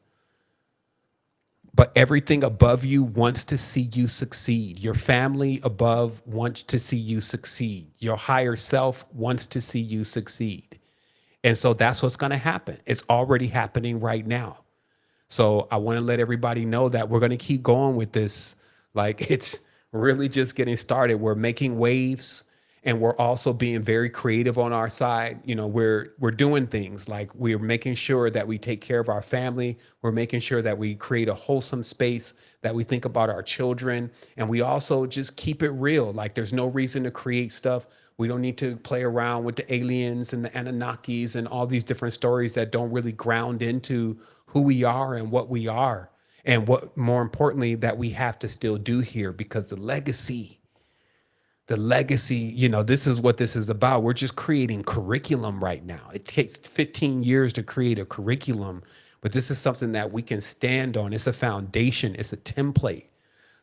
Speaker 2: But everything above you wants to see you succeed. Your family above wants to see you succeed. Your higher self wants to see you succeed. And so that's what's going to happen. It's already happening right now. So I want to let everybody know that we're going to keep going with this. Like, it's really just getting started. We're making waves, and we're also being very creative on our side. You know, we're doing things like we're making sure that we take care of our family. We're making sure that we create a wholesome space, that we think about our children, and we also just keep it real. Like there's no reason to create stuff. We don't need to play around with the aliens and the Anunnakis and all these different stories that don't really ground into who we are and what we are. And what more importantly, that we have to still do here, because the legacy, you know, this is what this is about. We're just creating curriculum right now. It takes 15 years to create a curriculum, but this is something that we can stand on. It's a foundation, it's a template.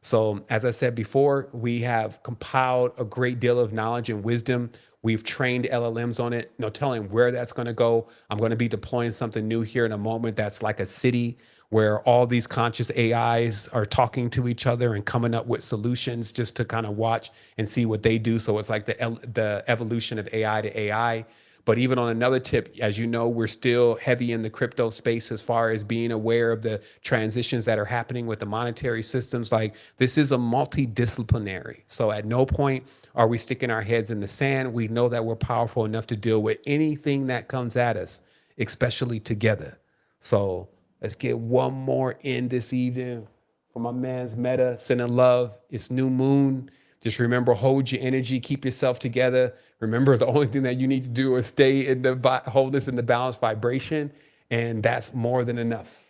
Speaker 2: So as I said before, we have compiled a great deal of knowledge and wisdom. We've trained LLMs on it, no telling where that's going to go. I'm going to be deploying something new here in a moment that's like a city where all these conscious AIs are talking to each other and coming up with solutions just to kind of watch and see what they do. So it's like the evolution of AI to AI. But even on another tip, as you know, we're still heavy in the crypto space as far as being aware of the transitions that are happening with the monetary systems. Like this is a multidisciplinary. So at no point are we sticking our heads in the sand. We know that we're powerful enough to deal with anything that comes at us, especially together. So let's get one more in this evening for my man's Meta, sending love. It's new moon. Just remember, hold your energy, keep yourself together. Remember, the only thing that you need to do is stay in the wholeness and the balanced vibration, and that's more than enough.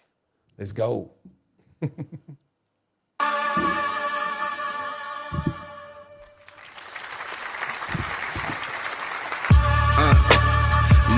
Speaker 2: Let's go.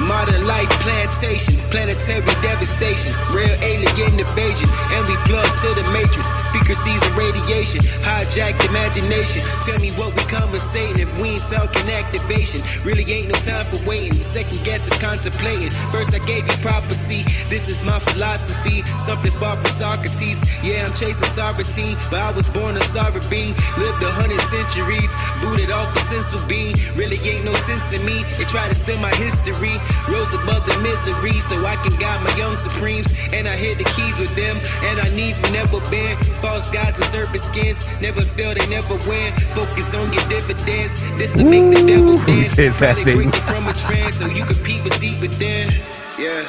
Speaker 1: Modern life plantation, planetary devastation, real alien invasion, and we plug to the matrix. Frequencies and radiation, hijacked imagination. Tell me what we conversating if we ain't talking activation. Really ain't no time for waiting, second guessing, contemplating. First I gave you prophecy, this is my philosophy. Something far from Socrates. Yeah, I'm chasing sovereignty, but I was born a sovereign being. Lived 100 centuries, booted off a sensual being. Really ain't no sense in me. They try to steal my history. Rose above the misery so I can guide my young supremes. And I hit the keys with them, and our knees will never bend. False gods and serpent skins never fail, they never win. Focus on your dividends, this will make the devil dance. Probably break you from a trance so you compete what's deep within. Yeah.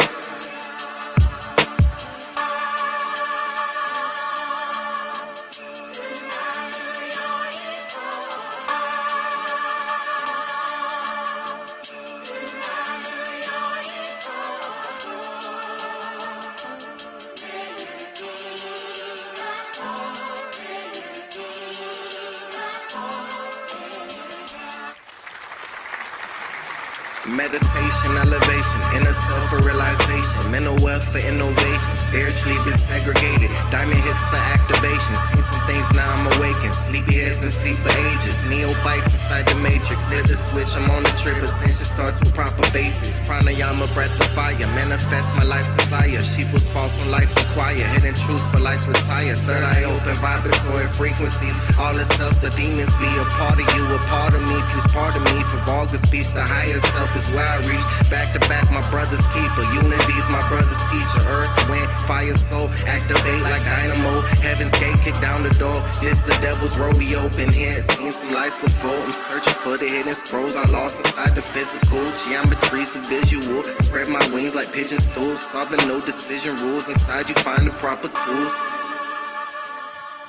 Speaker 1: Meditation, elevation, inner self-realization, mental wealth for innovation, spiritually been segregated, diamond hits for activation, seen some things now I'm awakened, sleepy heads been sleep for ages, neophytes inside the matrix, flip the switch, I'm on the trip, ascension starts with proper basics, pranayama, breath of fire, manifest my life's desire, sheep was false on life's inquire, hidden truths for life's retire, third eye open, vibratory frequencies, all the selves, the demons be a part of you, a part of me, please pardon me, for vulgar speech, the higher self is where I reach, back to back my brother's keeper, unity's my brother's teacher, earth, wind, fire, soul, activate like dynamo, heaven's gate, kick down the door, this the devil's rodeo, been here, seen some lights before, I'm searching for the hidden scrolls, I lost inside the physical, geometry's the visual, spread my wings like pigeon stools, solving no decision rules, inside you find the proper tools.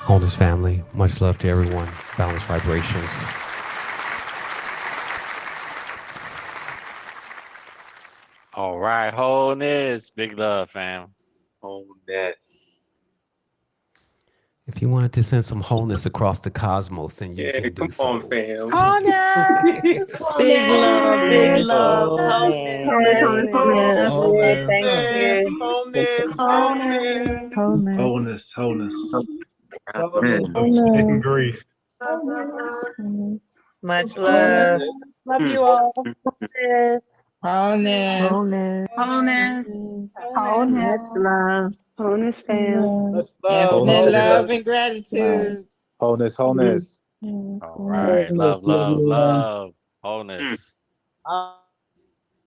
Speaker 2: Wholeness family, much love to everyone, balanced vibrations.
Speaker 4: All right, wholeness, big love, fam.
Speaker 8: Wholeness.
Speaker 2: If you wanted to send some wholeness across the cosmos, then you can do
Speaker 8: come
Speaker 2: so.
Speaker 8: on, fam.
Speaker 9: Wholeness. Big love, big love. Wholeness.
Speaker 10: Chicken grease.
Speaker 9: Much love.
Speaker 11: Love you all.
Speaker 9: Wholeness.
Speaker 11: Wholeness.
Speaker 9: Much love.
Speaker 11: Wholeness, fam.
Speaker 9: Infinite love and gratitude.
Speaker 10: Wholeness.
Speaker 4: All right, love, wholeness.